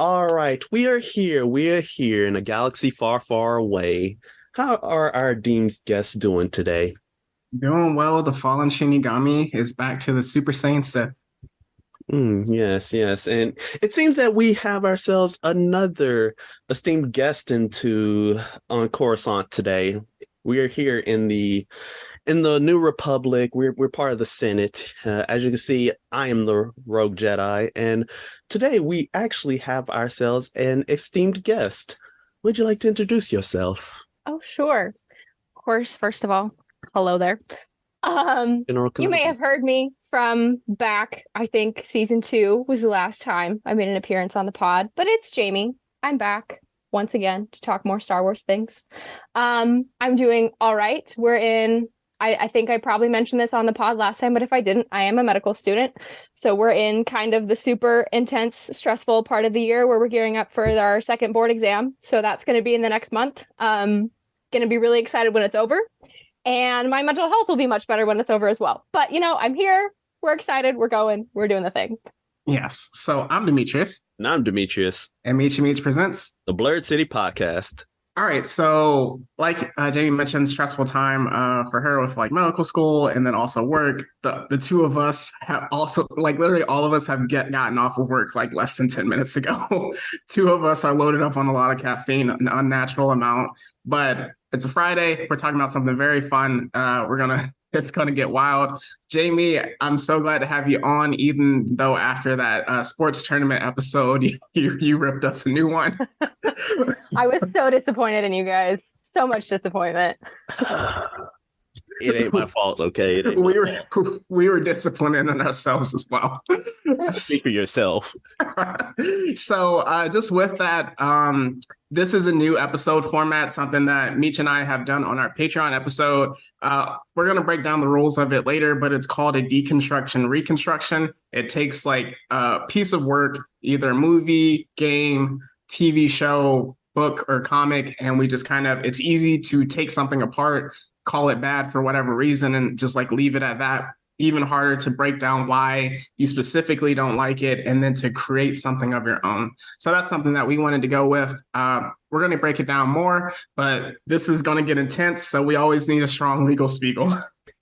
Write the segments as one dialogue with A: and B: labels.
A: All right, we are here. We are here in a galaxy far, far away. How are our Deems guests doing today?
B: Doing well. The fallen Shinigami is back to the Super Saiyan Sith.
A: Yes, yes. And it seems that we have ourselves another esteemed guest into on Coruscant today. We are here in the New Republic. We're part of the Senate. As you can see, I am the Rogue Jedi, and today we actually have ourselves an esteemed guest. Would you like to introduce yourself?
C: Oh, sure. Of course, first of all, hello there.
A: General
C: You may
A: Kenobi.
C: have heard me from back, I think season 2 was the last time I made an appearance on the pod, but it's Jamie. I'm back once again to talk more Star Wars things. I'm doing all right. I think I probably mentioned this on the pod last time, but if I didn't, I am a medical student. So we're in kind of the super intense, stressful part of the year where we're gearing up for our second board exam. So that's going to be in the next month. Going to be really excited when it's over. And my mental health will be much better when it's over as well. But, I'm here. We're excited. We're going. We're doing the thing.
B: Yes. So I'm Demetrius,
A: And I'm Demetrius,
B: and Meet Meets presents.
A: the Blurred City Podcast.
B: All right. So, like Jamie mentioned, stressful time for her with like medical school and then also work. The two of us have also literally all of us have gotten off of work like less than 10 minutes ago. Two of us are loaded up on a lot of caffeine, an unnatural amount, but it's a Friday. We're talking about something very fun. It's gonna get wild. Jamie, I'm so glad to have you on, even though after that sports tournament episode, you ripped us a new one.
C: I was so disappointed in you guys. So much disappointment.
A: It ain't my fault, okay? It ain't my
B: we were
A: fault.
B: we were disciplining in ourselves as well.
A: Speak for yourself.
B: So just with that, this is a new episode format, something that Meech and I have done on our Patreon episode. We're going to break down the rules of it later, but it's called a deconstruction reconstruction. It takes like a piece of work, either movie, game, TV show, book, or comic, and we just it's easy to take something apart, call it bad for whatever reason, and just like leave it at that. Even harder to break down why you specifically don't like it and then to create something of your own. So that's something that we wanted to go with. We're going to break it down more, but this is going to get intense. So we always need a strong legal spiegel.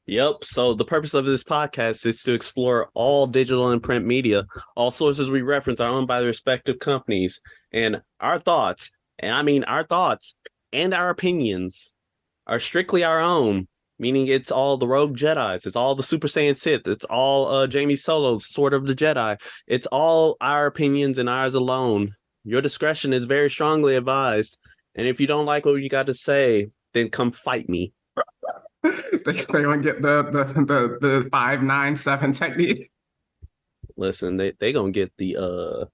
A: Yep. So the purpose of this podcast is to explore all digital and print media. All sources we reference are owned by the respective companies, and our thoughts, and I mean our thoughts and our opinions, are strictly our own. Meaning it's all the Rogue Jedis, it's all the Super Saiyan Sith, it's all Jamie Solo's Sword of the Jedi. It's all our opinions and ours alone. Your discretion is very strongly advised. And if you don't like what you got to say, then come fight me.
B: They're going to get the 5-9-7 technique.
A: Listen, they gonna get the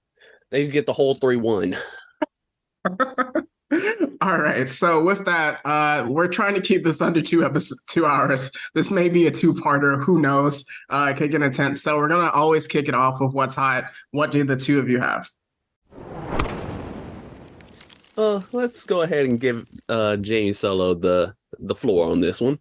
A: whole 3-1.
B: All right. So with that, we're trying to keep this under 2 hours. This may be a two-parter. Who knows? It could get intense. So we're gonna always kick it off with what's hot. What do the two of you have?
A: Let's go ahead and give Jamie Solo the floor on this one.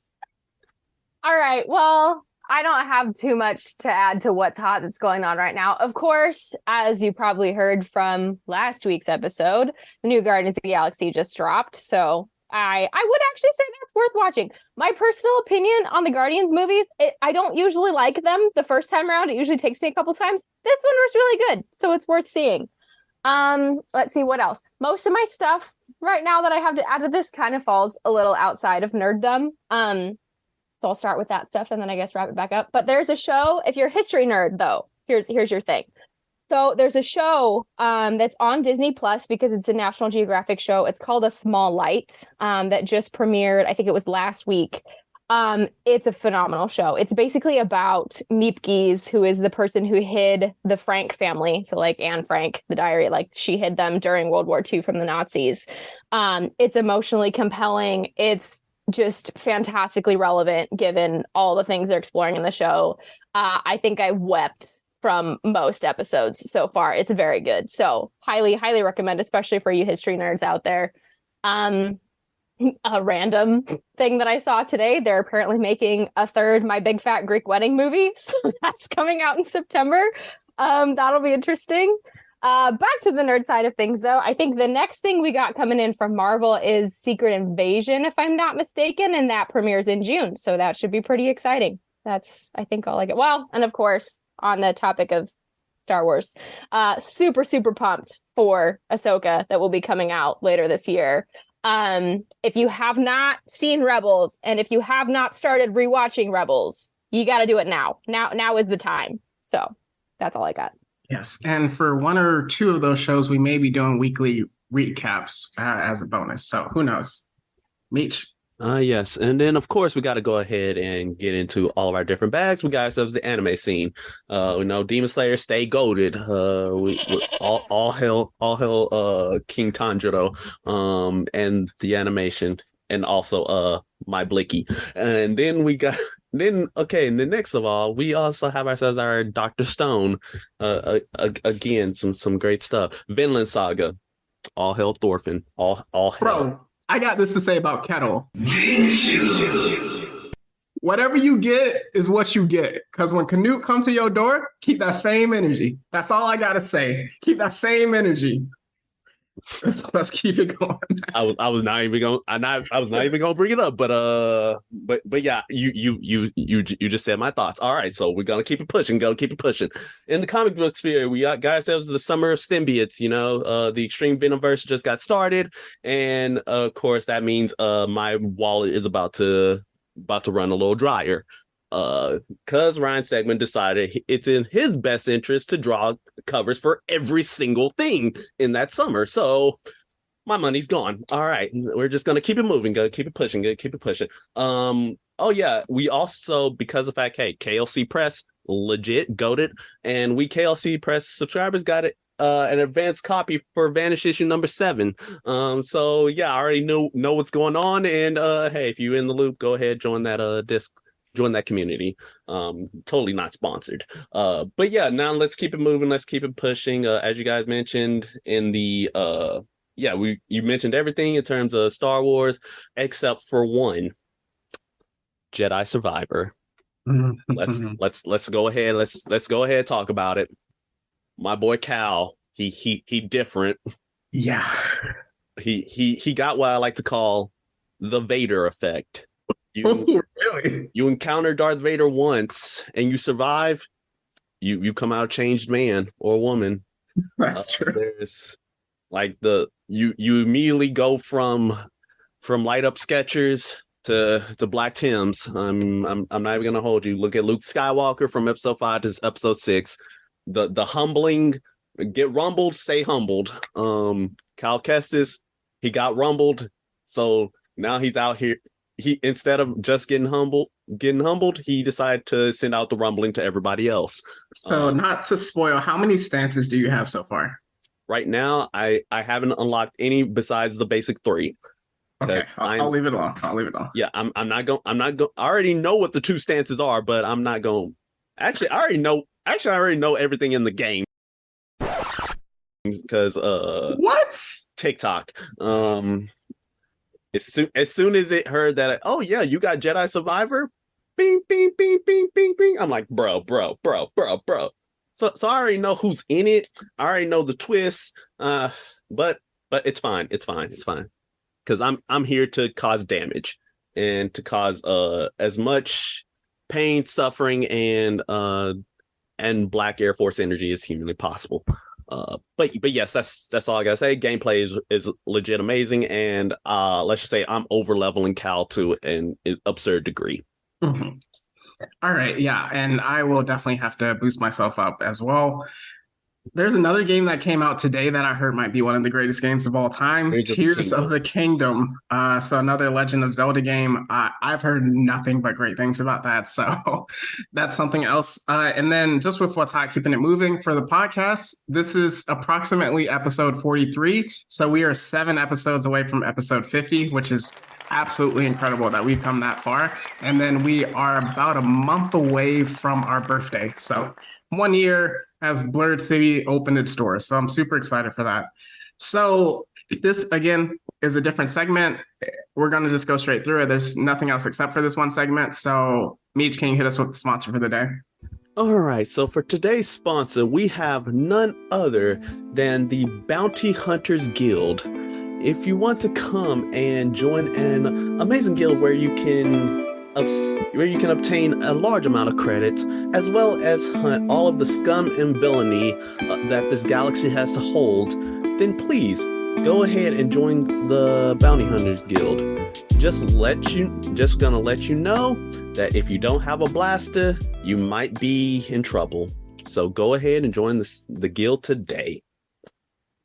C: All right. Well, I don't have too much to add to what's hot that's going on right now. Of course, as you probably heard from last week's episode, the new Guardians of the Galaxy just dropped. So I would actually say that's worth watching. My personal opinion on the Guardians movies, I don't usually like them the first time around. It usually takes me a couple times. This one was really good, so it's worth seeing. Let's see what else. Most of my stuff right now that I have to add to this kind of falls a little outside of nerddom. So I'll start with that stuff and then I guess wrap it back up. But there's a show, if you're a history nerd though, here's your thing. So there's a show that's on Disney Plus because it's a National Geographic show. It's called A Small Light that just premiered, I think it was last week. It's a phenomenal show. It's basically about Miepkes, who is the person who hid the Frank family. So like Anne Frank, the diary, like she hid them during World War II from the Nazis. It's emotionally compelling. It's just fantastically relevant given all the things they're exploring in the show. I think I wept from most episodes so far. It's very good. So highly, highly recommend, especially for you history nerds out there. A random thing that I saw today, they're apparently making a third My Big Fat Greek Wedding movie. So that's coming out in September. That'll be interesting. Back to the nerd side of things, though. I think the next thing we got coming in from Marvel is Secret Invasion, if I'm not mistaken, and that premieres in June. So that should be pretty exciting. That's, I think, all I get. Well, and of course, on the topic of Star Wars, super, super pumped for Ahsoka that will be coming out later this year. If you have not seen Rebels, and if you have not started rewatching Rebels, you got to do it now. Now is the time. So that's all I got.
B: Yes, and for one or two of those shows, we may be doing weekly recaps as a bonus. So who knows? Meech.
A: Yes, and then of course we got to go ahead and get into all of our different bags. We got ourselves the anime scene. Demon Slayer stay goated. We all hell, King Tanjiro, and the animation, and also my Blicky, and then we got. Then and then next of all, we also have ourselves our Dr. Stone. Again, some great stuff. Vinland Saga, all hell Thorfinn, all hell.
B: Bro, I got this to say about Kettle. Whatever you get is what you get. Because when Canute comes to your door, keep that same energy. That's all I gotta say. Keep that same energy. Let's keep it going.
A: I was not even gonna bring it up, but yeah, you just said my thoughts. All right, so we're gonna keep it pushing. In the comic book sphere, we got ourselves the Summer of Symbiotes. The Extreme Venomverse just got started, and of course that means my wallet is about to run a little drier. Because Ryan Stegman decided it's in his best interest to draw covers for every single thing in that summer. So my money's gone. All right, we're just gonna keep it moving, gonna keep it pushing. Oh yeah, we also, because of the fact, hey, KLC Press legit goated, and we KLC Press subscribers got it. An advanced copy for Vanish issue number 7. So yeah, I already know what's going on, and hey, if you're in the loop, go ahead, join that join that community. Totally not sponsored. But yeah, now let's keep it moving. Let's keep it pushing. As you guys mentioned in the you mentioned everything in terms of Star Wars, except for one, Jedi Survivor. Let's go ahead. Let's go ahead and talk about it. My boy Cal, he different.
B: Yeah.
A: He got what I like to call the Vader effect.
B: Really?
A: You encounter Darth Vader once and you survive, you come out a changed man or woman.
B: That's true.
A: There's like you immediately go from light up Skechers to Black Tims. I'm not even gonna hold you. Look at Luke Skywalker from episode 5 to episode 6. The humbling, get rumbled, stay humbled. Cal Kestis, he got rumbled, so now he's out here. He, instead of just getting humbled, he decided to send out the rumbling to everybody else.
B: So not to spoil, how many stances do you have so far?
A: Right now, I haven't unlocked any besides the basic 3.
B: Okay, I'll leave it alone.
A: Yeah, I'm not going. I already know what the 2 stances are, but I'm not going. Actually, I already know everything in the game. Because
B: what?
A: TikTok. As soon as it heard that, oh yeah, you got Jedi Survivor, bing, bing, bing, bing, bing, bing. I'm like, bro. So I already know who's in it. I already know the twists. But it's fine. Because I'm here to cause damage and to cause as much pain, suffering, and Black Air Force energy as humanly possible. But yes, that's all I gotta say. Gameplay is legit amazing, and let's just say I'm over leveling Cal to an absurd degree.
B: Mm-hmm. All right, yeah, and I will definitely have to boost myself up as well. There's another game that came out today that I heard might be one of the greatest games of all time, Tears of the Kingdom. So another Legend of Zelda game. I've heard nothing but great things about that. So that's something else. And then just with what's hot, keeping it moving for the podcast, this is approximately episode 43. So we are 7 episodes away from episode 50, which is absolutely incredible that we've come that far. And then we are about a month away from our birthday. So 1 year as Blurred City opened its doors. So I'm super excited for that. So this, again, is a different segment. We're going to just go straight through it. There's nothing else except for this one segment. So Meech, can you hit us with the sponsor for the day?
A: All right, so for today's sponsor, we have none other than the Bounty Hunters Guild. If you want to come and join an amazing guild where you can obtain a large amount of credits, as well as hunt all of the scum and villainy that this galaxy has to hold, then please go ahead and join the Bounty Hunters Guild. Just gonna let you know that if you don't have a blaster, you might be in trouble. So go ahead and join the guild today.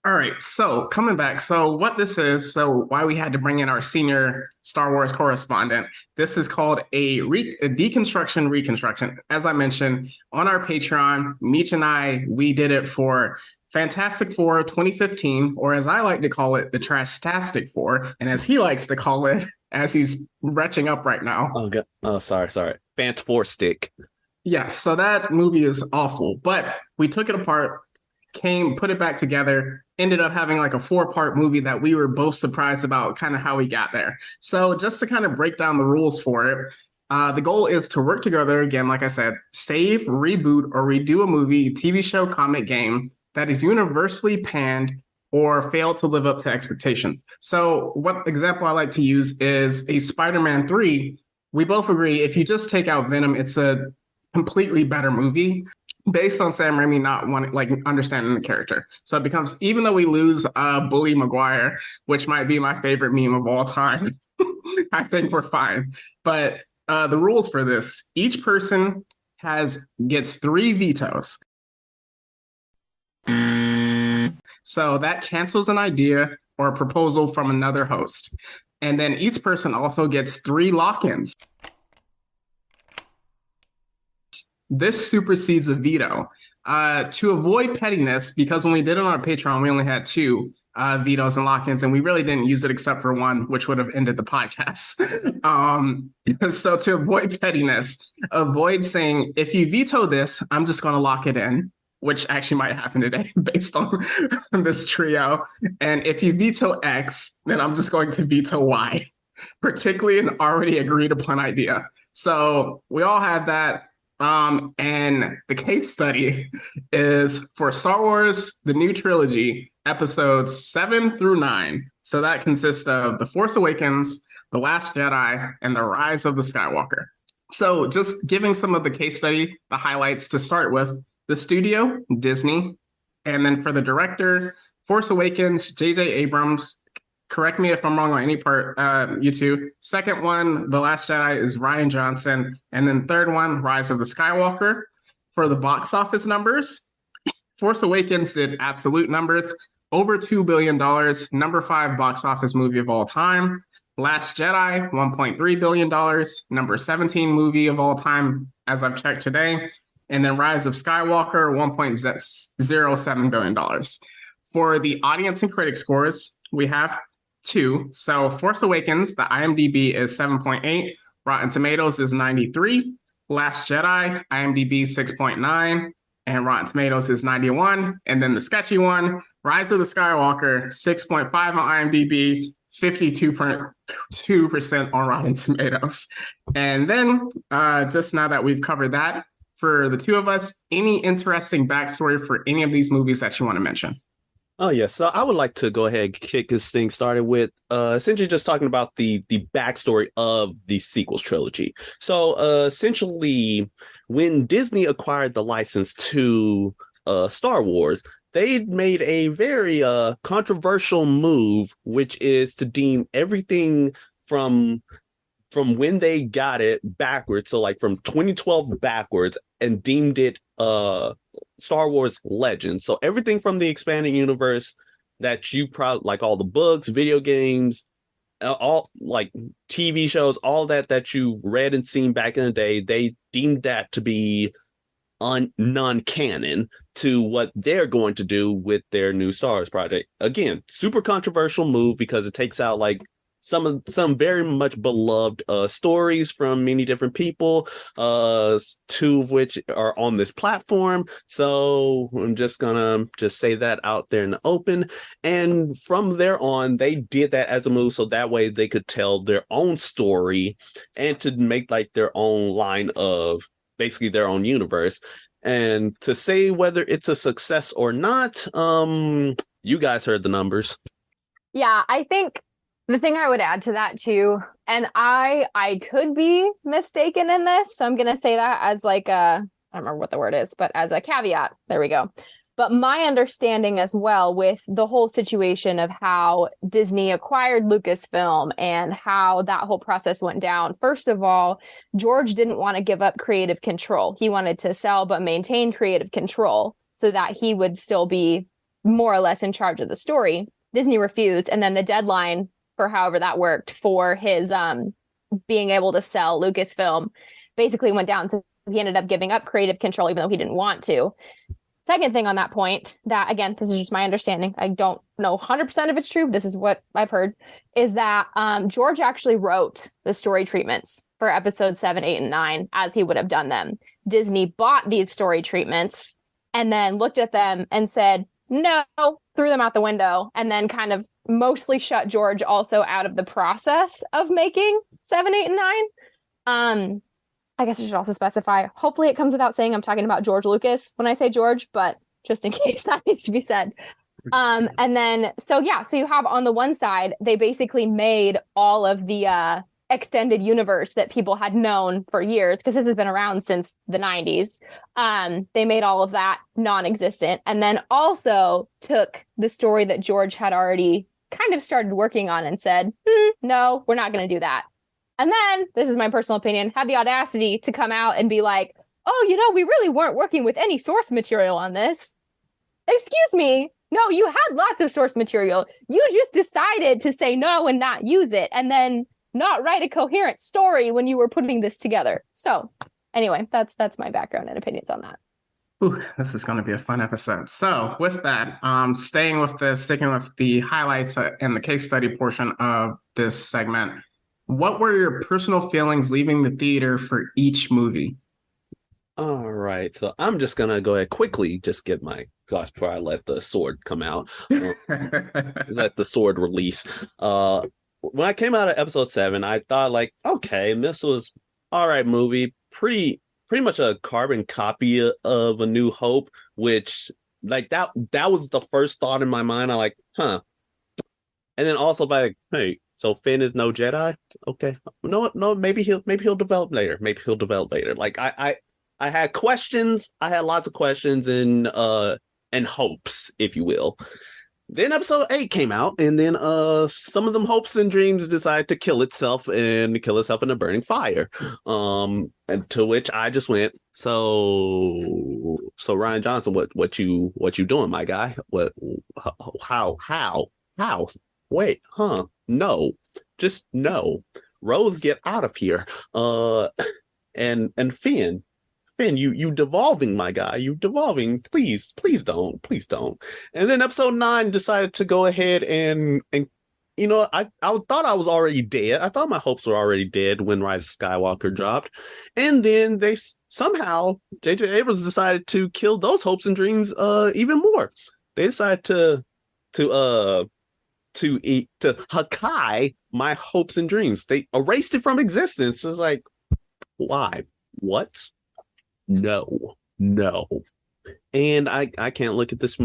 B: All right, so coming back, so what this is, so why we had to bring in our senior Star Wars correspondent, this is called a Deconstruction, Reconstruction. As I mentioned, on our Patreon, Meech and I, we did it for Fantastic Four 2015, or as I like to call it, the Trashtastic Four, and as he likes to call it, as he's retching up right now.
A: Oh, God. Oh, sorry. Fant Four Stick.
B: Yes, so that movie is awful, but we took it apart, put it back together, ended up having like a 4-part movie that we were both surprised about kind of how we got there. So just to kind of break down the rules for it, the goal is to work together again, like I said, save, reboot, or redo a movie, TV show, comic, game that is universally panned or failed to live up to expectations. So what example I like to use is a Spider-Man 3. We both agree if you just take out Venom, it's a completely better movie based on Sam Raimi not understanding the character. So it becomes, even though we lose Bully Maguire, which might be my favorite meme of all time, I think we're fine. But the rules for this, each person gets 3 vetoes. So that cancels an idea or a proposal from another host. And then each person also gets 3 lock-ins. This supersedes a veto. To avoid pettiness, because when we did it on our Patreon, we only had 2 vetoes and lock-ins, and we really didn't use it except for one, which would have ended the podcast. So to avoid pettiness, avoid saying, if you veto this, I'm just going to lock it in, which actually might happen today based on this trio. And if you veto X, then I'm just going to veto Y, particularly an already agreed upon idea. So we all had that. And the case study is for Star Wars, the new trilogy, episodes 7 through 9. So that consists of The Force Awakens, The Last Jedi, and The Rise of the Skywalker. So just giving some of the case study, the highlights to start with, the studio, Disney, and then for the director, Force Awakens, J.J. Abrams. Correct me if I'm wrong on any part, you two. Second one, The Last Jedi, is Rian Johnson. And then third one, Rise of the Skywalker. For the box office numbers, Force Awakens did absolute numbers, over $2 billion, number 5 box office movie of all time. Last Jedi, $1.3 billion, number 17 movie of all time, as I've checked today. And then Rise of Skywalker, $1.07 billion. For the audience and critic scores, we have 2. So Force Awakens, the IMDb is 7.8. Rotten Tomatoes is 93. Last Jedi, IMDb 6.9. And Rotten Tomatoes is 91. And then the sketchy one, Rise of the Skywalker, 6.5 on IMDb, 52.2% on Rotten Tomatoes. And then just now that we've covered that, for the 2 of us, any interesting backstory for any of these movies that you want to mention?
A: Oh, yes. So I would like to go ahead and kick this thing started with essentially just talking about the backstory of the sequels trilogy. So essentially, when Disney acquired the license to Star Wars, they made a very controversial move, which is to deem everything from when they got it backwards, so like from 2012 backwards, and deemed it Star Wars Legends. So everything from the expanded universe that you probably like, all the books, video games, all like TV shows, all that you read and seen back in the day, they deemed that to be non-canon to what they're going to do with their new Star Wars project. Again, super controversial move because it takes out like some very much beloved stories from many different people, 2 of which are on this platform. So I'm just gonna say that out there in the open. And from there on, they did that as a move so that way they could tell their own story and to make like their own line of basically their own universe. And to say whether it's a success or not, you guys heard the numbers.
C: Yeah, I think the thing I would add to that too, and I could be mistaken in this, so I'm gonna say that as like a, I don't remember what the word is, but as a caveat. There we go. But my understanding as well with the whole situation of how Disney acquired Lucasfilm and how that whole process went down. First of all, George didn't want to give up creative control. He wanted to sell but maintain creative control so that he would still be more or less in charge of the story. Disney refused, and then the deadline for however that worked for his being able to sell Lucasfilm basically went down. So he ended up giving up creative control even though he didn't want to. Second thing on that point, that again, this is just my understanding, I don't know 100% if it's true, but this is what I've heard, is that George actually wrote the story treatments for episodes 7, 8, and 9 as he would have done them. Disney bought these story treatments and then looked at them and said, no, threw them out the window, and then kind of mostly shut George also out of the process of making 7, 8, and 9. I guess I should also specify, hopefully it comes without saying I'm talking about George Lucas when I say George, but just in case that needs to be said. And then, so you have on the one side, they basically made all of the extended universe that people had known for years, because this has been around since the 90s. They made all of that non-existent, and then also took the story that George had already kind of started working on and said, no, we're not going to do that. And then, this is my personal opinion, had the audacity to come out and be like, oh, we really weren't working with any source material on this. Excuse me. No, you had lots of source material. You just decided to say no and not use it, and then not write a coherent story when you were putting this together. So anyway, that's my background and opinions on that.
B: Ooh, this is going to be a fun episode. So with that, sticking with the highlights and the case study portion of this segment, what were your personal feelings leaving the theater for each movie?
A: All right, so I'm just gonna go ahead quickly, just get my gosh before I let the sword come out, let the sword release. When I came out of episode 7, I thought like, okay, this was all right movie, pretty much a carbon copy of A New Hope, which like that was the first thought in my mind. I'm like, and then also like, hey. So Finn is no Jedi? Okay. No, maybe he'll develop later. Like I had questions. I had lots of questions and hopes, if you will. Then episode 8 came out, and then some of them hopes and dreams decided to kill itself in a burning fire. And to which I just went, so Ryan Johnson, what you doing, my guy? What how? Wait, no, just no. Rose, get out of here. And Finn, you devolving, my guy. You devolving. Please don't. And then episode 9 decided to go ahead and I thought I was already dead. I thought my hopes were already dead when Rise of Skywalker dropped. And then they somehow, J.J. Abrams decided to kill those hopes and dreams even more. They decided to Hakai my hopes and dreams. They erased it from existence. It's like, why? What? No. And I can't look at this.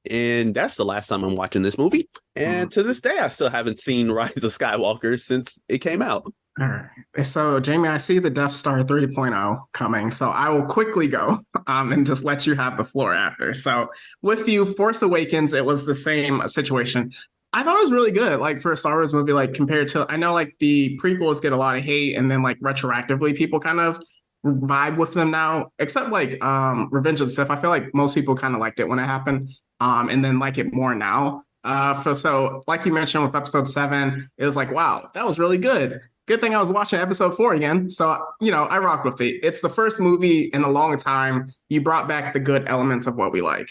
A: And that's the last time I'm watching this movie. And to this day, I still haven't seen Rise of Skywalker since it came out.
B: All right. So, Jamie, I see the Death Star 3.0 coming. So I will quickly go and just let you have the floor after. So with you, Force Awakens, it was the same situation. I thought it was really good, like for a Star Wars movie, like compared to, I know like the prequels get a lot of hate, and then like retroactively people kind of vibe with them now, except like Revenge of the Sith. I feel like most people kind of liked it when it happened, and then like it more now. So like you mentioned with episode 7, it was like, wow, that was really good. Good thing I was watching episode 4 again. So, I rock with it. It's the first movie in a long time. You brought back the good elements of what we like.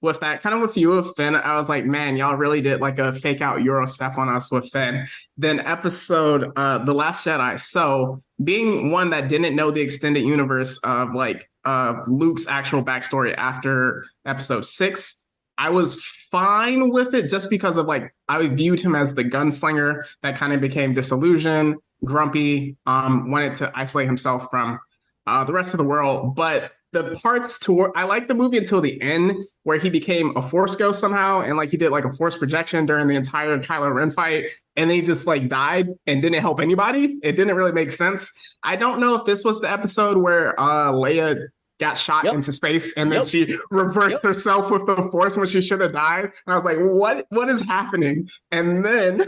B: With that, kind of with you with Finn, I was like, man, y'all really did like a fake out Euro step on us with Finn. Then episode The Last Jedi. So being one that didn't know the extended universe of like Luke's actual backstory after episode 6, I was fine with it just because of like, I viewed him as the gunslinger that kind of became disillusioned, grumpy, wanted to isolate himself from the rest of the world. But the parts toward I like the movie until the end where he became a force ghost somehow, and like he did like a force projection during the entire Kylo Ren fight, and then he just like died and didn't help anybody. It didn't really make sense. I don't know if this was the episode where Leia got shot into space and then she reversed herself with the force when she should have died. And I was like, what is happening? And then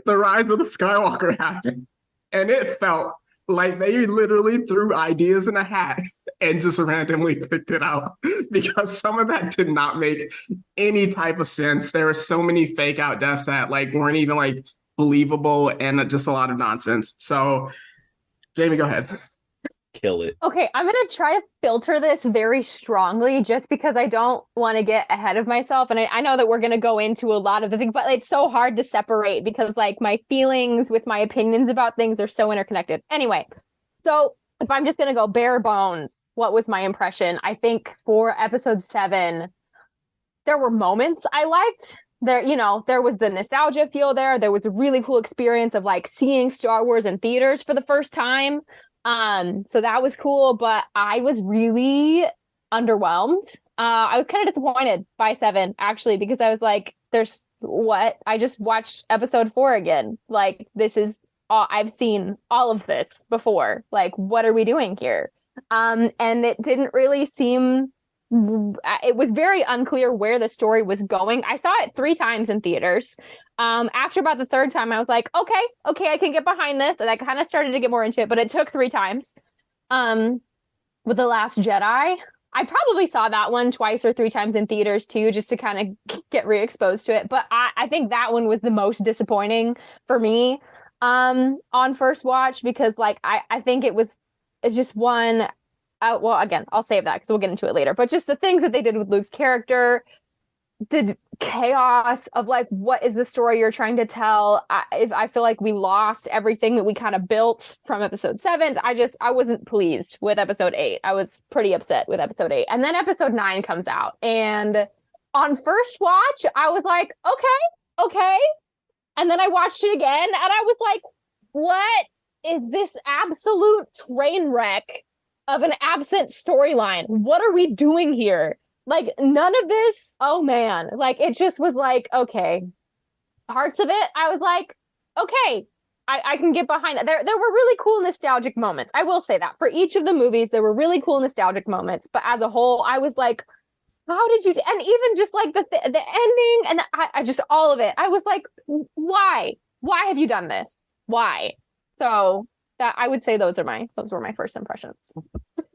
B: the rise of the Skywalker happened. And it felt like they literally threw ideas in a hat and just randomly picked it out because some of that did not make any type of sense. There were so many fake out deaths that like weren't even like believable and just a lot of nonsense. So Jamie, go ahead.
A: Kill it.
C: Okay, I'm going to try to filter this very strongly just because I don't want to get ahead of myself. And I know that we're going to go into a lot of the things, but it's so hard to separate because like my feelings with my opinions about things are so interconnected. Anyway, so if I'm just going to go bare bones, what was my impression? I think for episode 7, there were moments I liked. There, you know, there was the nostalgia feel there. There was a really cool experience of like seeing Star Wars in theaters for the first time. So that was cool, but I was really underwhelmed. I was kind of disappointed by 7 actually, because I was like, there's what? I just watched episode 4 again. Like, this is I've seen all of this before. Like, what are we doing here? And it didn't really seem, it was very unclear where the story was going. I saw it 3 times in theaters. After about the 3rd time, I was like, okay, I can get behind this. And I kind of started to get more into it, but it took 3 times. With The Last Jedi, I probably saw that one 2 or 3 times in theaters too, just to kind of get re-exposed to it. But I think that one was the most disappointing for me on first watch, because like I think it's just one. Well, again, I'll save that because we'll get into it later. But just the things that they did with Luke's character, the chaos of like, what is the story you're trying to tell? I feel like we lost everything that we kind of built from episode 7. I wasn't pleased with episode 8. I was pretty upset with episode 8. And then episode 9 comes out. And on first watch, I was like, okay. And then I watched it again and I was like, what is this absolute train wreck of an absent storyline? What are we doing here? Like, none of this, oh man, like, it just was like, okay. Parts of it, I was like, okay, I can get behind it. There were really cool nostalgic moments. I will say that. For each of the movies, there were really cool nostalgic moments. But as a whole, I was like, how did you, and even just like the ending, and I just, all of it, I was like, why? Why have you done this? Why? So that, I would say those were my first impressions.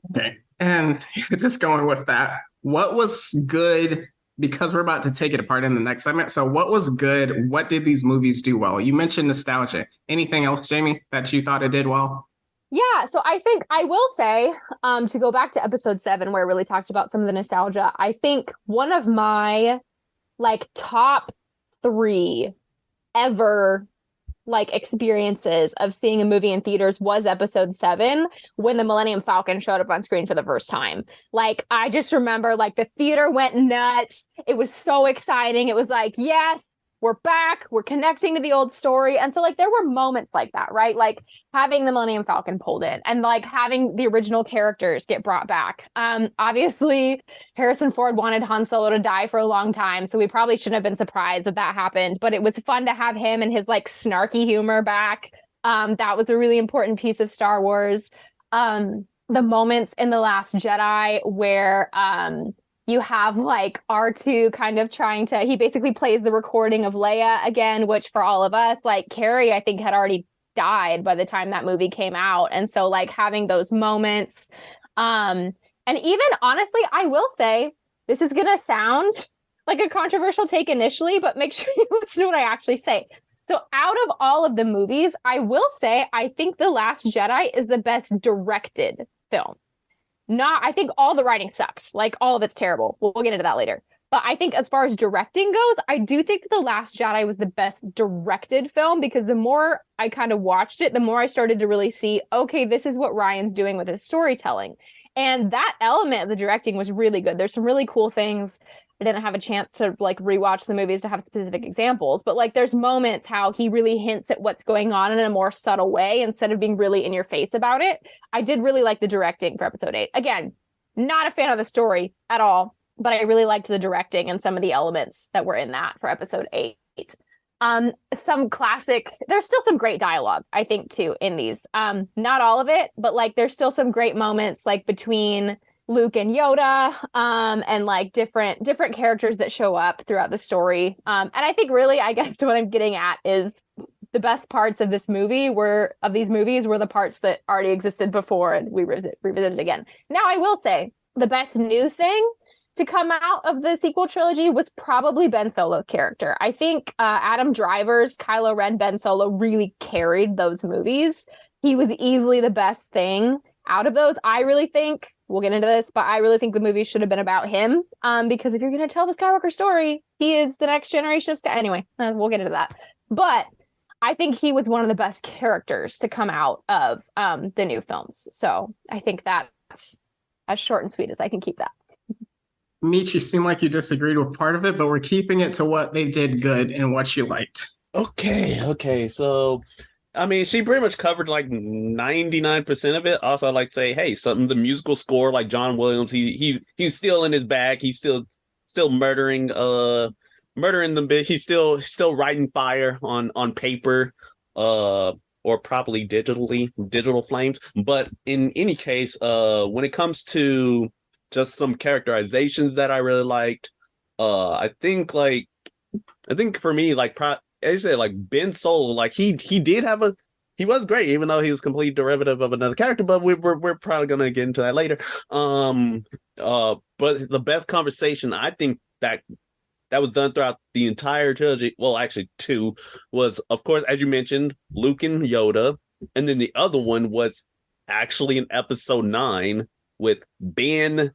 B: Okay. And just going with that, what was good, because we're about to take it apart in the next segment. So what was good? What did these movies do well? You mentioned nostalgia. Anything else, Jamie, that you thought it did well?
C: Yeah, so I think I will say, to go back to episode 7, where I really talked about some of the nostalgia, I think one of my like top 3 ever like experiences of seeing a movie in theaters was episode 7, when the Millennium Falcon showed up on screen for the first time. Like, I just remember like the theater went nuts. It was so exciting. It was like, yes, we're back. We're connecting to the old story. And so like there were moments like that, right? Like having the Millennium Falcon pulled in and like having the original characters get brought back. Obviously, Harrison Ford wanted Han Solo to die for a long time, so we probably shouldn't have been surprised that happened. But it was fun to have him and his like snarky humor back. That was a really important piece of Star Wars. The moments in The Last Jedi where you have like R2 kind of trying to, he basically plays the recording of Leia again, which for all of us, like Carrie, I think had already died by the time that movie came out. And so like having those moments, and even honestly, I will say, this is going to sound like a controversial take initially, but make sure you listen to what I actually say. So out of all of the movies, I will say, I think The Last Jedi is the best directed film. I think all the writing sucks. Like, all of it's terrible. We'll get into that later. But I think as far as directing goes, I do think The Last Jedi was the best directed film, because the more I kind of watched it, the more I started to really see, okay, this is what Ryan's doing with his storytelling. And that element of the directing was really good. There's some really cool things. I didn't have a chance to like rewatch the movies to have specific examples, but like there's moments how he really hints at what's going on in a more subtle way instead of being really in your face about it. I did really like the directing for episode 8. Again, not a fan of the story at all, but I really liked the directing and some of the elements that were in that for episode 8. Some classic, there's still some great dialogue, I think, too, in these. Not all of it, but like there's still some great moments like between Luke and Yoda, and like different characters that show up throughout the story. And I think really, I guess what I'm getting at is the best parts of these movies were the parts that already existed before and we revisited again. Now, I will say the best new thing to come out of the sequel trilogy was probably Ben Solo's character. I think Adam Driver's Kylo Ren Ben Solo really carried those movies. He was easily the best thing out of those. I really think, we'll get into this, but I really think the movie should have been about him. Because if you're going to tell the Skywalker story, he is the next generation of Sky. Anyway, we'll get into that. But I think he was one of the best characters to come out of the new films. So I think that's as short and sweet as I can keep that.
B: Meech, you seem like you disagreed with part of it, but we're keeping it to what they did good and what you liked.
A: Okay. So, I mean, she pretty much covered like 99% of it. Also, I'd like to say, hey, the musical score, like John Williams, he's still in his bag. He's still murdering them. He's still writing fire on paper, or probably digital flames. But in any case, when it comes to just some characterizations that I really liked. I think for me, like I said, like Ben Solo, like he was great, even though he was completely derivative of another character. But we're probably gonna get into that later. But the best conversation I think that was done throughout the entire trilogy, well, actually 2, was of course, as you mentioned, Luke and Yoda, and then the other one was actually in episode 9 with Ben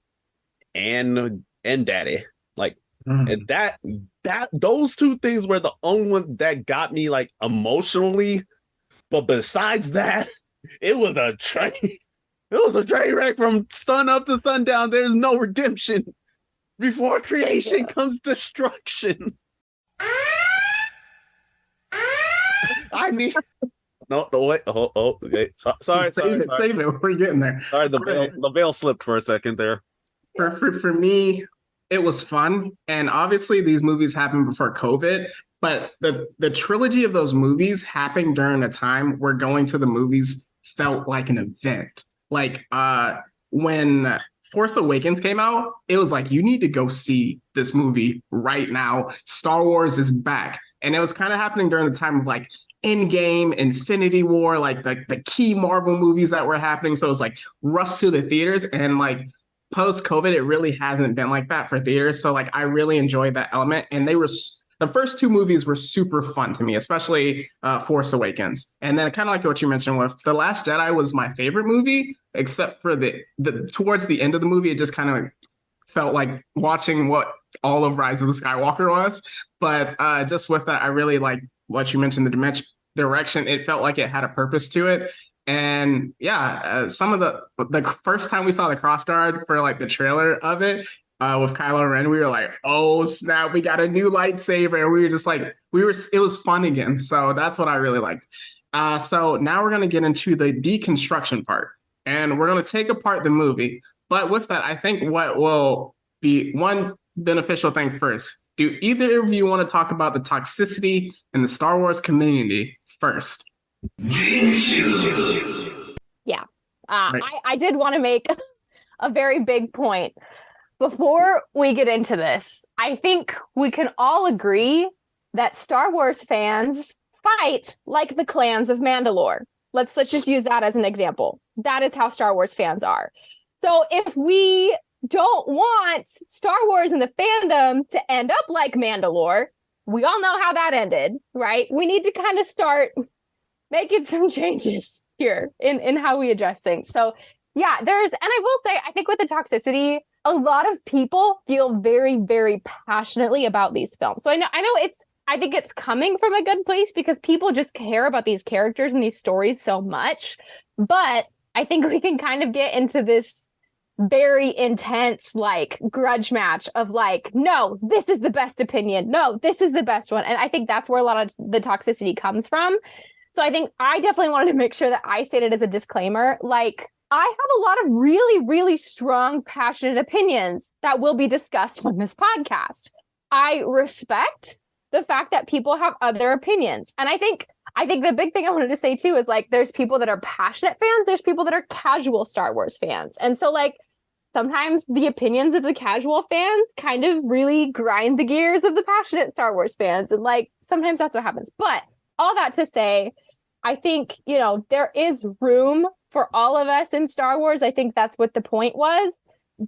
A: and Daddy. Like, and that those two things were the only ones that got me like emotionally. But besides that, it was a train wreck from sun up to sundown. There's no redemption. Before creation comes destruction. I mean, no, wait. Okay. Sorry.
B: Save it. We're getting there.
A: Sorry, the veil slipped for a second there.
B: For me, it was fun. And obviously these movies happened before COVID, but the trilogy of those movies happened during a time where going to the movies felt like an event. Like when Force Awakens came out, it was like, you need to go see this movie right now. Star Wars is back. And it was kind of happening during the time of like Endgame, Infinity War, like the key Marvel movies that were happening. So it was like rush to the theaters, and like post-COVID, it really hasn't been like that for theaters. So like I really enjoyed that element. And the first 2 movies were super fun to me, especially Force Awakens. And then kind of like what you mentioned with The Last Jedi was my favorite movie, except for the towards the end of the movie, it just kind of felt like watching what all of Rise of the Skywalker was. But just with that, I really like what you mentioned, the direction. It felt like it had a purpose to it. And yeah, some of the first time we saw the crossguard for like the trailer of it with Kylo Ren, we were like, oh snap, we got a new lightsaber. And we were just like, it was fun again. So that's what I really liked. So now we're going to get into the deconstruction part, and we're going to take apart the movie. But with that, I think what will be one beneficial thing first. Do either of you want to talk about the toxicity in the Star Wars community first?
C: Yeah.
B: Right.
C: I did want to make a very big point. Before we get into this, I think we can all agree that Star Wars fans fight like the clans of Mandalore. Let's just use that as an example. That is how Star Wars fans are. So if we don't want Star Wars and the fandom to end up like Mandalore, we all know how that ended, right? We need to kind of start making some changes here in how we address things. So yeah, and I will say, I think with the toxicity, a lot of people feel very, very passionately about these films. So I think it's coming from a good place because people just care about these characters and these stories so much. But I think we can kind of get into this very intense like grudge match of like, no, this is the best opinion, no, this is the best one. And I think that's where a lot of the toxicity comes from. So I think I definitely wanted to make sure that I stated as a disclaimer, like, I have a lot of really, really strong, passionate opinions that will be discussed on this podcast. I respect the fact that people have other opinions. And I think the big thing I wanted to say too is like, there's people that are passionate fans, there's people that are casual Star Wars fans. And so like, sometimes the opinions of the casual fans kind of really grind the gears of the passionate Star Wars fans. And like, sometimes that's what happens. But all that to say, I think, you know, there is room for all of us in Star Wars. I think that's what the point was.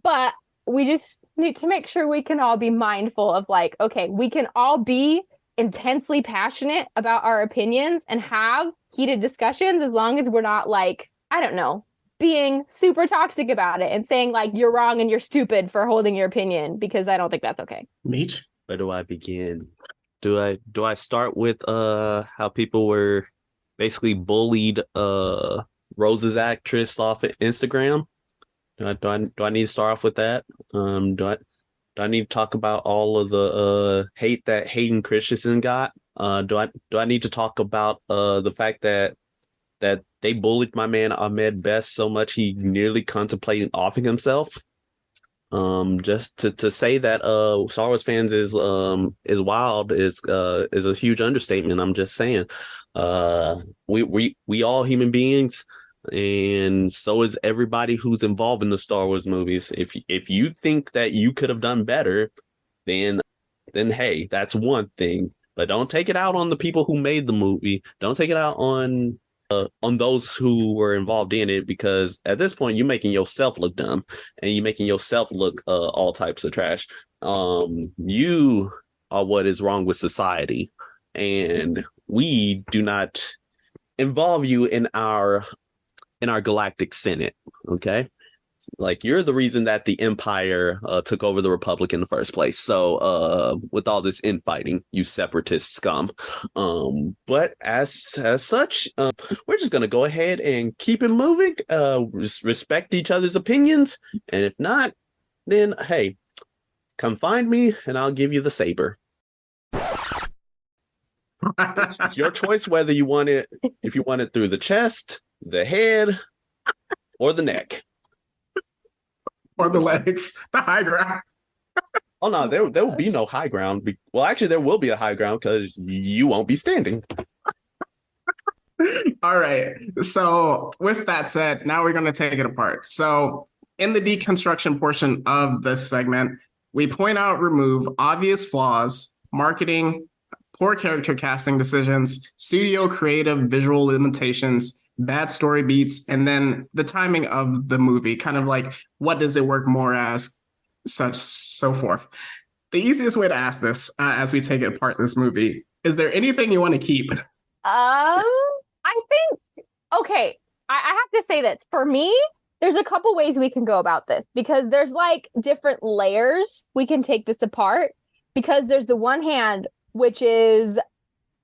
C: But we just need to make sure we can all be mindful of like, okay, we can all be intensely passionate about our opinions and have heated discussions as long as we're not like, I don't know, being super toxic about it and saying like you're wrong and you're stupid for holding your opinion, because I don't think that's okay.
B: Meech?
A: Where do I begin? Do I start with how people were basically bullied Rose's actress off of Instagram? Do I need to start off with that? Do I need to talk about all of the hate that Hayden Christensen got? Do I need to talk about the fact that they bullied my man Ahmed Best so much he nearly contemplated offing himself? Just to say that Star Wars fans is wild is a huge understatement. I'm just saying. We all human beings, and so is everybody who's involved in the Star Wars movies. If you think that you could have done better, then hey, that's one thing. But don't take it out on the people who made the movie. Don't take it out on those who were involved in it, because at this point you're making yourself look dumb and you're making yourself look all types of trash. You are what is wrong with society, and we do not involve you in our galactic senate. Okay, like, you're the reason that the Empire took over the Republic in the first place. So with all this infighting, you separatist scum. But as such, we're just going to go ahead and keep it moving, respect each other's opinions. And if not, then, hey, come find me and I'll give you the saber. It's your choice whether you want it, if you want it through the chest, the head, or the neck.
B: Or the legs, the high ground.
A: Oh no, there will be no high ground. Well, actually, there will be a high ground because you won't be standing.
B: All right. So with that said, now we're going to take it apart. So in the deconstruction portion of this segment, we point out, remove obvious flaws, marketing, poor character casting decisions, studio creative visual limitations, bad story beats, and then the timing of the movie, kind of like, what does it work more as, such, so forth. The easiest way to ask this, as we take it apart in this movie, is there anything you want to keep?
C: I think, okay, I have to say that for me, there's a couple ways we can go about this, because there's like different layers we can take this apart, because there's the one hand, which is,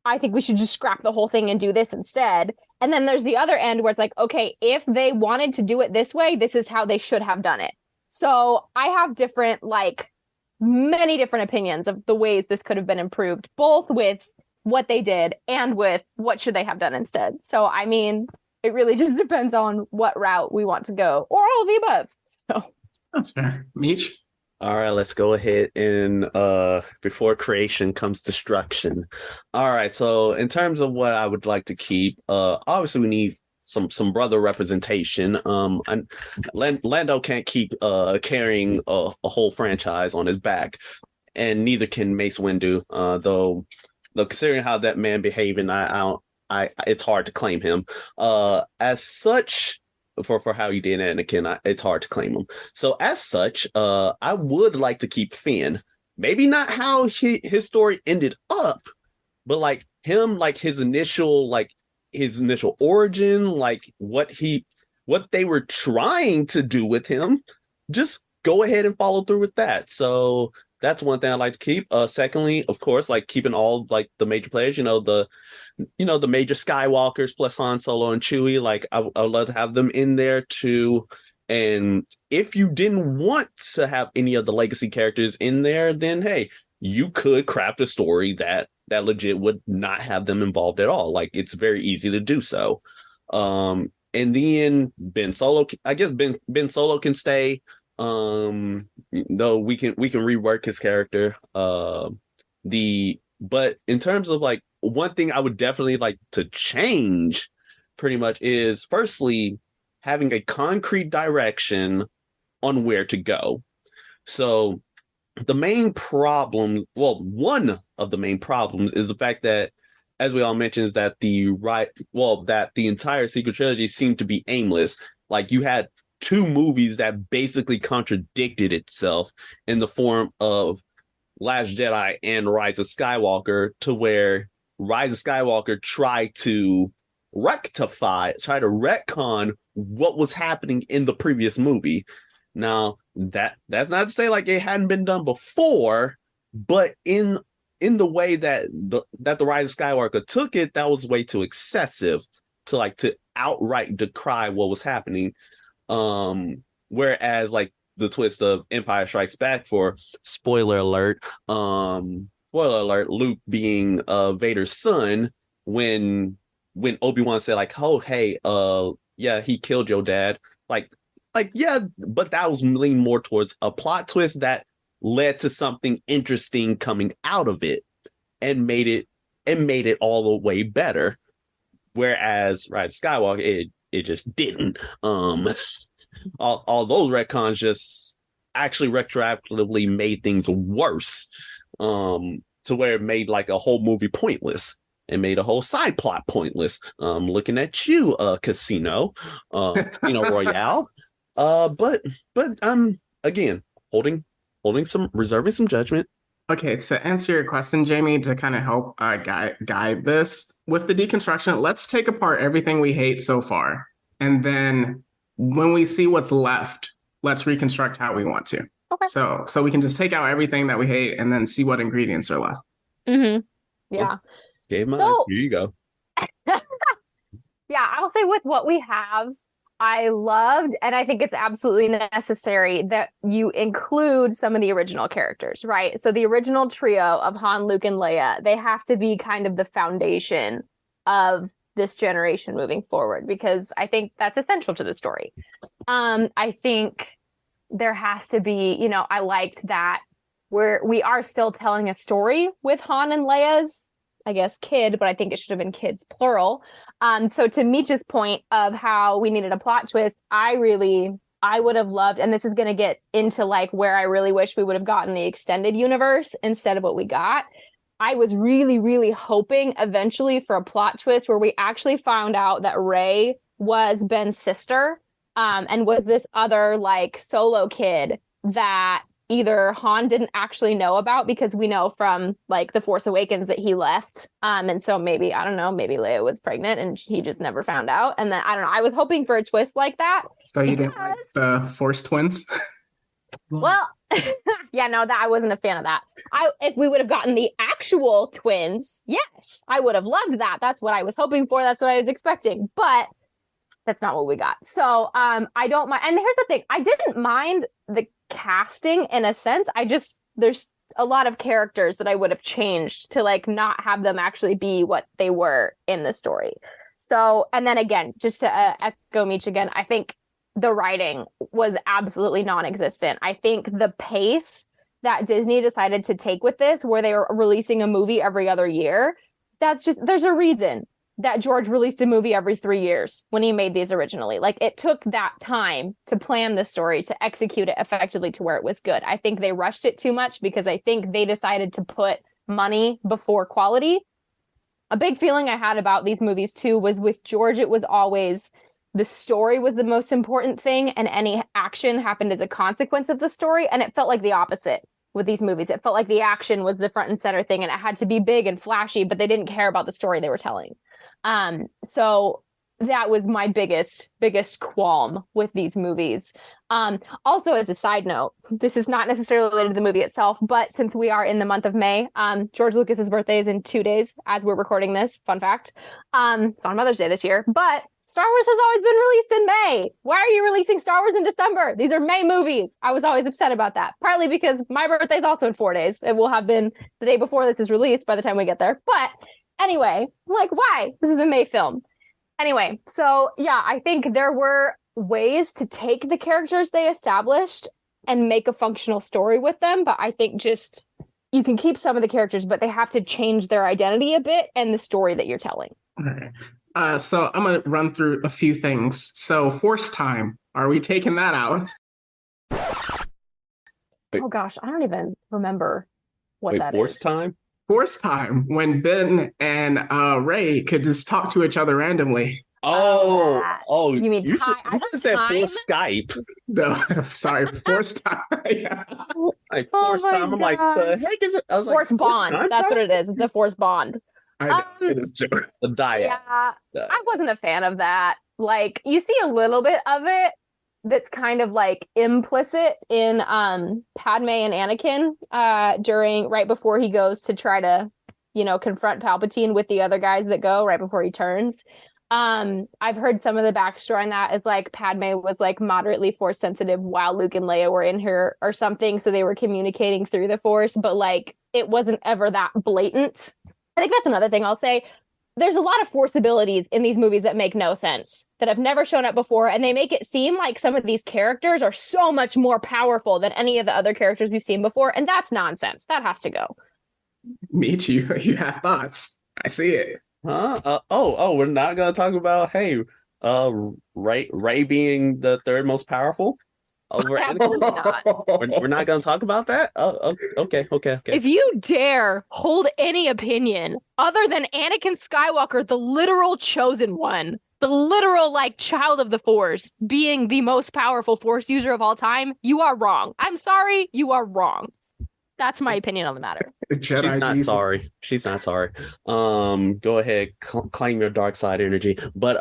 C: I think we should just scrap the whole thing and do this instead. And then there's the other end where it's like, okay, if they wanted to do it this way, this is how they should have done it. So I have different, like, many different opinions of the ways this could have been improved, both with what they did and with what should they have done instead. So, I mean, it really just depends on what route we want to go, or all of the above. So
B: That's fair. Meech?
A: All right, let's go ahead and before creation comes destruction. All right, so in terms of what I would like to keep, obviously we need some brother representation. And Lando can't keep carrying a whole franchise on his back, and neither can Mace Windu. Though considering how that man behaving, I it's hard to claim him. As such. For how he did Anakin, it's hard to claim him. So as such, I would like to keep Finn. Maybe not how his story ended up, but like him, like his initial origin, like what they were trying to do with him. Just go ahead and follow through with that. So that's one thing I'd like to keep. Secondly, of course, like keeping all like the major players, the major Skywalkers plus Han Solo and Chewie. Like I would love to have them in there to And if you didn't want to have any of the legacy characters in there, then hey, you could craft a story that legit would not have them involved at all. Like, it's very easy to do so. And then Ben Solo, I guess Ben Solo can stay. Though we can rework his character. But in terms of like, one thing I would definitely like to change pretty much is, firstly, having a concrete direction on where to go. So the main problem, well, one of the main problems is the fact that, as we all mentioned, is that that the entire sequel trilogy seemed to be aimless. Like, you had two movies that basically contradicted itself in the form of Last Jedi and Rise of Skywalker, to where Rise of Skywalker tried to retcon what was happening in the previous movie. Now, that's not to say like it hadn't been done before, but in the way that the Rise of Skywalker took it, that was way too excessive to outright decry what was happening. Whereas like the twist of Empire Strikes Back, for spoiler alert, Luke being Vader's son, when Obi-Wan said like, oh hey, yeah, he killed your dad, like yeah, but that was leaning more towards a plot twist that led to something interesting coming out of it, and made it all the way better. Whereas Rise of Skywalker, it just didn't. All those retcons just actually retroactively made things worse, to where it made like a whole movie pointless. It made a whole side plot pointless. Looking at you, Casino Royale. But again, reserving some judgment.
B: Okay, to answer your question, Jamie, to kind of help guide this with the deconstruction, let's take apart everything we hate so far, and then when we see what's left, let's reconstruct how we want to.
C: Okay.
B: So we can just take out everything that we hate and then see what ingredients are left.
C: Mm-hmm. Yeah.
A: Okay,
C: So,
A: here you go.
C: Yeah, I'll say with what we have, I loved, and I think it's absolutely necessary that you include some of the original characters, right? So the original trio of Han, Luke, and Leia, they have to be kind of the foundation of this generation moving forward, because I think that's essential to the story. I think there has to be, I liked that we are still telling a story with Han and Leia's, I guess, kid, but I think it should have been kids, plural. So to Meech's point of how we needed a plot twist, I would have loved, and this is going to get into like where I really wish we would have gotten the extended universe instead of what we got. I was really, really hoping eventually for a plot twist where we actually found out that Rey was Ben's sister, and was this other like solo kid that either Han didn't actually know about, because we know from like The Force Awakens that he left. And so maybe, I don't know, maybe Leia was pregnant and he just never found out. And then I don't know, I was hoping for a twist like that.
B: So you didn't like the Force twins?
C: Well, yeah, no, I wasn't a fan of that. If we would have gotten the actual twins, yes, I would have loved that. That's what I was hoping for. That's what I was expecting. But that's not what we got. So I don't mind. And here's the thing. I didn't mind the casting in a sense. There's a lot of characters that I would have changed to like not have them actually be what they were in the story. So, and then again, just to echo Meech again, I think the writing was absolutely non-existent. I think the pace that Disney decided to take with this, where they were releasing a movie every other year, there's a reason that George released a movie every 3 years when he made these originally. Like, it took that time to plan the story, to execute it effectively to where it was good. I think they rushed it too much because I think they decided to put money before quality. A big feeling I had about these movies too was with George, it was always the story was the most important thing, and any action happened as a consequence of the story. And it felt like the opposite with these movies. It felt like the action was the front and center thing, and it had to be big and flashy, but they didn't care about the story they were telling. So that was my biggest qualm with these movies. Also, as a side note, this is not necessarily related to the movie itself, but since we are in the month of May, George Lucas's birthday is in 2 days as we're recording this. Fun fact. It's on Mother's Day this year, but Star Wars has always been released in May. Why are you releasing Star Wars in December? These are May movies. I was always upset about that. Partly because my birthday is also in 4 days. It will have been the day before this is released by the time we get there. But anyway, I'm like, why? This is a May film. Anyway, so yeah, I think there were ways to take the characters they established and make a functional story with them. But I think just you can keep some of the characters, but they have to change their identity a bit and the story that you're telling.
B: Okay. So I'm going to run through a few things. So force time, are we taking that out?
C: Oh gosh, I don't even remember what that
A: force
C: is.
A: time?
B: Force time, when Ben and Ray could just talk to each other randomly.
C: You mean
A: you
C: time?
A: should have said force Skype.
B: No, sorry, force time. Yeah.
A: Like force
C: my
A: time. I'm like,
C: God.
A: the heck is it? I was
C: Force
A: like,
C: bond.
A: time
C: That's
A: time?
C: what it is. It's a force bond.
B: I know, it is true.
A: The dyad.
C: Yeah, I wasn't a fan of that. Like, you see a little bit of it that's kind of like implicit in Padme and Anakin right before he goes to try to, confront Palpatine with the other guys that go right before he turns. I've heard some of the backstory on that is like Padme was like moderately force sensitive while Luke and Leia were in her or something, so they were communicating through the force, but like it wasn't ever that blatant. I think that's another thing I'll say. There's a lot of force abilities in these movies that make no sense, that have never shown up before, and they make it seem like some of these characters are so much more powerful than any of the other characters we've seen before, and that's nonsense. That has to go.
B: Meet you. You have thoughts. I see it.
A: Huh? We're not gonna talk about Ray being the third most powerful over
C: Absolutely not.
A: We're not gonna talk about that. Okay.
C: If you dare hold any opinion other than Anakin Skywalker, the literal chosen one, the literal like child of the Force, being the most powerful Force user of all time, you are wrong. I'm sorry, you are wrong. That's my opinion on the matter.
B: Jedi
A: She's not
B: Jesus.
A: sorry. She's not sorry. Go ahead, claim your dark side energy. But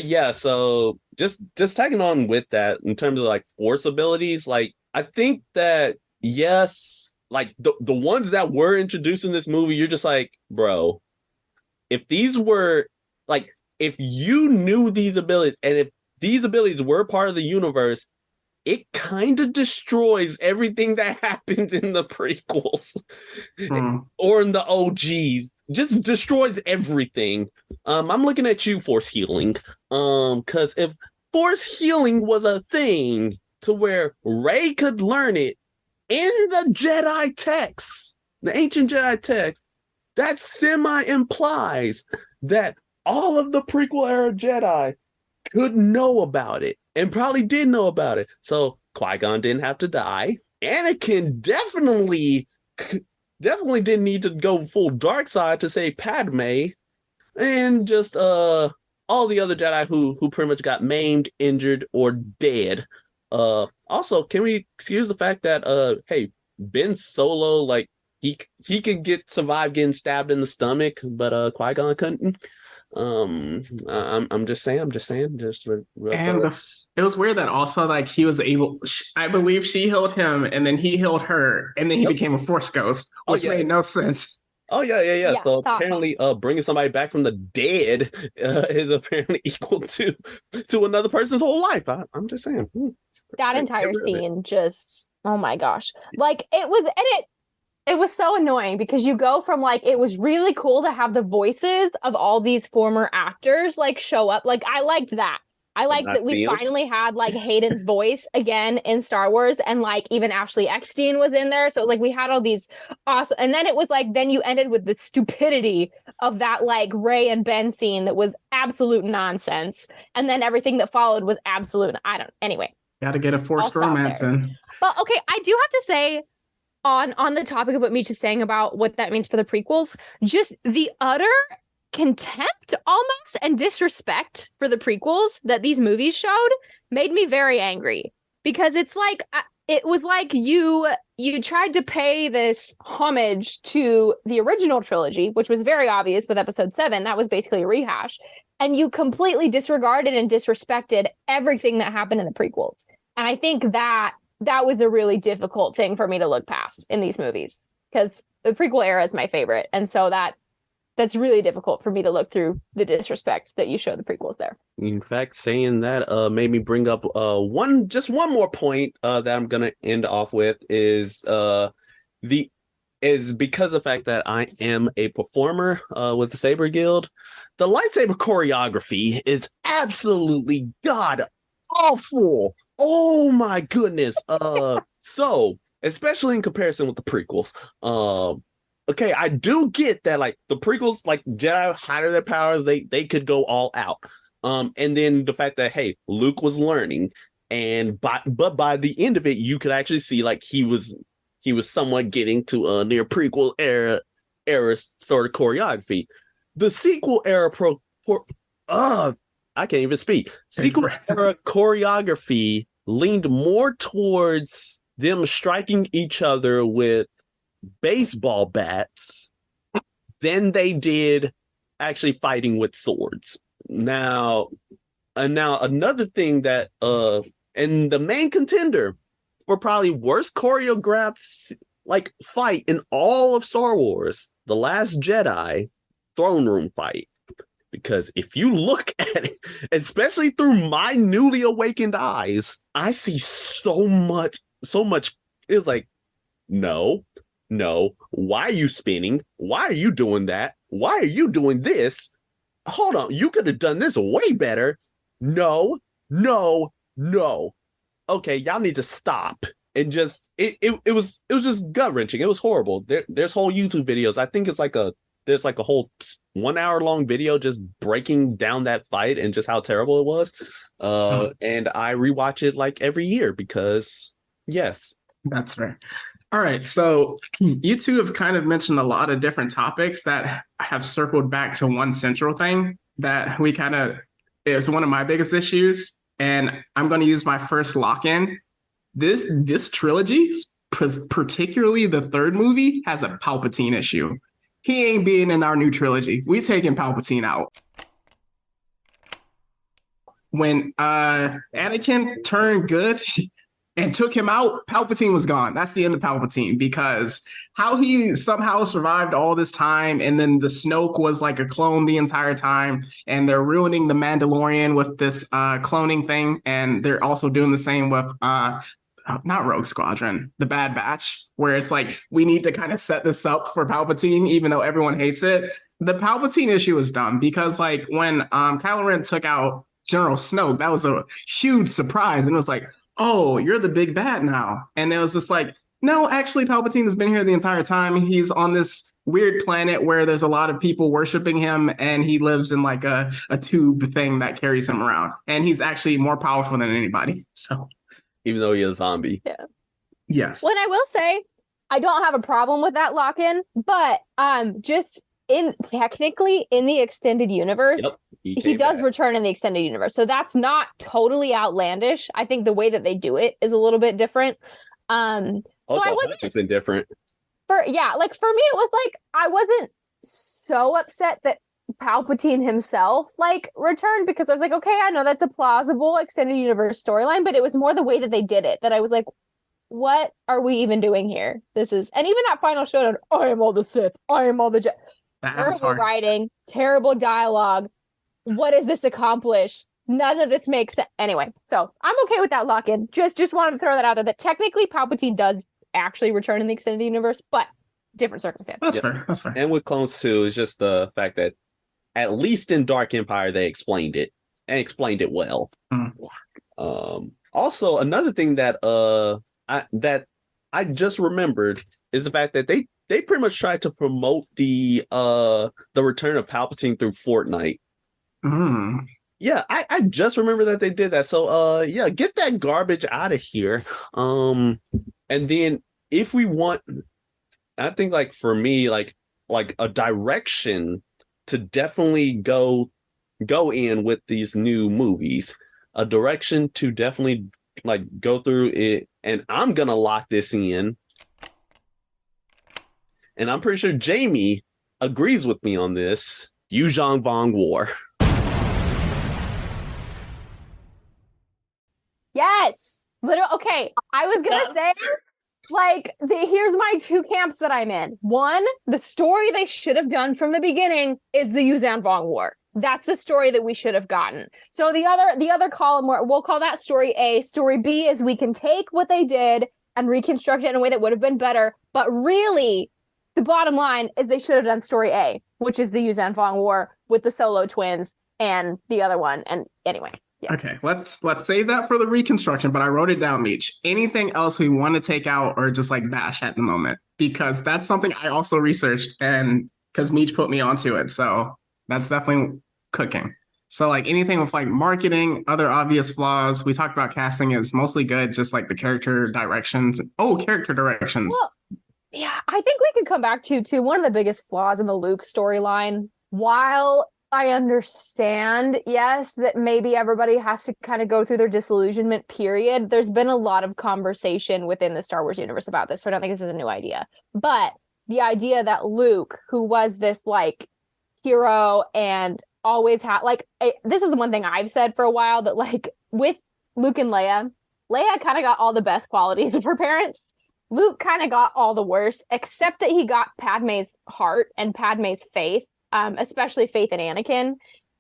A: yeah. So just tagging on with that in terms of like force abilities, like I think that yes, like the ones that were introduced in this movie, you're just like, bro, if these were like, if you knew these abilities and if these abilities were part of the universe, it kind of destroys everything that happens in the prequels or in the OGs. Just destroys everything. I'm looking at you, Force Healing. Because if Force Healing was a thing to where Rey could learn it in the Jedi texts, the ancient Jedi text, that semi-implies that all of the prequel era Jedi could know about it and probably did know about it. So Qui-Gon didn't have to die. Anakin definitely didn't need to go full dark side to save Padme, and just all the other Jedi who pretty much got maimed, injured, or dead. Also, can we excuse the fact that hey, Ben Solo, like he could survive getting stabbed in the stomach, but Qui-Gon couldn't. I'm just saying.
B: It was weird that also like he was able. I believe she healed him, and then he healed her, and then he became a Force ghost, which made no sense.
A: Oh yeah. So apparently, bringing somebody back from the dead is apparently equal to another person's whole life. I'm just saying.
C: That entire scene, just oh my gosh, like it was, and it was so annoying because you go from like, it was really cool to have the voices of all these former actors like show up. Like I liked that. I liked that we finally had like Hayden's voice again in Star Wars, and like even Ashley Eckstein was in there. So like we had all these awesome, and then it was like, then you ended with the stupidity of that like Rey and Ben scene that was absolute nonsense. And then everything that followed was absolute. Anyway.
B: Gotta get a forced romance in.
C: But okay, I do have to say, on the topic of what Meech is saying about what that means for the prequels, just the utter contempt almost and disrespect for the prequels that these movies showed made me very angry, because it's like it was like you tried to pay this homage to the original trilogy, which was very obvious with episode 7. That was basically a rehash, and you completely disregarded and disrespected everything that happened in the prequels. And I think that was a really difficult thing for me to look past in these movies, because the prequel era is my favorite. And so that that's really difficult for me to look through the disrespect that you show the prequels there.
A: In fact, saying that made me bring up one more point that I'm gonna end off with is because of the fact that I am a performer with the Saber Guild. The lightsaber choreography is absolutely god awful. Oh my goodness. So especially in comparison with the prequels. Okay, I do get that, like, the prequels, like, Jedi hiding their powers, they could go all out. And then the fact that, hey, Luke was learning, and but by the end of it, you could actually see, like, he was somewhat getting to a near prequel era sort of choreography. The sequel era I can't even speak. Sequel era choreography leaned more towards them striking each other with baseball bats than they did actually fighting with swords. Now another thing that and the main contender for probably worst choreographed like fight in all of Star Wars, The Last Jedi throne room fight. Because if you look at it, especially through my newly awakened eyes, I see so much. It was like, no, why are you spinning? Why are you doing that? Why are you doing this? Hold on, you could have done this way better. No. Okay, y'all need to stop. And just it was just gut-wrenching. It was horrible. There's whole YouTube videos. I think it's there's a whole 1 hour long video just breaking down that fight and just how terrible it was. And I rewatch it like every year because yes.
B: That's fair. All right. So you two have kind of mentioned a lot of different topics that have circled back to one central thing that is one of my biggest issues. And I'm going to use my first lock-in. This trilogy, particularly the third movie, has a Palpatine issue. He ain't being in our new trilogy. We taking Palpatine out. When Anakin turned good and took him out, Palpatine was gone. That's the end of Palpatine, because how he somehow survived all this time, and then the Snoke was like a clone the entire time, and they're ruining the Mandalorian with this cloning thing, and they're also doing the same with not Rogue Squadron, the Bad Batch, where it's like, we need to kind of set this up for Palpatine, even though everyone hates it. The Palpatine issue is dumb because, like, when Kylo Ren took out General Snoke, that was a huge surprise. And it was like, oh, you're the big bad now. And it was just like, no, actually, Palpatine has been here the entire time. He's on this weird planet where there's a lot of people worshiping him, and he lives in like a tube thing that carries him around. And he's actually more powerful than anybody. So,
A: even though he's a zombie.
C: Yeah.
B: Yes.
C: When I will say, I don't have a problem with that lock-in, but just technically in the extended universe,
A: yep,
C: he does return in the extended universe. So that's not totally outlandish. I think the way that they do it is a little bit different. So I wasn't
A: different.
C: For me, it was like, I wasn't so upset that Palpatine himself like returned, because I was like, okay, I know that's a plausible extended universe storyline, but it was more the way that they did it that I was like, what are we even doing here? And even that final showdown, I am all the Sith, I am all the Jedi. Terrible writing, terrible dialogue. What does this accomplish? None of this makes sense. Anyway, so I'm okay with that lock-in. Just wanted to throw that out there, that technically Palpatine does actually return in the extended universe, but different circumstances.
B: That's fair. That's fair.
A: And with Clones 2, it's just the fact that at least in Dark Empire, they explained it and explained it well.
B: Mm-hmm.
A: Also, another thing that I just remembered is the fact that they pretty much tried to promote the return of Palpatine through Fortnite.
B: Mm.
A: Yeah, I just remember that they did that. So yeah, get that garbage out of here. And then if we want, I think, like, for me, like a direction to definitely go in with these new movies, a direction to definitely like go through it, and I'm gonna lock this in, and I'm pretty sure Jamie agrees with me on this. Yuuzhan Vong War.
C: Yes. Literally, okay. I was gonna say Like, here's my two camps that I'm in. One, the story they should have done from the beginning is the Yuzhan Vong War. That's the story that we should have gotten. So the other column, we'll call that story A. Story B is we can take what they did and reconstruct it in a way that would have been better. But really, the bottom line is they should have done story A, which is the Yuzhan Vong War with the Solo twins and the other one. And anyway. Yeah.
B: Okay, let's save that for the reconstruction, but I wrote it down, Meech. Anything else we want to take out or just like bash at the moment? Because that's something I also researched and because Meech put me onto it. So that's definitely cooking. So like anything with like marketing, other obvious flaws. We talked about casting is mostly good, just like the character directions. Character directions.
C: Well, yeah, I think we could come back to one of the biggest flaws in the Luke storyline. While I understand, yes, that maybe everybody has to kind of go through their disillusionment period. There's been a lot of conversation within the Star Wars universe about this, so I don't think this is a new idea. But the idea that Luke, who was this like hero and always had this is the one thing I've said for a while, that like with Luke and Leia kind of got all the best qualities of her parents. Luke kind of got all the worst, except that he got Padme's heart and Padme's faith. Especially faith in Anakin.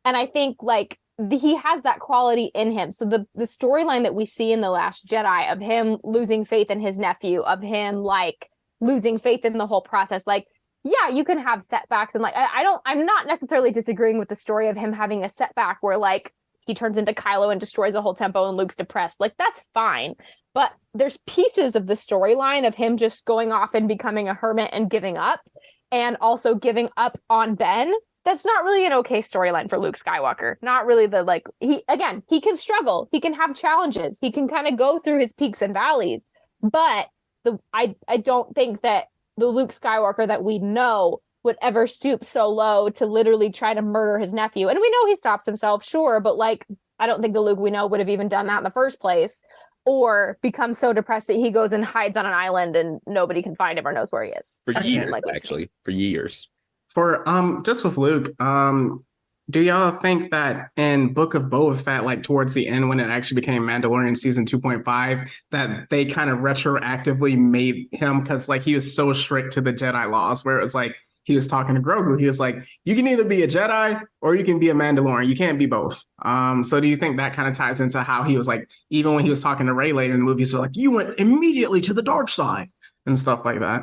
C: And I think like he has that quality in him. So the storyline that we see in The Last Jedi of him losing faith in his nephew, of him like losing faith in the whole process, like, yeah, you can have setbacks. And like, I'm not necessarily disagreeing with the story of him having a setback where like he turns into Kylo and destroys the whole temple and Luke's depressed. Like, that's fine. But there's pieces of the storyline of him just going off and becoming a hermit and giving up. And also giving up on Ben. That's not really an okay storyline for Luke Skywalker. Not really he can struggle. He can have challenges. He can kind of go through his peaks and valleys. But I don't think that the Luke Skywalker that we know would ever stoop so low to literally try to murder his nephew. And we know he stops himself, sure, but like, I don't think the Luke we know would have even done that in the first place. Or become so depressed that he goes and hides on an island and nobody can find him or knows where he is.
A: For years, actually. For years.
B: For just with Luke, do y'all think that in Book of Boba Fett, like towards the end when it actually became Mandalorian season 2.5, that they kind of retroactively made him, because like he was so strict to the Jedi laws, where it was like he was talking to Grogu, he was like, you can either be a Jedi or you can be a Mandalorian. You can't be both. So do you think that kind of ties into how he was like, even when he was talking to Rey later in the movie, he's like, you went immediately to the dark side and stuff like that?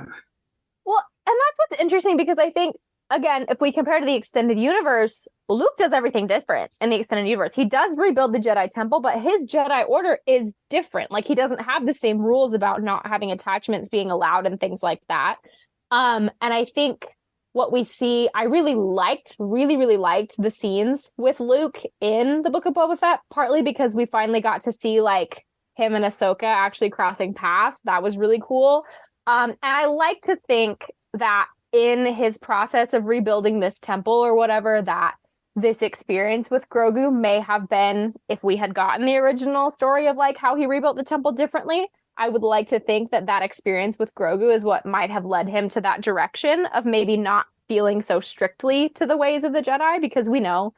C: Well, and that's what's interesting, because I think, again, if we compare to the extended universe, Luke does everything different in the extended universe. He does rebuild the Jedi Temple, but his Jedi Order is different. Like, he doesn't have the same rules about not having attachments being allowed and things like that. And I think what we see, I really liked the scenes with Luke in the Book of Boba Fett, partly because we finally got to see like him and Ahsoka actually crossing paths. That was really cool. And I like to think that in his process of rebuilding this temple or whatever, that this experience with Grogu may have been, if we had gotten the original story of like how he rebuilt the temple differently, I would like to think that that experience with Grogu is what might have led him to that direction of maybe not feeling so strictly to the ways of the Jedi, because we know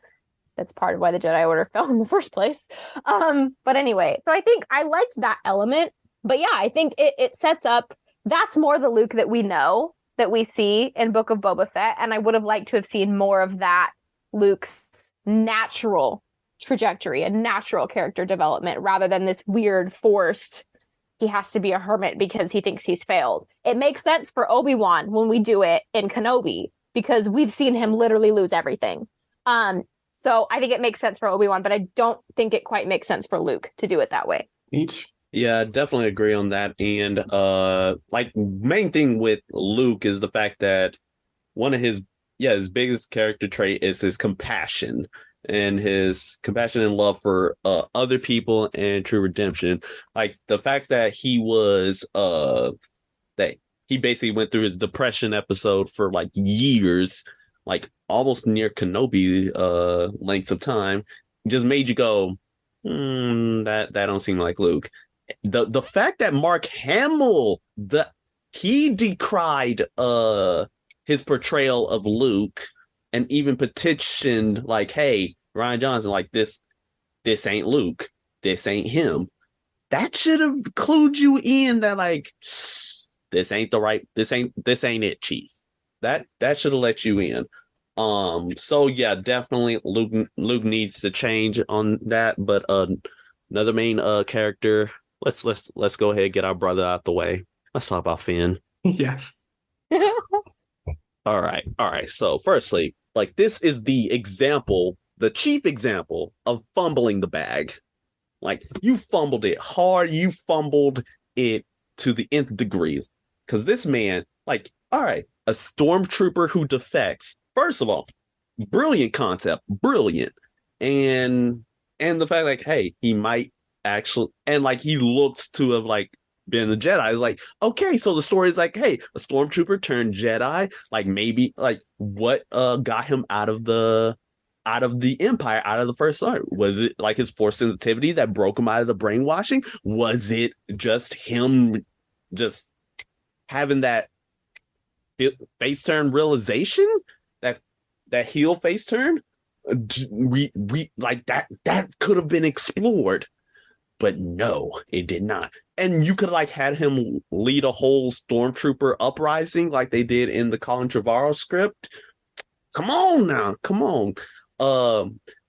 C: that's part of why the Jedi Order fell in the first place. But anyway, so I think I liked that element. But yeah, I think it sets up, that's more the Luke that we know, that we see in Book of Boba Fett. And I would have liked to have seen more of that Luke's natural trajectory and natural character development, rather than this weird forced, he has to be a hermit because he thinks he's failed. It makes sense for Obi-Wan when we do it in Kenobi, because we've seen him literally lose everything. So I think it makes sense for Obi-Wan, but I don't think it quite makes sense for Luke to do it that way.
B: Each.
A: Yeah, definitely agree on that. And like main thing with Luke is the fact that one of his biggest character trait is his compassion, and his compassion and love for other people and true redemption. Like the fact that he was that he basically went through his depression episode for like years, like almost near Kenobi lengths of time, just made you go, that don't seem like Luke. The fact that Mark Hamill he decried his portrayal of Luke and even petitioned like, hey, Rian Johnson, like this ain't Luke, this ain't him. That should have clued you in that like this ain't this ain't it, Chief. That should have let you in. So yeah, definitely Luke needs to change on that. But another main character, let's go ahead and get our brother out the way. Let's talk about Finn.
B: Yes.
A: All right. So firstly, like, this is the chief example of fumbling the bag. Like, you fumbled it hard, you fumbled it to the nth degree. Because this man, like, all right, a stormtrooper who defects. First of all, brilliant concept, brilliant. And the fact, like, hey, he might actually, and like, he looks to have like been a Jedi. It's like, okay, so the story is like, hey, a stormtrooper turned Jedi. Like, maybe like what got him out of the Empire, out of the First Order? Was it like his force sensitivity that broke him out of the brainwashing? Was it just him just having that face turn realization, that heel face turn? We like that could have been explored, but no, it did not. And you could like had him lead a whole stormtrooper uprising like they did in the Colin Trevorrow script. Come on.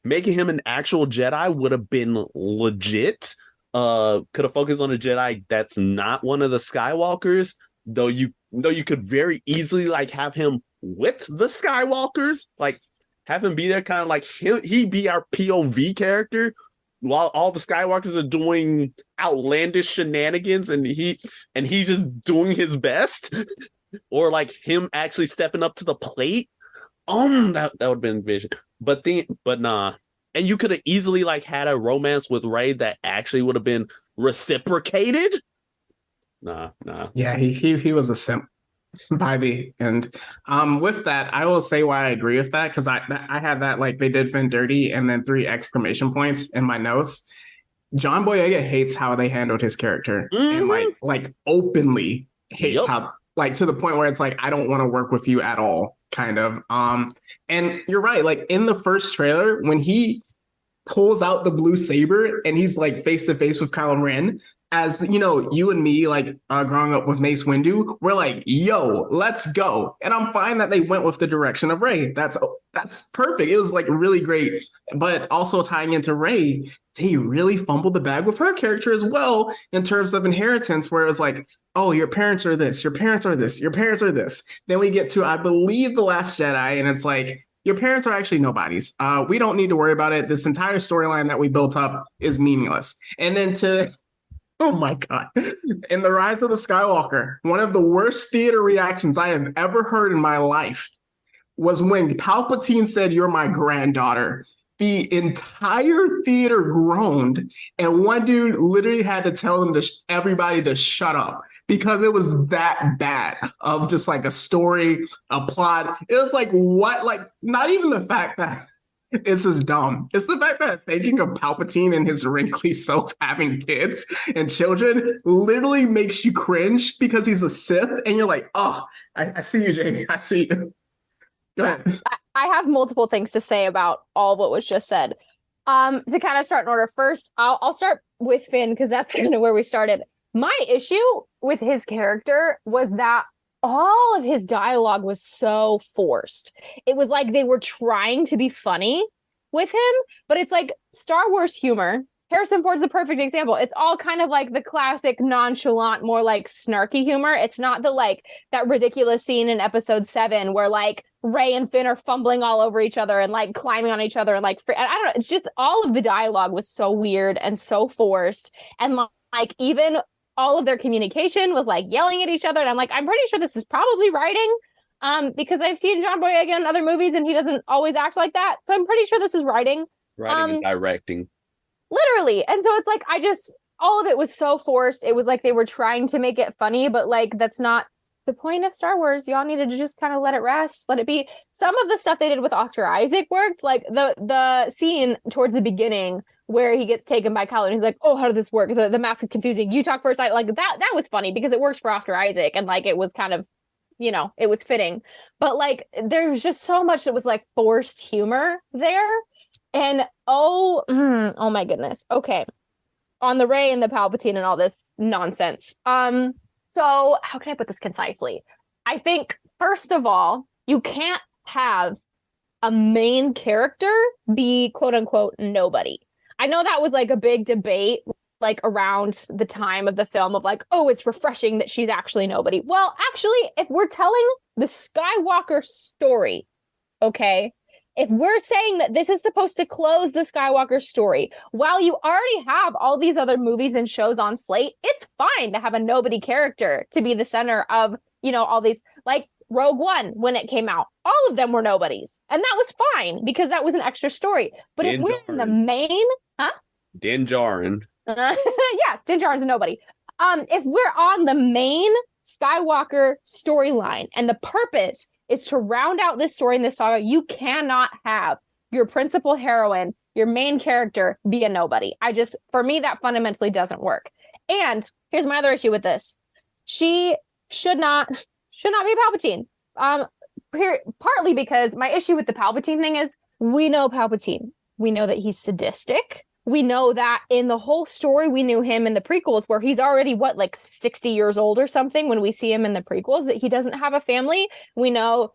A: Making him an actual Jedi would have been legit. Could have focused on a Jedi that's not one of the Skywalkers, though you could very easily like have him with the Skywalkers, like have him be there, kind of like he be our POV character while all the Skywalkers are doing outlandish shenanigans, and he's just doing his best, or like him actually stepping up to the plate. That would have been vision. But nah. And you could have easily like had a romance with Rey that actually would have been reciprocated. Nah.
B: Yeah, he was a simp by the end. With that, I will say why I agree with that, because I had that, like, they did Finn dirty and then 3 exclamation points in my notes. John Boyega hates how they handled his character, and like openly hates how, like, to the point where it's like, I don't want to work with you at all, kind of. And you're right, like in the first trailer when he pulls out the blue saber and he's like face to face with Kylo Ren, as you know, you and me, like growing up with Mace Windu, we're like, yo, let's go. And I'm fine that they went with the direction of Rey. That's perfect. It was like really great. But also tying into Rey, they really fumbled the bag with her character as well in terms of inheritance, where it was like, oh, your parents are this, your parents are this, your parents are this. Then we get to, I believe, The Last Jedi, and it's like, your parents are actually nobodies. We don't need to worry about it. This entire storyline that we built up is meaningless. And then oh my God, in The Rise of the Skywalker, one of the worst theater reactions I have ever heard in my life was when Palpatine said, "You're my granddaughter." The entire theater groaned, and one dude literally had to tell them everybody to shut up, because it was that bad of just like a story, a plot. It was like, what? Like, not even the fact that this is dumb. It's the fact that thinking of Palpatine and his wrinkly self having kids and children literally makes you cringe, because he's a Sith, and you're like, oh, I see you, Jamie. I see you. Go ahead.
C: I have multiple things to say about all what was just said. To kind of start in order, first, I'll start with Finn, because that's kind of where we started. My issue with his character was that all of his dialogue was so forced. It was like they were trying to be funny with him, but it's like Star Wars humor. Harrison Ford's a perfect example. It's all kind of like the classic nonchalant, more like snarky humor. It's not the like that ridiculous scene in episode 7 where like Rey and Finn are fumbling all over each other and like climbing on each other and like, I don't know. It's just all of the dialogue was so weird and so forced. And like even all of their communication was like yelling at each other. And I'm like, I'm pretty sure this is probably writing, because I've seen John Boyega in other movies and he doesn't always act like that. So I'm pretty sure this is writing.
A: Writing and directing.
C: Literally. And so it's like, all of it was so forced. It was like they were trying to make it funny, but like, that's not the point of Star Wars. Y'all needed to just kind of let it rest, let it be. Some of the stuff they did with Oscar Isaac worked, like the scene towards the beginning where he gets taken by Kylo and he's like, oh, how did this work? The mask is confusing. You talk first. Like that was funny because it works for Oscar Isaac. And like, it was kind of, you know, it was fitting, but like, there's just so much that was like forced humor there. And oh my goodness. Okay. On the Rey and the Palpatine and all this nonsense. So how can I put this concisely? I think, first of all, you can't have a main character be quote unquote nobody. I know that was like a big debate like around the time of the film of like, oh, it's refreshing that she's actually nobody. Well, actually, if we're telling the Skywalker story, okay, if we're saying that this is supposed to close the Skywalker story, while you already have all these other movies and shows on slate, it's fine to have a nobody character to be the center of, you know, all these, like Rogue One, when it came out, all of them were nobodies. And that was fine because that was an extra story. But if we're in the main,
A: Din Djarin.
C: Yes, Din Djarin's a nobody. If we're on the main Skywalker storyline and the purpose is to round out this story in this saga, you cannot have your principal heroine, your main character, be a nobody. For me, that fundamentally doesn't work. And here's my other issue with this. She should not be Palpatine. Partly because my issue with the Palpatine thing is we know Palpatine. We know that he's sadistic. We know that in the whole story, we knew him in the prequels where he's already, like 60 years old or something when we see him in the prequels, that he doesn't have a family. We know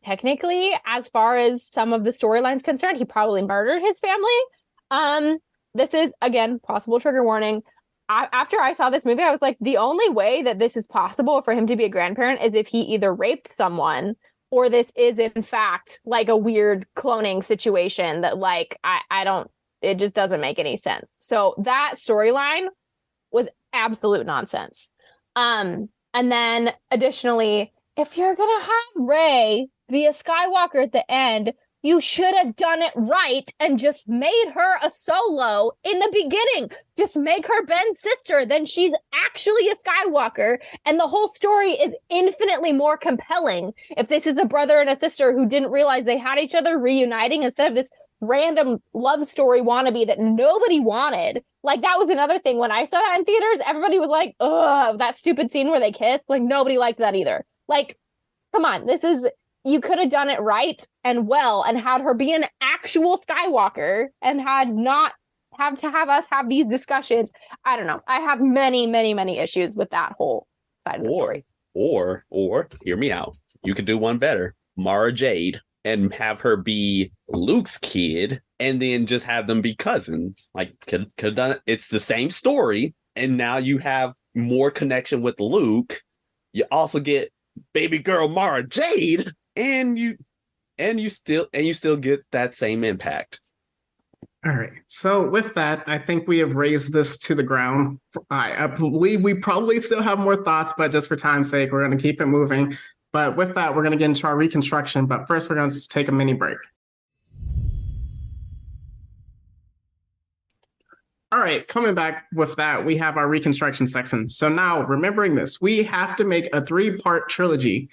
C: technically, as far as some of the storylines concerned, he probably murdered his family. This is, again, possible trigger warning. After I saw this movie, I was like, the only way that this is possible for him to be a grandparent is if he either raped someone or this is, in fact, like a weird cloning situation that, like, it just doesn't make any sense. So that storyline was absolute nonsense. And then additionally, if you're going to have Rey be a Skywalker at the end, you should have done it right and just made her a Solo in the beginning. Just make her Ben's sister. Then she's actually a Skywalker. And the whole story is infinitely more compelling if this is a brother and a sister who didn't realize they had each other reuniting instead of this random love story wannabe that nobody wanted. Like, that was another thing. When I saw that in theaters, everybody was like, ugh, that stupid scene where they kissed. Like, nobody liked that either. Like, come on, you could have done it right and well and had her be an actual Skywalker and had not have to have us have these discussions. I don't know. I have many, many, many issues with that whole side of the story.
A: Or hear me out. You could do one better. Mara Jade. And have her be Luke's kid, and then just have them be cousins. Like, could have done it. It's the same story, and now you have more connection with Luke. You also get baby girl Mara Jade, and you still get that same impact.
B: All right. So with that, I think we have raised this to the ground. I believe we probably still have more thoughts, but just for time's sake, we're going to keep it moving. But with that, we're going to get into our reconstruction. But first, we're going to take a mini break. All right, coming back with that, we have our reconstruction section. So now, remembering this, we have to make a 3-part trilogy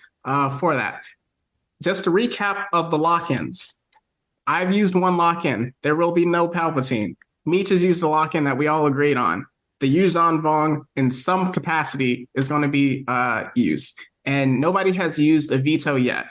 B: for that. Just a recap of the lock-ins. I've used one lock-in. There will be no Palpatine. Meech has used the lock-in that we all agreed on. The Yuuzhan Vong, in some capacity, is going to be used. And nobody has used a veto yet.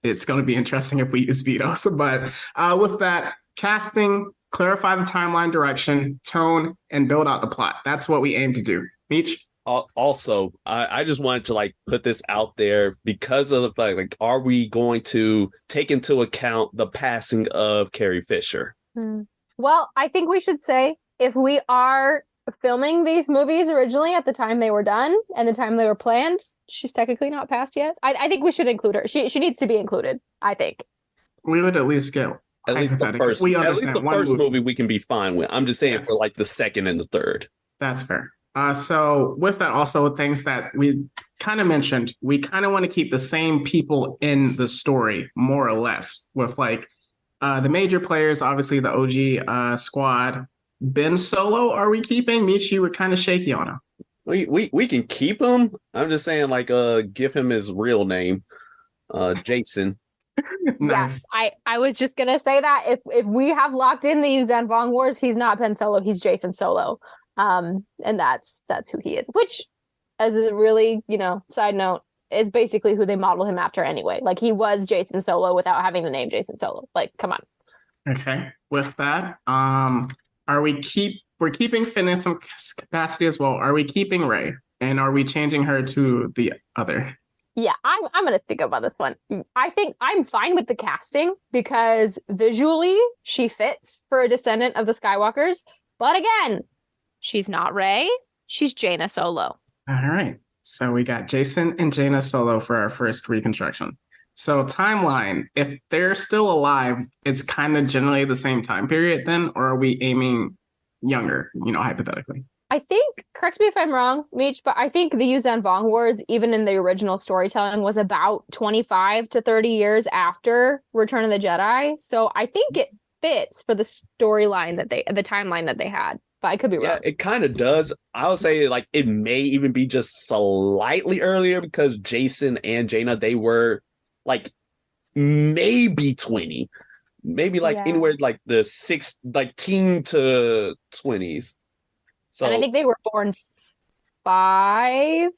B: It's going to be interesting if we use vetoes. But with that, casting, clarify the timeline direction, tone, and build out the plot. That's what we aim to do. Meech?
A: Also, I just wanted to like put this out there because of the fact, like, are we going to take into account the passing of Carrie Fisher?
C: Well, I think we should say if we are filming these movies originally at the time they were done and the time they were planned, she's technically not passed yet. I think we should include her. She needs to be included, I think.
B: We would at least get
A: at least the first movie we can be fine with. I'm just saying for like the second and the third.
B: That's fair. So with that, also things that we kind of mentioned, we kind of want to keep the same people in the story, more or less, with like the major players, obviously the OG squad. Ben Solo, are we keeping? Meech, you were kind of shaky on him.
A: We can keep him. I'm just saying, like, give him his real name, Jason.
B: Nice.
C: Yes, I was just gonna say that if we have locked in these Vong Wars, he's not Ben Solo, he's Jason Solo. And that's who he is. Which, as a really, side note, is basically who they model him after anyway. Like, he was Jason Solo without having the name Jason Solo. Like, come on.
B: Okay. With that, we're keeping Finn in some capacity as well. Are we keeping Rey? And are we changing her to the other?
C: Yeah, I'm gonna speak up on this one. I think I'm fine with the casting because visually she fits for a descendant of the Skywalkers. But again, she's not Rey. She's Jaina Solo.
B: All right. So we got Jason and Jaina Solo for our first Reconstruction. So timeline, if they're still alive, it's kind of generally the same time period then, or are we aiming younger, hypothetically?
C: I think, correct me if I'm wrong, Meech, but I think the Yuuzhan Vong Wars, even in the original storytelling, was about 25 to 30 years after Return of the Jedi. So I think it fits for the storyline the timeline that they had. But I could be wrong.
A: Yeah, it kind of does. I would say like it may even be just slightly earlier because Jason and Jaina, they were like maybe 20, maybe like anywhere like the teen to 20s. So,
C: and I think they were born 5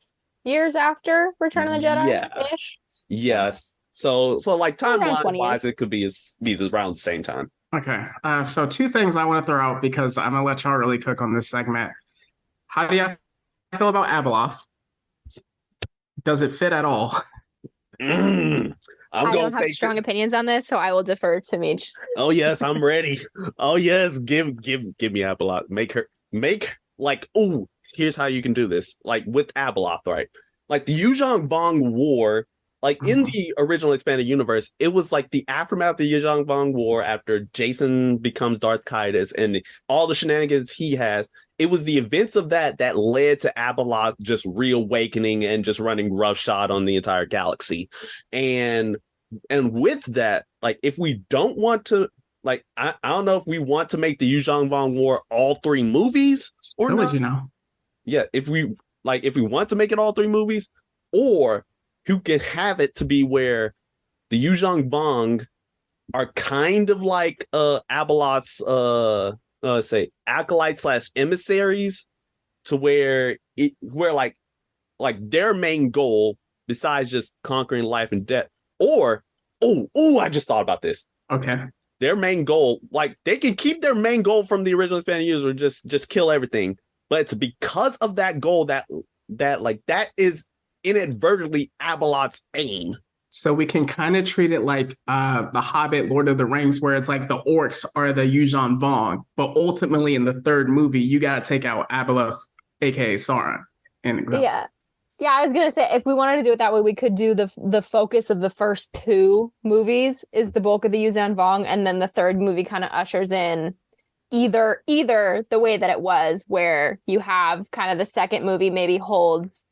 C: years after Return of the Jedi-ish.
A: Yes. So like timeline wise, it could be around the same time.
B: Okay. So 2 things I want to throw out because I'm gonna let y'all really cook on this segment. How do you feel about Abeloth? Does it fit at all?
C: I don't have strong opinions on this, so I will defer to Meech.
A: Oh yes, I'm ready. Oh yes, give me Abeloth. Make like, oh, here's how you can do this. Like with Abeloth, right? Like the Yuuzhan Vong War, like in the original expanded universe, it was like the aftermath of the Yuuzhan Vong War after Jason becomes Darth Caedus and all the shenanigans he has. It was the events of that led to Abeloth just reawakening and just running roughshod on the entire galaxy. And with that, like if we don't want to, like I don't know if we want to make the Yuuzhan Vong War all 3 movies or not. Yeah, if we want to make it all 3 movies, or who can have it to be where the Yuuzhan Vong are kind of like Abeloth's say acolytes / emissaries, to where like their main goal besides just conquering life and death, or I just thought about this.
B: Okay.
A: Their main goal, like they can keep their main goal from the original expanded universe, just kill everything, but it's because of that goal that is inadvertently Abeloth's aim.
B: So we can kind of treat it like The Hobbit, Lord of the Rings, where it's like the orcs are the Yuuzhan Vong, but ultimately in the 3rd movie, you got to take out Abeloth, aka Sauron.
C: Yeah, I was gonna say if we wanted to do it that way, we could do the focus of the first 2 movies is the bulk of the Yuuzhan Vong, and then the 3rd movie kind of ushers in either the way that it was, where you have kind of the 2nd movie maybe holds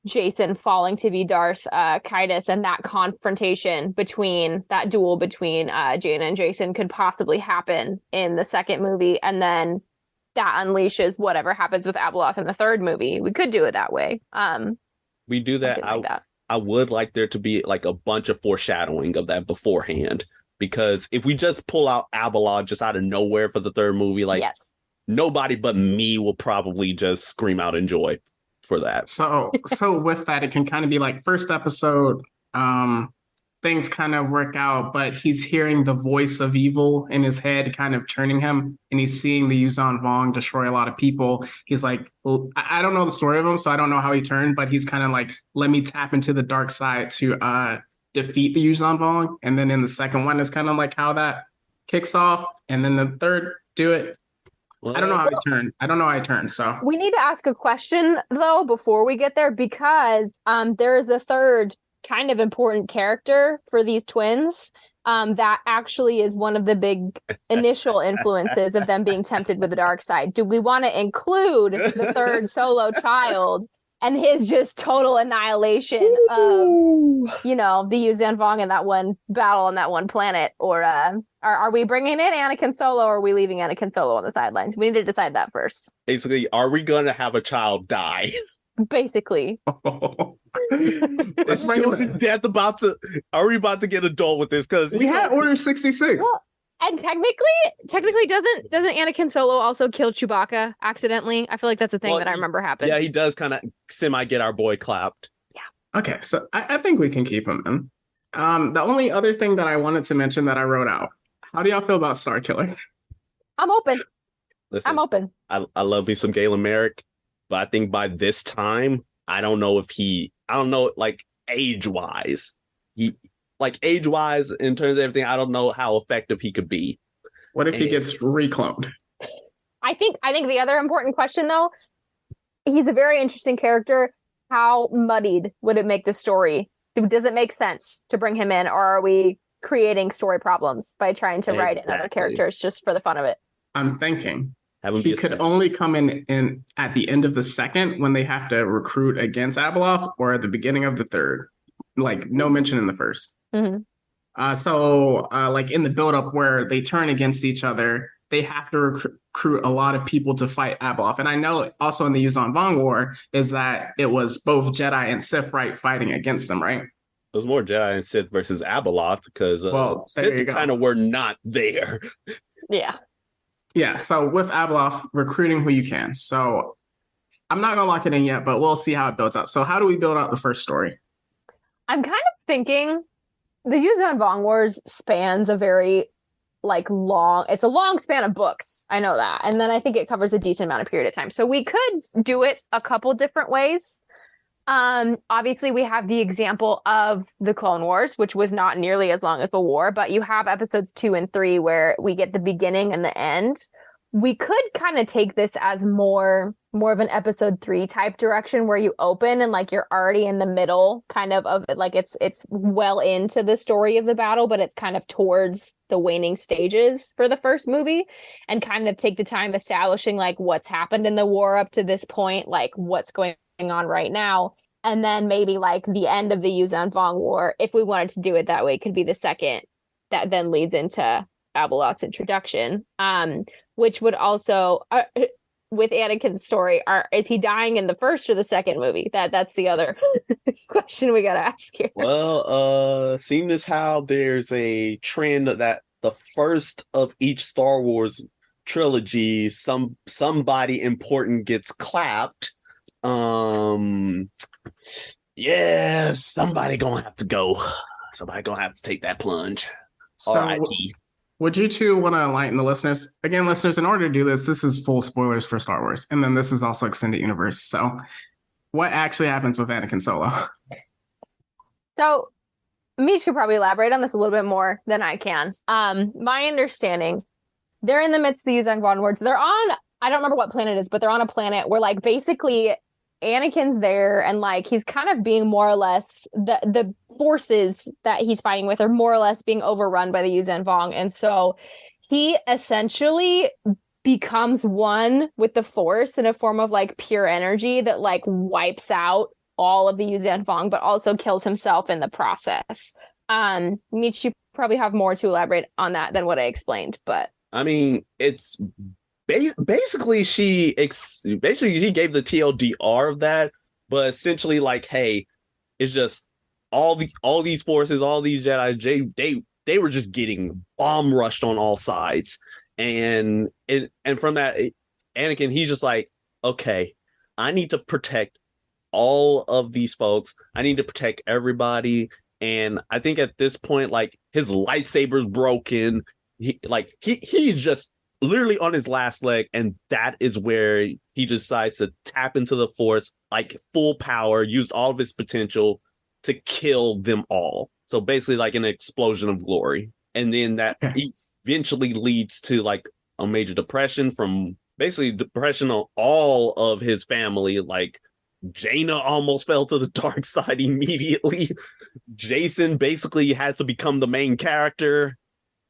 C: Jason falling to be Darth Caedus, and that confrontation between that duel between Jaina and Jason could possibly happen in the 2nd movie, and then that unleashes whatever happens with Abeloth in the 3rd movie. We could do it that way.
A: We do that. I would like there to be like a bunch of foreshadowing of that beforehand, because if we just pull out Abeloth just out of nowhere for the 3rd movie, like nobody but me will probably just scream out in joy for that.
B: So with that, it can kind of be like first episode, things kind of work out, but he's hearing the voice of evil in his head kind of turning him, and he's seeing the Yuuzhan Vong destroy a lot of people. He's like, I don't know the story of him, so I don't know how he turned, but he's kind of like, let me tap into the dark side to defeat the Yuuzhan Vong. And then in the 2nd one is kind of like how that kicks off. And then the 3rd, do it. Well, I don't know how I turned. So
C: we need to ask a question though before we get there, because there is the 3rd kind of important character for these twins that actually is one of the big initial influences of them being tempted with the dark side. Do we want to include the 3rd solo child and his just total annihilation of the Yuuzhan Vong in that one battle on that one planet, or are we bringing in Anakin Solo, or are we leaving Anakin Solo on the sidelines? We need to decide that first.
A: Basically, are we going to have a child die?
C: Basically.
A: Is death are we about to get adult with this? Because
B: we had Order 66.
C: Well, and technically doesn't Anakin Solo also kill Chewbacca accidentally? I feel like that's a thing that I remember happened.
A: Yeah, he does kind of semi get our boy clapped.
C: Yeah.
B: Okay, so I think we can keep him in. The only other thing that I wanted to mention that I wrote out, how do y'all feel about Starkiller?
C: I'm open.
A: Listen,
C: I'm open.
A: I love me some Galen Merrick, but I think by this time, I don't know like age-wise. Age-wise, in terms of everything, I don't know how effective he could be.
B: What if he gets recloned?
C: I think the other important question, though, he's a very interesting character. How muddied would it make the story? Does it make sense to bring him in, or are we creating story problems by trying to write in other characters just for the fun of it?
B: I'm thinking he could only come in at the end of the second when they have to recruit against Abeloth, or at the beginning of the third. Like, no mention in the first.
C: Mm-hmm.
B: So in the buildup where they turn against each other, they have to recruit a lot of people to fight Abeloth. And I know also in the Yuzan Vong War is that it was both Jedi and Sith, right, fighting against them, right?
A: It was more Jedi and Sith versus Abeloth because Sith kind of were not there.
C: Yeah.
B: So with Abeloth, recruiting who you can. So I'm not going to lock it in yet, but we'll see how it builds out. So how do we build out the first story?
C: I'm kind of thinking the Yuzan Vong Wars spans a very it's a long span of books. I know that. And then I think it covers a decent amount of period of time. So we could do it a couple different ways. Obviously we have the example of the Clone Wars, which was not nearly as long as the war, but you have episodes 2 and 3 where we get the beginning and the end. We could kind of take this as more of an episode 3 type direction where you open and you're already in the middle kind of it, it's well into the story of the battle, but it's kind of towards the waning stages for the first movie, and kind of take the time establishing what's happened in the war up to this point, what's going on right now. And then maybe the end of the Yuzan Vong War, if we wanted to do it that way, could be the second that then leads into Abeloth's introduction, which would also with Anakin's story, is he dying in the first or the second movie? That's the other question we gotta ask here.
A: Well, seeing as how there's a trend that the first of each Star Wars trilogy, somebody important gets clapped. Yeah, somebody gonna have to go. Somebody gonna have to take that plunge.
B: So,
A: R.I.P.
B: Would you two want to enlighten the listeners? Again, listeners, in order to do this is full spoilers for Star Wars. And then this is also extended universe. So what actually happens with Anakin Solo?
C: So Mitch could probably elaborate on this a little bit more than I can. My understanding, they're in the midst of the Yuzan Vong Wars. They're on, I don't remember what planet it is, but they're on a planet where basically Anakin's there and he's kind of being more or less the forces that he's fighting with are more or less being overrun by the Yuzan Vong, and so he essentially becomes one with the Force in a form of pure energy that wipes out all of the Yuzan Vong, but also kills himself in the process. Mitch, you probably have more to elaborate on that than what I explained, but
A: I mean, it's basically she gave the TLDR of that, but essentially hey, it's just all these forces, all these Jedi, they were just getting bomb rushed on all sides, and from that, Anakin, he's just okay, I need to protect all of these folks. I need to protect everybody, and I think at this point, his lightsaber's broken. He's just literally on his last leg, and that is where he decides to tap into the Force full power, used all of his potential to kill them all. So basically an explosion of glory. And then that eventually leads to a major depression, from basically depression on all of his family. Jaina almost fell to the dark side immediately. Jason basically had to become the main character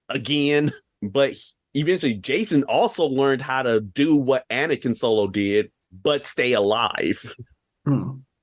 A: again, but eventually Jason also learned how to do what Anakin Solo did, but stay alive.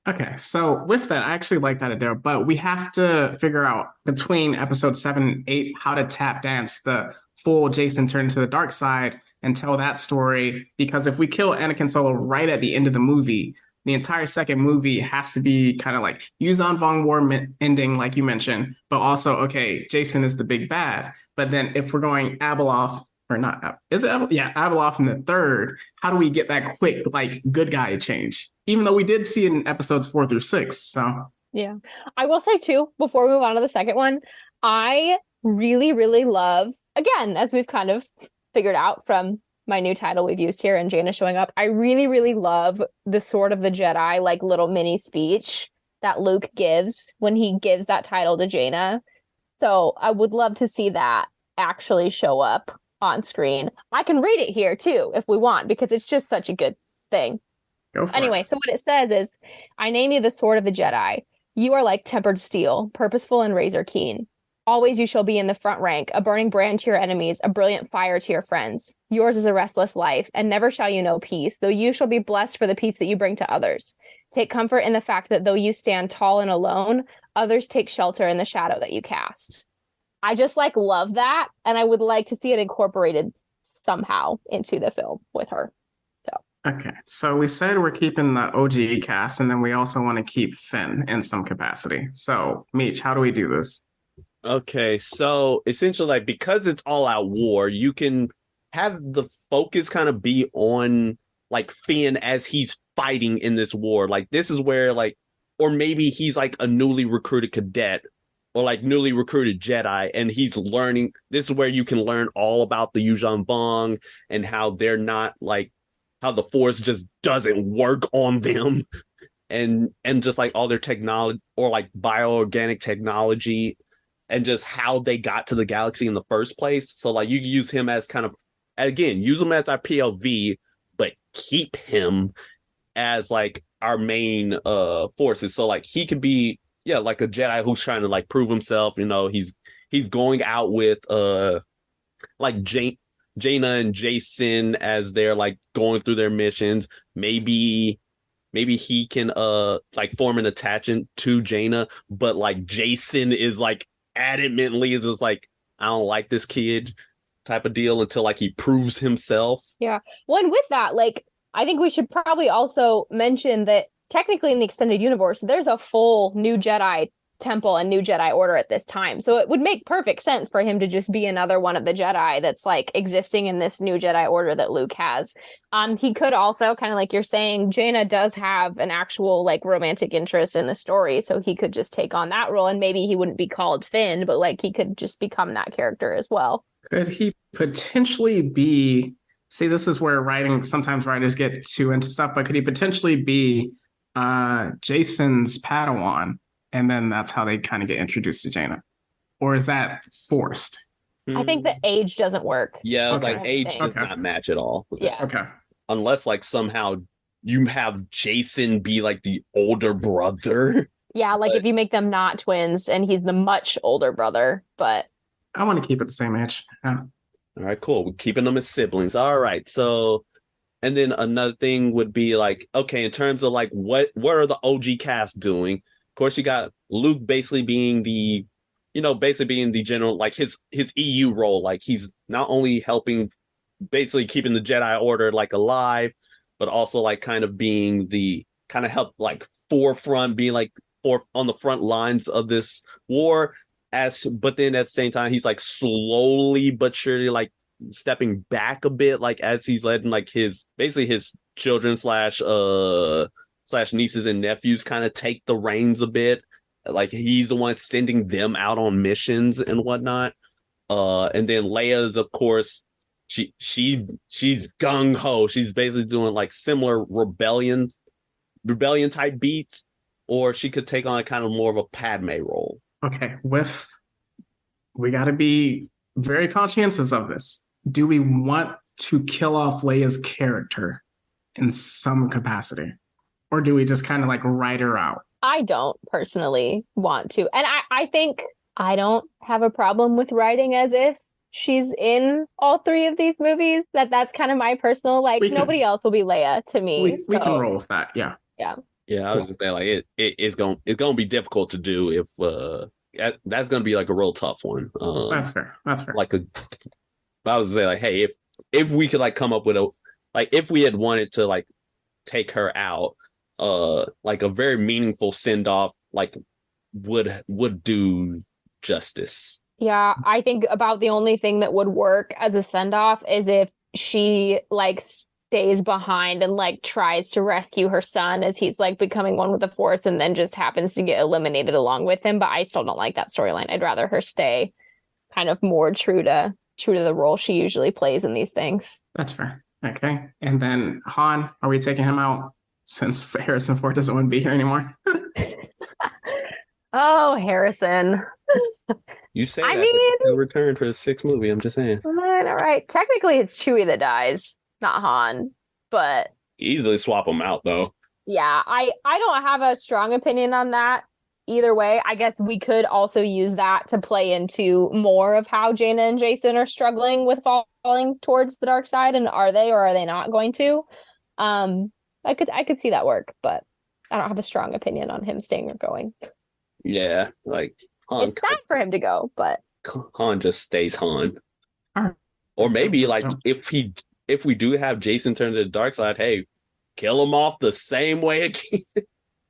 B: Okay, so with that, I actually like that idea, but we have to figure out between episode 7 and 8 how to tap dance the full Jason turn to the dark side and tell that story, because if we kill Anakin Solo right at the end of the movie, the entire second movie has to be kind of Yuzan Vong War ending, like you mentioned, but also, okay, Jason is the big bad. But then if we're going Abeloth, or not, is it Abeloth? Yeah, Abeloth in the third, how do we get that quick, good guy change? Even though we did see it in episodes 4 through 6, so.
C: Yeah. I will say too, before we move on to the second one, I really, really love, again, as we've kind of figured out from my new title we've used here and Jaina showing up. I really, really love the Sword of the Jedi, like little mini speech that Luke gives when he gives that title to Jaina. So I would love to see that actually show up on screen. I can read it here too if we want, because it's just such a good thing. Anyway, so what it says is, I name you the Sword of the Jedi. You are like tempered steel, purposeful and razor keen. Always you shall be in the front rank, a burning brand to your enemies, a brilliant fire to your friends. Yours is a restless life, and never shall you know peace, though you shall be blessed for the peace that you bring to others. Take comfort in the fact that though you stand tall and alone, others take shelter in the shadow that you cast. I just like love that, and I would like to see it incorporated somehow into the film with her.
B: Okay, so we said we're keeping the OG cast, and then we also want to keep Finn in some capacity. So, Meech, how do we do this?
A: Okay, so essentially, like, because it's all out war, you can have the focus kind of be on like Finn as he's fighting in this war. Like, this is where, like, or maybe he's like a newly recruited cadet or like newly recruited Jedi, and he's learning. This is where you can learn all about the Yuuzhan Vong and how they're not like, how the Force just doesn't work on them, and just like all their technology or like bioorganic technology, and just how they got to the galaxy in the first place. So like you can use him as kind of, again, use him as our POV, but keep him as like our main forces. So like he could be, yeah, like a Jedi who's trying to like prove himself. You know, he's going out with like Jaina and Jason as they're like going through their missions. Maybe he can like form an attachment to Jaina, but like Jason is like adamantly is just like, I don't like this kid type of deal until like he proves himself.
C: Yeah. Well, and with that, like, I think we should probably also mention that technically in the extended universe, there's a full new Jedi temple and new Jedi order at this time. So it would make perfect sense for him to just be another one of the Jedi that's like existing in this new Jedi order that Luke has. He could also, kind of like you're saying, Jaina does have an actual like romantic interest in the story, so he could just take on that role, and maybe he wouldn't be called Finn, but like he could just become that character as well.
B: Could he potentially be, see, this is where sometimes writers get too into stuff, but could he potentially be Jason's Padawan? And then that's how they kind of get introduced to Jaina. Or is that forced?
C: I think the age doesn't work.
A: Yeah, it's
B: Okay.
A: like age does not match at all.
C: Yeah.
B: Okay.
A: Unless like somehow you have Jason be like the older brother.
C: Yeah, like if you make them not twins and he's the much older brother, but
B: I want to keep it the same age. Yeah.
A: All right, cool. We're keeping them as siblings. All right. So, and then another thing would be like, okay, in terms of like what are the OG cast doing? Of course, you got Luke basically being the general, like his EU role. Like he's not only helping, basically keeping the Jedi Order like alive, but also like kind of being the kind of help like forefront, being like on the front lines of this war. But then at the same time, he's like slowly but surely like stepping back a bit, like as he's letting like his children slash nieces and nephews kind of take the reins a bit. Like he's the one sending them out on missions and whatnot. And then Leia's, of course, she's gung ho. She's basically doing like similar rebellion type beats, or she could take on a kind of more of a Padme role.
B: Okay. We got to be very conscientious of this. Do we want to kill off Leia's character in some capacity? Or do we just kind of like write her out?
C: I don't personally want to. And I think I don't have a problem with writing as if she's in all three of these movies. That's kind of my personal, like, nobody else will be Leia to me.
B: We can roll with that. Yeah.
C: Yeah.
A: Yeah, I was just saying, like, it's gonna be difficult to do if that's gonna be like a real tough one.
B: That's fair.
A: Like I was saying, like, hey, if we could like come up with if we had wanted to like take her out, like a very meaningful send off, like would do justice.
C: Yeah, I think about the only thing that would work as a send off is if she like stays behind and like tries to rescue her son as he's like becoming one with the Force, and then just happens to get eliminated along with him. But I still don't like that storyline. I'd rather her stay kind of more true to true to the role she usually plays in these things.
B: That's fair. Okay. And then Han, are we taking him out since Harrison Ford doesn't want to be here anymore?
C: Oh, Harrison.
A: You say
C: I
A: that,
C: mean,
A: but he'll return for the sixth movie. I'm just saying.
C: all right. Technically, it's Chewie that dies, not Han. But
A: Easily swap them out, though.
C: yeah, I don't have a strong opinion on that. Either way, I guess we could also use that to play into more of how Jaina and Jason are struggling with falling towards the dark side, and are they or are they not going to? I could see that work, but I don't have a strong opinion on him staying or going.
A: Yeah, like Han.
C: It's sad for him to go, but
A: Han just stays Han.
B: Alright.
A: Or maybe like if we do have Jason turn to the dark side, hey, kill him off the same way again.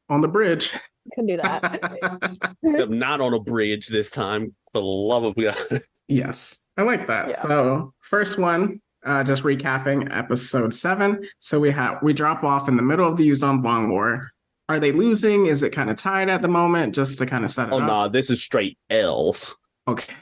B: On the bridge.
C: can do that.
A: Except not on a bridge this time, for the love of God.
B: Yes, I like that.
C: Yeah.
B: So first one, just recapping episode 7. So we drop off in the middle of the Yuzon Vong War. Are they losing? Is it kind of tied at the moment? Just to kind of set it
A: Oh,
B: up.
A: nah, this is straight L's.
B: Okay.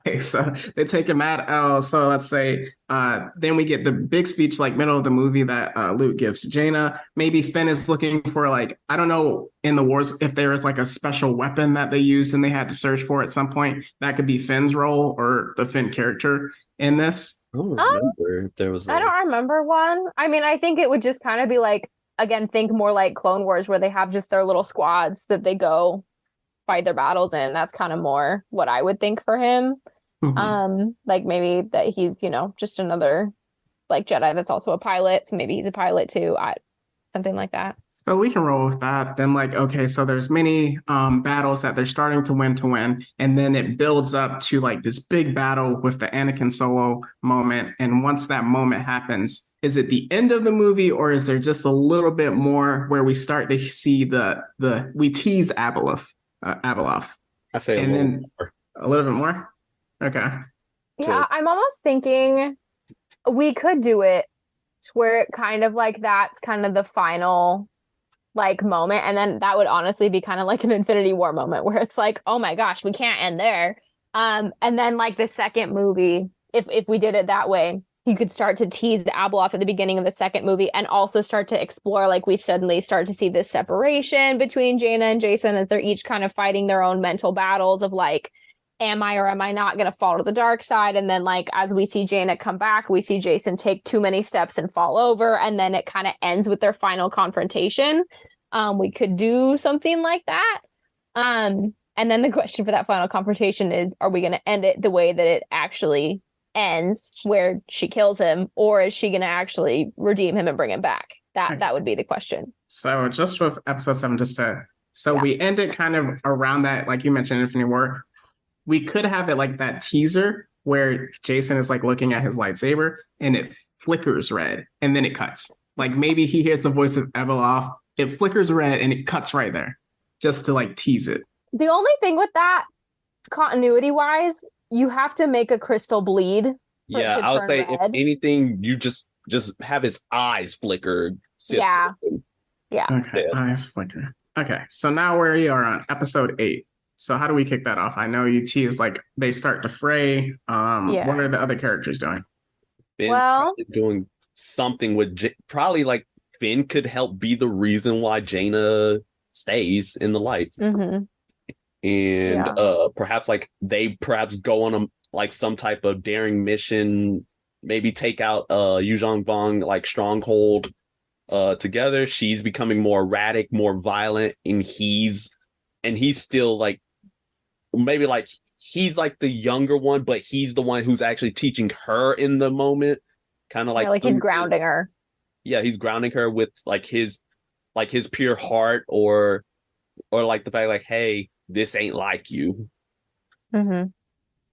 B: Okay, so they take a mad L. So let's say then we get the big speech, like middle of the movie that Luke gives to Jaina. Maybe Finn is looking for like, I don't know in the wars if there is like a special weapon that they used and they had to search for at some point. That could be Finn's role or the Finn character in this.
A: I don't remember if there was.
C: I don't remember one. I mean, I think it would just kind of be like, again, think more like Clone Wars, where they have just their little squads that they go fight their battles in. That's kind of more what I would think for him. Like maybe that he's, just another like Jedi that's also a pilot. So maybe he's a pilot too. Something like that.
B: So we can roll with that. Then like, okay, so there's many battles that they're starting to win. And then it builds up to like this big battle with the Anakin Solo moment. And once that moment happens, is it the end of the movie or is there just a little bit more where we start to see we tease Abeloth?
A: I say
B: and then a little bit more. Okay.
C: Yeah, I'm almost thinking we could do it to where it kind of like that's kind of the final like moment, and then that would honestly be kind of like an Infinity War moment where it's like, oh my gosh, we can't end there. And then like the second movie, if we did it that way, you could start to tease the Abeloth at the beginning of the second movie and also start to explore, like we suddenly start to see this separation between Jaina and Jason as they're each kind of fighting their own mental battles of like, am I or am I not going to fall to the dark side? And then like, as we see Jaina come back, we see Jason take too many steps and fall over. And then it kind of ends with their final confrontation. We could do something like that. And then the question for that final confrontation is, are we going to end it the way that it actually ends, where she kills him, or is she going to actually redeem him and bring him back? That would be the question.
B: So just with episode 7, we end it kind of around that, like you mentioned, Infinity War. We could have it like that teaser where Jason is like looking at his lightsaber and it flickers red and then it cuts. Like maybe he hears the voice of Abeloth, it flickers red and it cuts right there just to like tease it.
C: The only thing with that, continuity wise, you have to make a crystal bleed.
A: Yeah, I would say red. If anything, you just have his eyes flicker.
C: Yeah.
B: Okay, eyes flicker. Okay, so now we are on episode 8. So how do we kick that off? I know you tease like they start to fray. What are the other characters doing?
A: Finn's doing something with probably like Finn could help be the reason why Jaina stays in the light.
C: Mm-hmm.
A: And perhaps like they go on like some type of daring mission, maybe take out Yuzhong Vong like stronghold together. She's becoming more erratic, more violent, and he's still like maybe like he's like the younger one, but he's the one who's actually teaching her in the moment, kind of like
C: he's grounding her.
A: Yeah, he's grounding her with like his pure heart, or like the fact like, hey, this ain't like you.
C: Mm-hmm.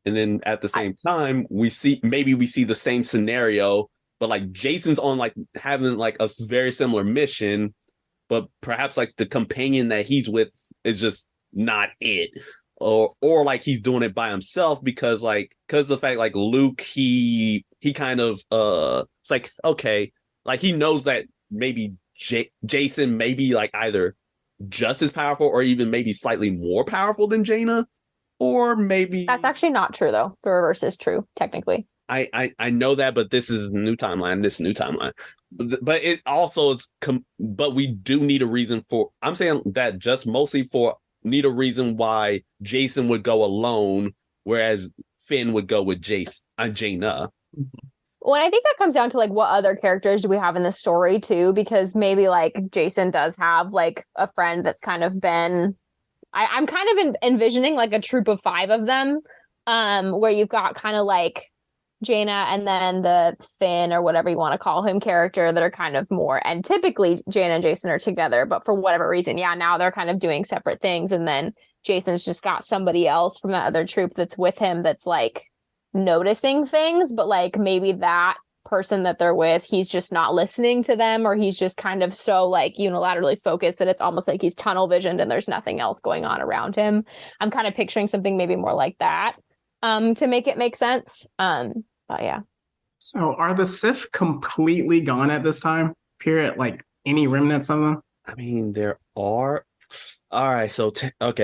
A: And then at the same time, we see the same scenario, but like Jason's on like having like a very similar mission, but perhaps like the companion that he's with is just not it, or like he's doing it by himself because the fact like Luke, he kind of it's like, okay, like he knows that maybe Jason may be like either just as powerful or even maybe slightly more powerful than Jaina, or maybe
C: that's actually not true though. The reverse is true technically.
A: I know that, but this is new timeline. This new timeline, but it also is. But we do need a reason for. I'm saying that just mostly for need a reason why Jason would go alone, whereas Finn would go with Jaina.
C: Well, and I think that comes down to like what other characters do we have in the story too, because maybe like Jason does have like a friend that's kind of been. I'm kind of envisioning like a troop of 5 of them, where you've got kind of like Jaina and then the Finn or whatever you want to call him character that are kind of more, and typically Jaina and Jason are together, but for whatever reason, now they're kind of doing separate things, and then Jason's just got somebody else from that other troop that's with him that's like noticing things, but like maybe that person that they're with, he's just not listening to them, or he's just kind of so like unilaterally focused that it's almost like he's tunnel visioned and there's nothing else going on around him. I'm kind of picturing something maybe more like that to make it make sense. But yeah.
B: So are the Sith completely gone at this time period? Like any remnants of them?
A: I mean, there are. All right, so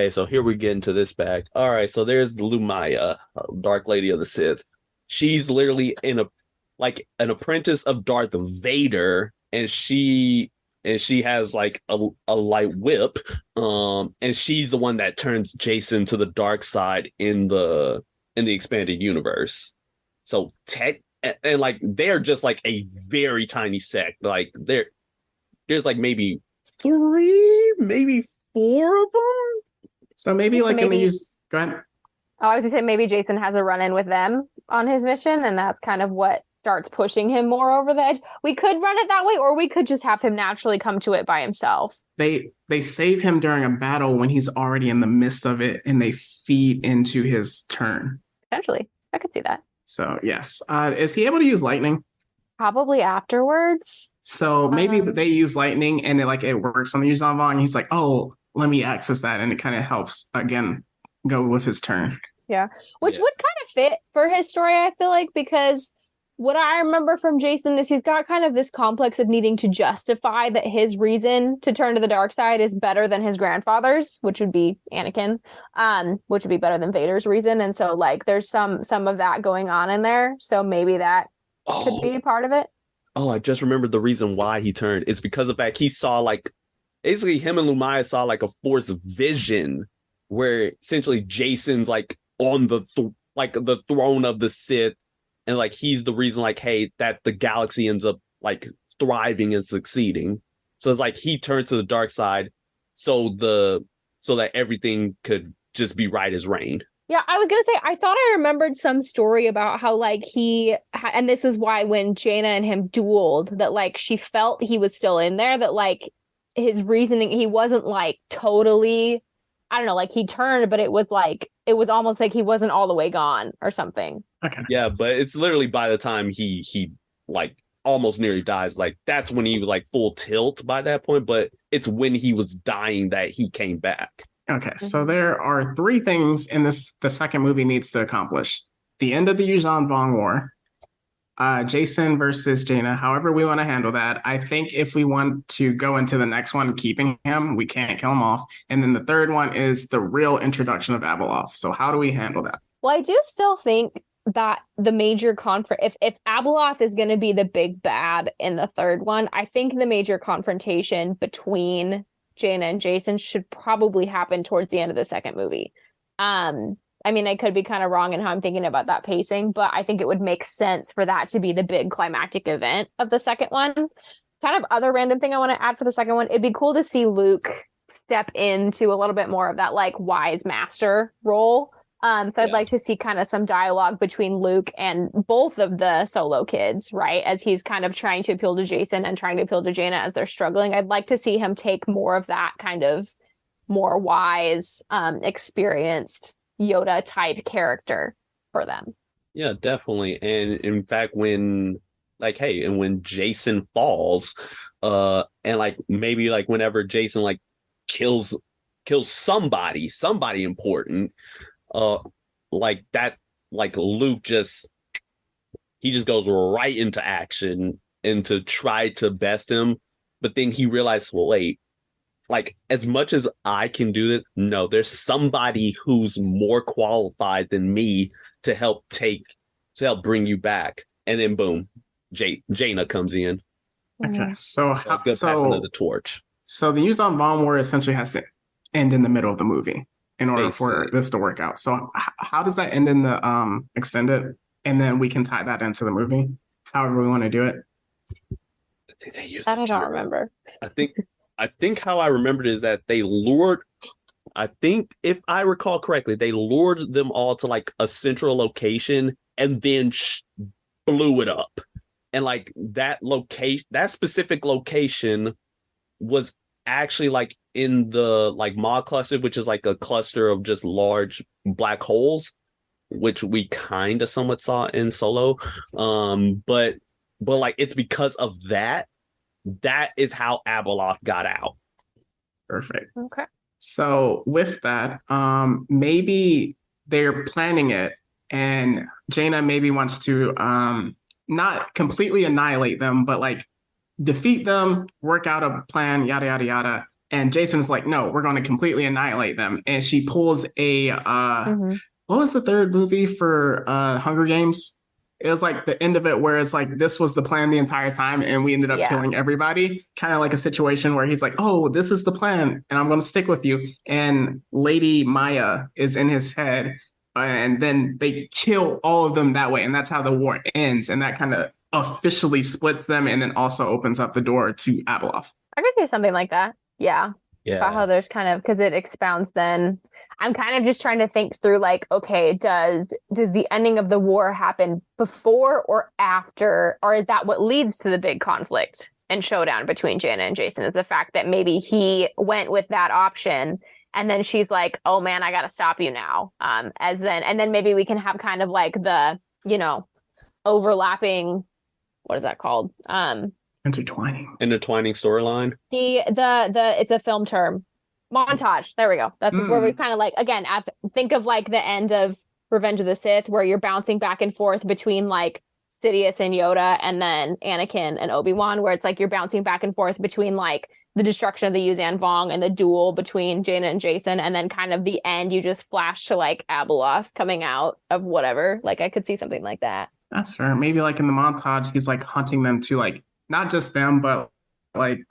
A: so here we get into this bag. All right, so there's Lumaya, Dark Lady of the Sith. She's literally an apprentice of Darth Vader, and she has like a light whip, and she's the one that turns Jason to the dark side in the expanded universe. So and like they're just like a very tiny sect. Like there's like maybe 3, maybe 4 of them.
B: So maybe like in the use. Go ahead.
C: Oh, I was gonna say maybe Jason has a run-in with them on his mission, and that's kind of what starts pushing him more over the edge. We could run it that way, or we could just have him naturally come to it by himself.
B: They save him during a battle when he's already in the midst of it, and they feed into his turn.
C: Potentially, I could see that.
B: So yes, is he able to use lightning?
C: Probably afterwards.
B: So maybe they use lightning, and it works on the Yuzhan Vong. And he's like, "Oh, let me access that," and it kind of helps again go with his turn.
C: Yeah, which would kind of fit for his story, I feel like, because what I remember from Jason is he's got kind of this complex of needing to justify that his reason to turn to the dark side is better than his grandfather's, which would be Anakin, which would be better than Vader's reason. And so like there's some of that going on in there. So maybe that could be a part of it.
A: Oh, I just remembered the reason why he turned. It's because of the fact he saw like basically him and Lumaya saw like a Force vision where essentially Jason's like on the throne of the Sith, and like he's the reason like hey that the galaxy ends up like thriving and succeeding. So it's like he turned to the dark side so that everything could just be right as rain.
C: Yeah, I was going to say, I thought I remembered some story about how, like, and this is why when Jaina and him dueled, that, like, she felt he was still in there, that, like, his reasoning, he wasn't, like, totally, I don't know, like, he turned, but it was almost like he wasn't all the way gone or something.
B: Okay.
A: Yeah, but it's literally by the time he like, almost nearly dies, like, that's when he was, like, full tilt by that point, but it's when he was dying that he came back.
B: Okay, so there are 3 things in the second movie needs to accomplish. The end of the Yuzhan Vong War, Jason versus Jaina, however we want to handle that. I think if we want to go into the next one, keeping him, we can't kill him off. And then the third one is the real introduction of Abeloth. So how do we handle that?
C: Well, I do still think that the major if Abeloth is going to be the big bad in the third one, I think the major confrontation between Jaina and Jason should probably happen towards the end of the second movie. I mean, I could be kind of wrong in how I'm thinking about that pacing, but I think it would make sense for that to be the big climactic event of the second one. Kind of other random thing I want to add for the second one, it'd be cool to see Luke step into a little bit more of that like wise master role. So I'd like to see kind of some dialogue between Luke and both of the Solo kids, right? As he's kind of trying to appeal to Jason and trying to appeal to Jaina as they're struggling. I'd like to see him take more of that kind of more wise, experienced Yoda type character for them.
A: Yeah, definitely. And in fact, when Jason falls, and like maybe like whenever Jason like kills somebody important, like that, like Luke just goes right into action and to try to best him, but then he realized, well, wait, like as much as I can do it, no, there's somebody who's more qualified than me to help take to help bring you back. And then boom, Jaina comes in.
B: Okay, so
A: A good passing of the torch.
B: So the Yuzhan Vong War essentially has to end in the middle of the movie in order for
A: Basically.
B: this to work out. So how does that end in the extended? And then we can tie that into the movie, however we want to do it.
A: I think they used
C: That I don't remember.
A: I think how I remembered is that they lured. I think if I recall correctly, they lured them all to like a central location and then blew it up. And like that specific location was actually like in the like Maw cluster, which is like a cluster of just large black holes, which we kind of somewhat saw in Solo. But like it's because of that is how Abeloth got out.
B: Perfect.
C: Okay.
B: So with that, maybe they're planning it, and Jaina maybe wants to not completely annihilate them, but like defeat them, work out a plan, yada yada yada. And Jason's like, no, we're going to completely annihilate them. And she pulls a what was the third movie for Hunger Games? It was like the end of it where it's like this was the plan the entire time and we ended up killing everybody. Kind of like a situation where he's like, oh, this is the plan and I'm going to stick with you. And Lady Maya is in his head. And then they kill all of them that way. And that's how the war ends. And that kind of officially splits them and then also opens up the door to Abeloth.
C: I could say something like that. Yeah. About how
A: Yeah.
C: there's kind of, because it expounds then. I'm kind of just trying to think through like, okay, does the ending of the war happen before or after, or is that what leads to the big conflict and showdown between Jaina and Jason, is the fact that maybe he went with that option and then she's like, oh man, I gotta stop you now. And then maybe we can have kind of like the, overlapping, what is that called?
B: Intertwining
A: storyline.
C: It's a film term. Montage. There we go. That's where we kind of like, again, think of like the end of Revenge of the Sith, where you're bouncing back and forth between like Sidious and Yoda and then Anakin and Obi-Wan, where it's like you're bouncing back and forth between like the destruction of the Yuzhan Vong and the duel between Jaina and Jason, and then kind of the end, you just flash to like Abeloth coming out of whatever. Like I could see something like that.
B: That's fair. Maybe like in the montage, he's like hunting them to like, not just them, but like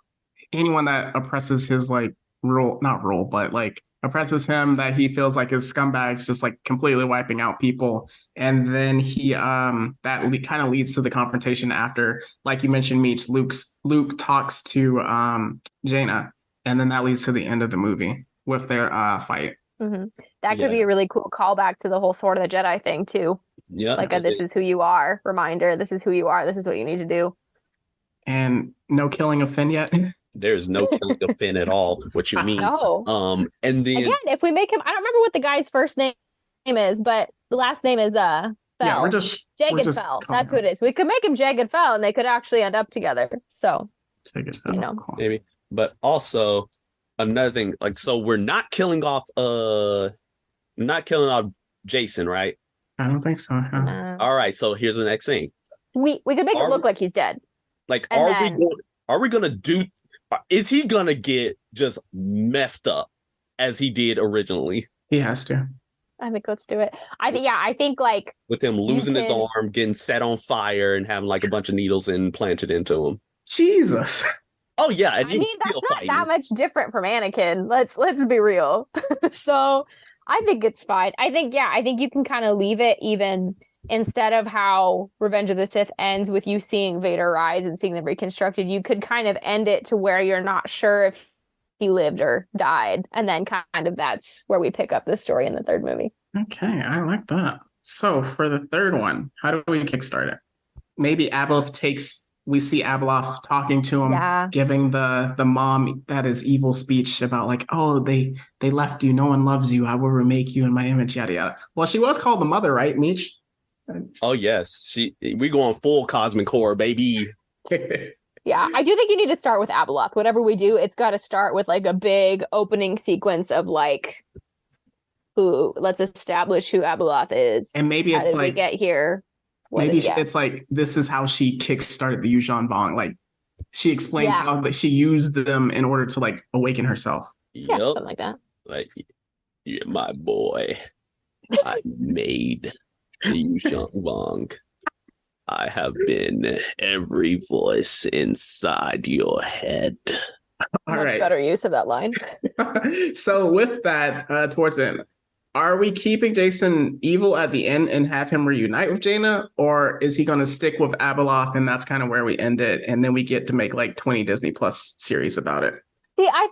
B: anyone that oppresses his like but like oppresses him, that he feels like his scumbags, just like completely wiping out people. And then he kind of leads to the confrontation after, like you mentioned, Meech, Luke talks to Jaina, and then that leads to the end of the movie with their fight.
C: Mm-hmm. That could be a really cool callback to the whole Sword of the Jedi thing too.
A: Yeah.
C: Like this is who you are. Reminder, this is who you are. This is what you need to do.
B: And no killing of Finn yet.
A: There's no killing of Finn at all. What you mean?
C: No.
A: And then
C: again, if we make him, I don't remember what the guy's first name is, but the last name is Fell.
B: Yeah, we're just
C: Fell. That's who it is. We could make him Jagged Fell, and they could actually end up together. So
B: Jagged Fell. Cool.
A: Maybe, but also another thing, like, so we're not killing off Jason, right?
B: I don't think so.
A: All right, so here's the next thing.
C: We could make it look like he's dead.
A: Like, are we gonna do? Is he gonna get just messed up as he did originally?
B: He has to.
C: I think let's do it. I think like
A: with him losing his arm, getting set on fire, and having like a bunch of needles implanted into him.
B: Jesus.
A: Oh yeah, and
C: that's not that much different from Anakin. Let's be real. So I think it's fine. I think you can kind of leave it even. Instead of how Revenge of the Sith ends with you seeing Vader rise and seeing them reconstructed, you could kind of end it to where you're not sure if he lived or died. And then kind of that's where we pick up the story in the third movie.
B: Okay, I like that. So for the third one, how do we kickstart it? Maybe we see Abeloth talking to him, giving the mom that is evil speech about like, oh, they left you, no one loves you, I will remake you in my image, yada yada. Well, she was called the mother, right, Meech?
A: Oh yes, we going full cosmic horror, baby.
C: Yeah, I do think you need to start with Abeloth. Whatever we do, it's got to start with like a big opening sequence of like, let's establish who Abeloth is,
B: and maybe
C: how
B: it's
C: did
B: like
C: we get here.
B: It's like this is how she kickstarted the Yuzhan Vong. Like she explains how that she used them in order to like awaken herself.
C: Yeah, something like that.
A: Like, you're my boy, I made. You Shang Wong. I have been every voice inside your head.
B: All
C: Much
B: right.
C: better use of that line.
B: So with that, towards the end, are we keeping Jason evil at the end and have him reunite with Jaina, or is he going to stick with Abeloth and that's kind of where we end it, and then we get to make like 20 Disney Plus series about it?
C: See, I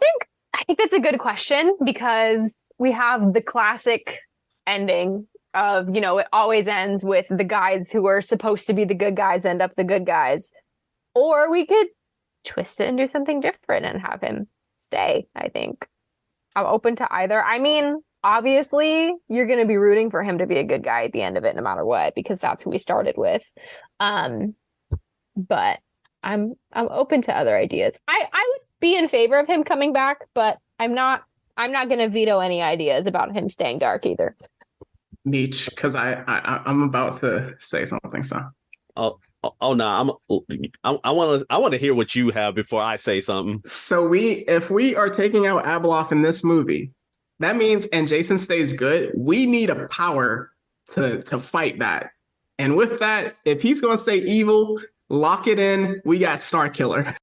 C: think that's a good question because we have the classic ending of, it always ends with the guys who are supposed to be the good guys end up the good guys. Or we could twist it and do something different and have him stay, I think. I'm open to either. I mean, obviously, you're going to be rooting for him to be a good guy at the end of it, no matter what, because that's who we started with. But I'm open to other ideas. I would be in favor of him coming back, but I'm not going to veto any ideas about him staying dark either.
B: Meech, because I'm about to say something. So,
A: oh no, I want to hear what you have before I say something.
B: So if we are taking out Abeloth in this movie, that means and Jason stays good. We need a power to fight that. And with that, if he's going to stay evil, lock it in. We got Star Killer.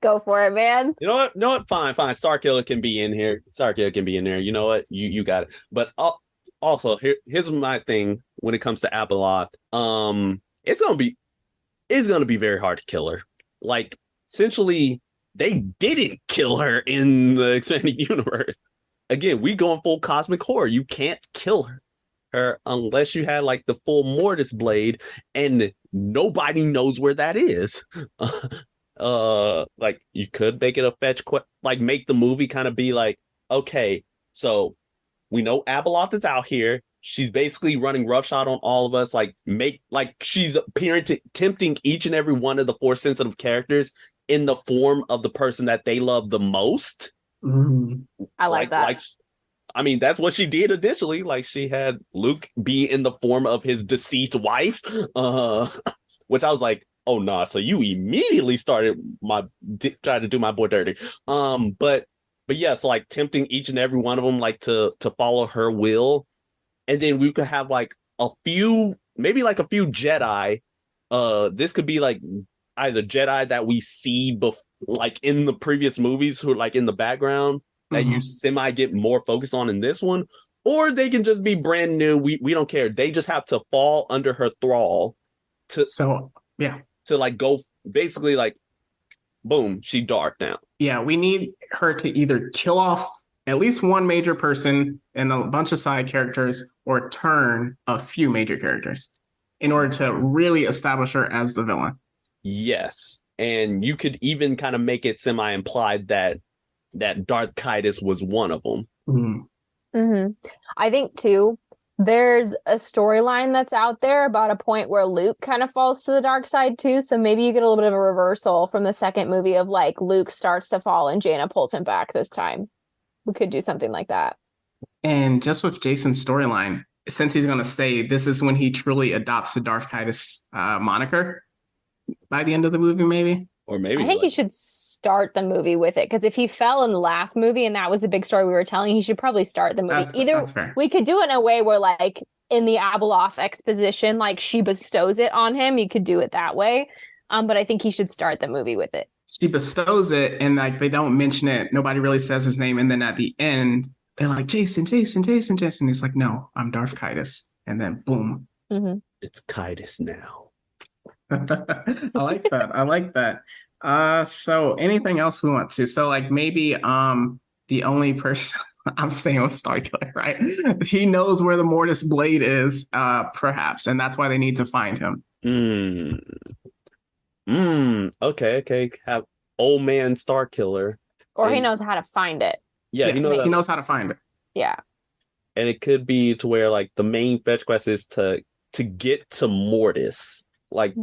C: Go for it, man.
A: You know what? Fine. Starkiller can be in here. Starkiller can be in there. You know what? You got it. But also, here's my thing when it comes to Abeloth. It's gonna be very hard to kill her. Like, essentially, they didn't kill her in the expanded universe. Again, we going full cosmic horror. You can't kill her unless you had like the full Mortis blade, and nobody knows where that is. Like you could make it a fetch like make the movie kind of be like, okay, so we know Abeloth is out here. She's basically running roughshod on all of us. Like she's appearing to tempting each and every one of the four sensitive characters in the form of the person that they love the most.
C: I like that.
A: Like, I mean, that's what she did initially. Like she had Luke be in the form of his deceased wife, which I was like, oh nah, so you immediately started tried to do my boy dirty. But yeah, so like tempting each and every one of them like to follow her will. And then we could have like a few Jedi. This could be like either Jedi that we see like in the previous movies who are like in the background that you semi get more focus on in this one, or they can just be brand new. We don't care. They just have to fall under her thrall to like go basically like boom, she dark now.
B: Yeah, we need her to either kill off at least one major person and a bunch of side characters, or turn a few major characters in order to really establish her as the villain.
A: Yes. And you could even kind of make it semi-implied that Darth Kaitis was one of them.
C: I think too, there's a storyline that's out there about a point where Luke kind of falls to the dark side too. So maybe you get a little bit of a reversal from the second movie of like Luke starts to fall and Jaina pulls him back this time. We could do something like that.
B: And just with Jason's storyline, since he's going to stay, this is when he truly adopts the Darth Kaitis moniker by the end of the movie, maybe.
A: Or maybe
C: I think he should start the movie with it, because if he fell in the last movie and that was the big story we were telling, he should probably start the movie.
B: That's fair.
C: We could do it in a way where like in the Abeloth exposition, like she bestows it on him. You could do it that way. But I think he should start the movie with it.
B: She bestows it and like they don't mention it. Nobody really says his name. And then at the end, they're like, Jason. He's like, no, I'm Darth Kaitis. And then boom.
A: It's Kaitis now.
B: I like that. So anything else we want to? So like maybe the only person I'm staying with Starkiller, right? He knows where the Mortis blade is, perhaps, and that's why they need to find him.
A: Okay. Have old man Starkiller.
C: Or he knows how to find it.
A: Yeah,
B: he knows how to find it.
C: Yeah.
A: And it could be to where like the main fetch quest is to get to Mortis. Like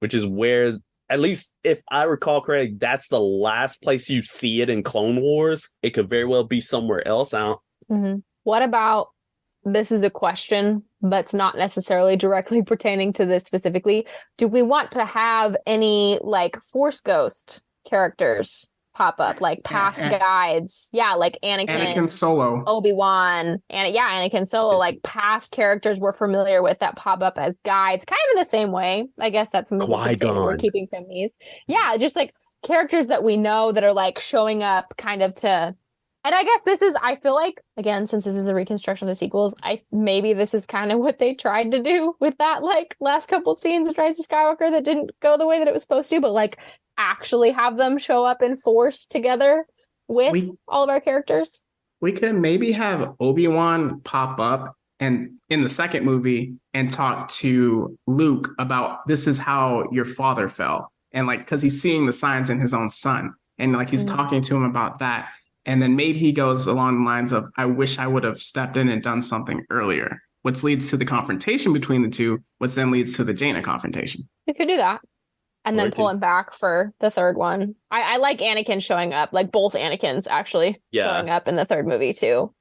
A: which is where, at least if I recall correctly, that's the last place you see it in Clone Wars. It could very well be somewhere else out.
C: What about, this is a question that's not necessarily directly pertaining to this specifically. Do we want to have any like Force Ghost characters pop up, like past guides. Yeah, like
B: Anakin Solo.
C: Obi-Wan, and Anakin Solo, like past characters we're familiar with that pop up as guides, kind of in the same way. I guess that's something we should say that we're keeping from these. Yeah, just like characters that we know that are like showing up kind of to. And I guess this is, I feel like, again, since this is a reconstruction of the sequels, maybe this is kind of what they tried to do with that, like, last couple scenes of Rise of Skywalker that didn't go the way that it was supposed to, but, like, actually have them show up in force together with all of our characters.
B: We could maybe have Obi-Wan pop up and in the second movie and talk to Luke about this is how your father fell. And, like, because he's seeing the signs in his own son. And, like, he's talking to him about that. And then maybe he goes along the lines of, I wish I would have stepped in and done something earlier, which leads to the confrontation between the two, which then leads to the Jaina confrontation.
C: You could do that. And then pull him back for the third one. I like Anakin showing up, like both Anakins actually showing up in the third movie too.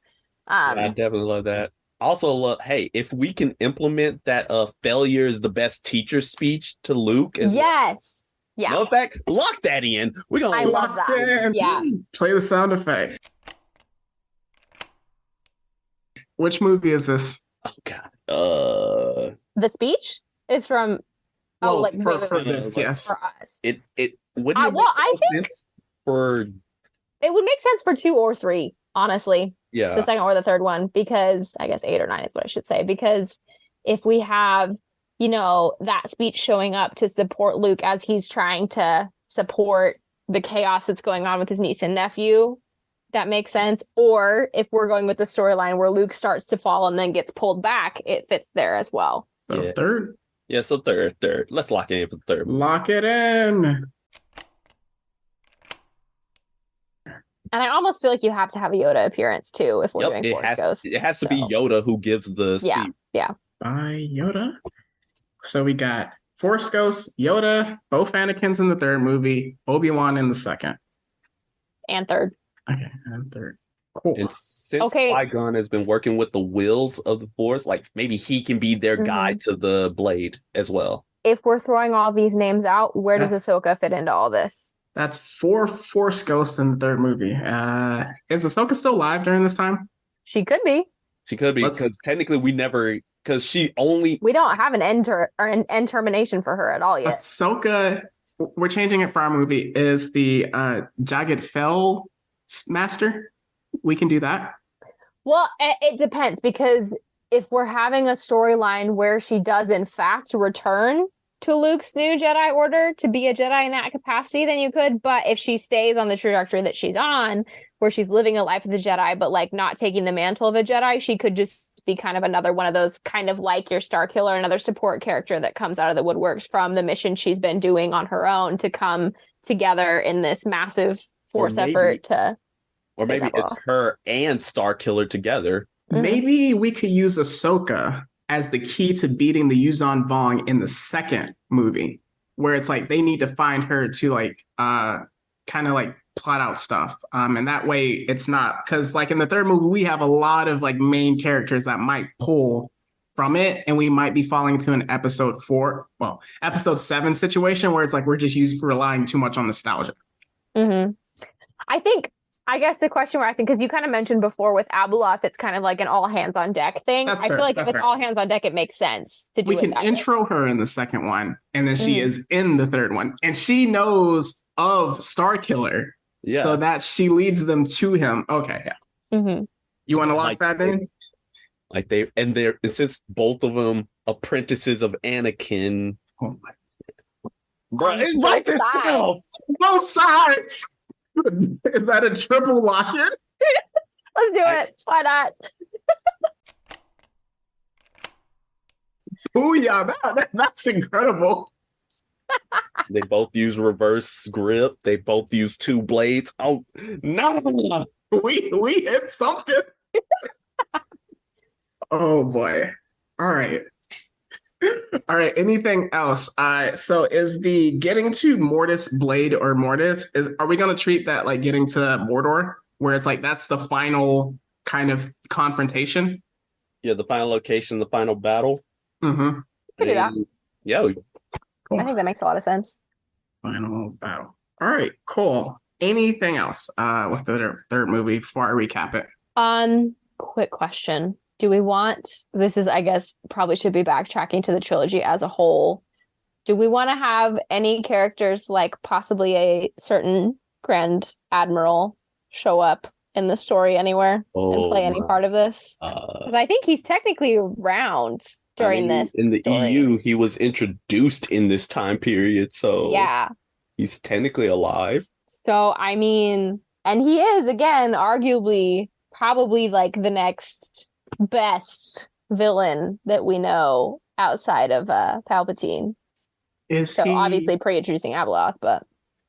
A: I definitely love that. Also, hey, if we can implement that failure is the best teacher speech to Luke as well.
C: Yeah.
A: No effect. Lock that in. We're gonna
C: love that.
B: In.
C: Yeah.
B: Play the sound effect. Which movie is this?
A: Oh God.
C: The speech is from
B: for this, yes.
C: For us.
A: It wouldn't
C: I think
A: sense for
C: it would make sense for 2 or 3, honestly.
A: Yeah.
C: The second or the third one, because I guess 8 or 9 is what I should say. Because if we have that speech showing up to support Luke as he's trying to support the chaos that's going on with his niece and nephew, that makes sense. Or if we're going with the storyline where Luke starts to fall and then gets pulled back, it fits there as well.
B: So third?
A: Yeah, so third. Let's lock it in for third.
B: Lock it in.
C: And I almost feel like you have to have a Yoda appearance too if we're doing Force Ghosts.
A: It has to be Yoda who gives the speech.
C: Yeah.
B: By Yoda. So we got Force Ghosts, Yoda, both Anakins in the third movie, Obi-Wan in the second.
C: And third.
B: Okay, and third. Cool.
A: And since Qui-Gon has been working with the wills of the Force, like maybe he can be their guide to the blade as well.
C: If we're throwing all these names out, where does Ahsoka fit into all this?
B: That's 4 Force Ghosts in the third movie. Is Ahsoka still alive during this time?
C: She could be.
A: She could be, because technically we don't
C: have an end termination for her at all yet.
B: Ahsoka, we're changing it for our movie, is the Jagged Fell Master. We can do that.
C: Well, it depends, because if we're having a storyline where she does in fact return to Luke's new Jedi Order to be a Jedi in that capacity, then you could. But if she stays on the trajectory that she's on, where she's living a life of the Jedi, but like not taking the mantle of a Jedi, she could just be kind of another one of those, kind of like your Star Killer, another support character that comes out of the woodworks from the mission she's been doing on her own to come together in this massive Force effort to.
A: Or maybe it's her and Star Killer together.
B: Maybe we could use Ahsoka as the key to beating the Yuuzhan Vong in the second movie, where it's like they need to find her to like kind of like plot out stuff. And that way it's not, because like in the third movie, we have a lot of like main characters that might pull from it, and we might be falling to an episode 7 situation where it's like we're just relying too much on nostalgia.
C: I guess the question where because you kind of mentioned before with Abeloth, it's kind of like an all hands on deck thing. I feel like if it's all hands on deck, it makes sense to do it. We can
B: intro her in the second one, and then she is in the third one, and she knows of Star Killer, so that she leads them to him. Okay, you want to lock that in?
A: Like they're since both of them apprentices of Anakin.
B: Oh my!
A: Bro, it's right there.
B: Both sides. Is that a triple lock-in?
C: Let's do it. Why not?
B: Booyah! That's incredible.
A: They both use reverse grip. They both use 2 blades. Oh no!
B: We hit something. Oh boy! All right. Anything else? So is the getting to Mortis Blade or Mortis, are we going to treat that like getting to Mordor, where it's like that's the final kind of confrontation?
A: Yeah, the final location, the final battle.
C: Could do that.
A: Yeah.
C: Cool. I think that makes a lot of sense.
B: Final battle. All right, cool. Anything else with the third movie before I recap it?
C: Quick question. Do we want, this is, I guess, probably should be backtracking to the trilogy as a whole. Do we want to have any characters like possibly a certain Grand Admiral show up in the story anywhere and play any part of this? Because I think he's technically around during this
A: in the
C: story.
A: EU, he was introduced in this time period, so
C: yeah,
A: he's technically alive.
C: So I mean, and he is again arguably probably like the next best villain that we know outside of Palpatine.
B: Is
C: So
B: he
C: obviously pre-introducing Abeloth, but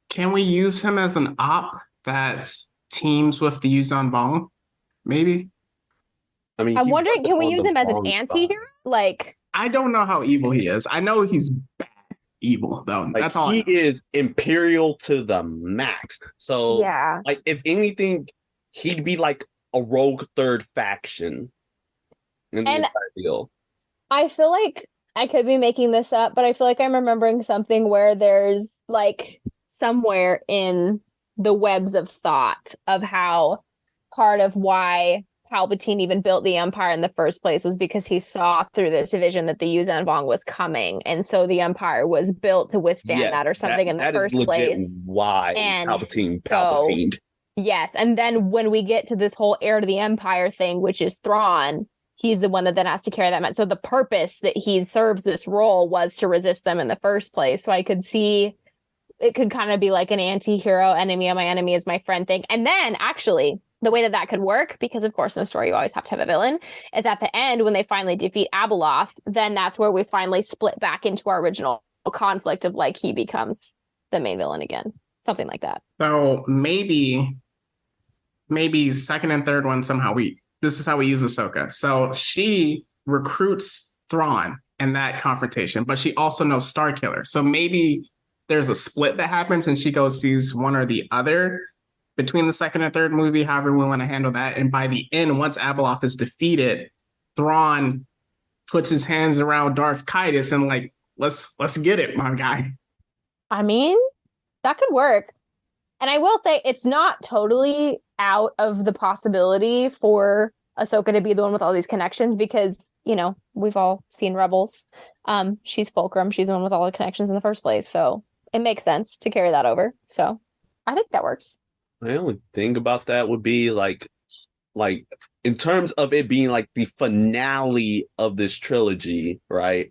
B: Can we use him as an op that teams with the Yuzhan Vong? Maybe.
A: I mean,
C: I'm
A: he
C: wondering,
A: wasn't
C: can we
A: on
C: use
A: the
C: him as an
A: wrong
C: anti-hero?
A: side.
C: Like,
B: I don't know how evil he is. I know he's bad evil though.
A: Like,
B: That's all.
A: he is imperial to the max. So,
C: yeah.
A: like, if anything, he'd be like a rogue third faction in the
C: And
A: entire deal.
C: I feel like I could be making this up, but I feel like I'm remembering something where there's like somewhere in the webs of thought of how part of why Palpatine even built the Empire in the first place was because he saw through this vision that the Yuzhan Vong was coming, and so the Empire was built to withstand that or something in the first place.
A: Why
C: And
A: Palpatined.
C: Yes, and then when we get to this whole heir to the Empire thing, which is Thrawn, he's the one that then has to carry that message. So the purpose that he serves this role was to resist them in the first place. So I could see it could kind of be like an anti-hero, enemy of my enemy is my friend thing. And then actually, the way that that could work, because of course in a story you always have to have a villain, is at the end when they finally defeat Abeloth, then that's where we finally split back into our original conflict of like he becomes the main villain again. Something like that.
B: So maybe second and third one somehow this is how we use Ahsoka. So she recruits Thrawn in that confrontation, but she also knows Starkiller. So maybe there's a split that happens and she goes sees one or the other between the second and third movie, however we want to handle that. And by the end, once Abeloth is defeated, Thrawn puts his hands around Darth Caedus and like, let's get it, my guy.
C: I mean, that could work. And I will say it's not totally out of the possibility for Ahsoka to be the one with all these connections because, you know, we've all seen Rebels. She's Fulcrum. She's the one with all the connections in the first place. So it makes sense to carry that over. So I think that works.
A: My only thing about that would be like in terms of it being like the finale of this trilogy, right?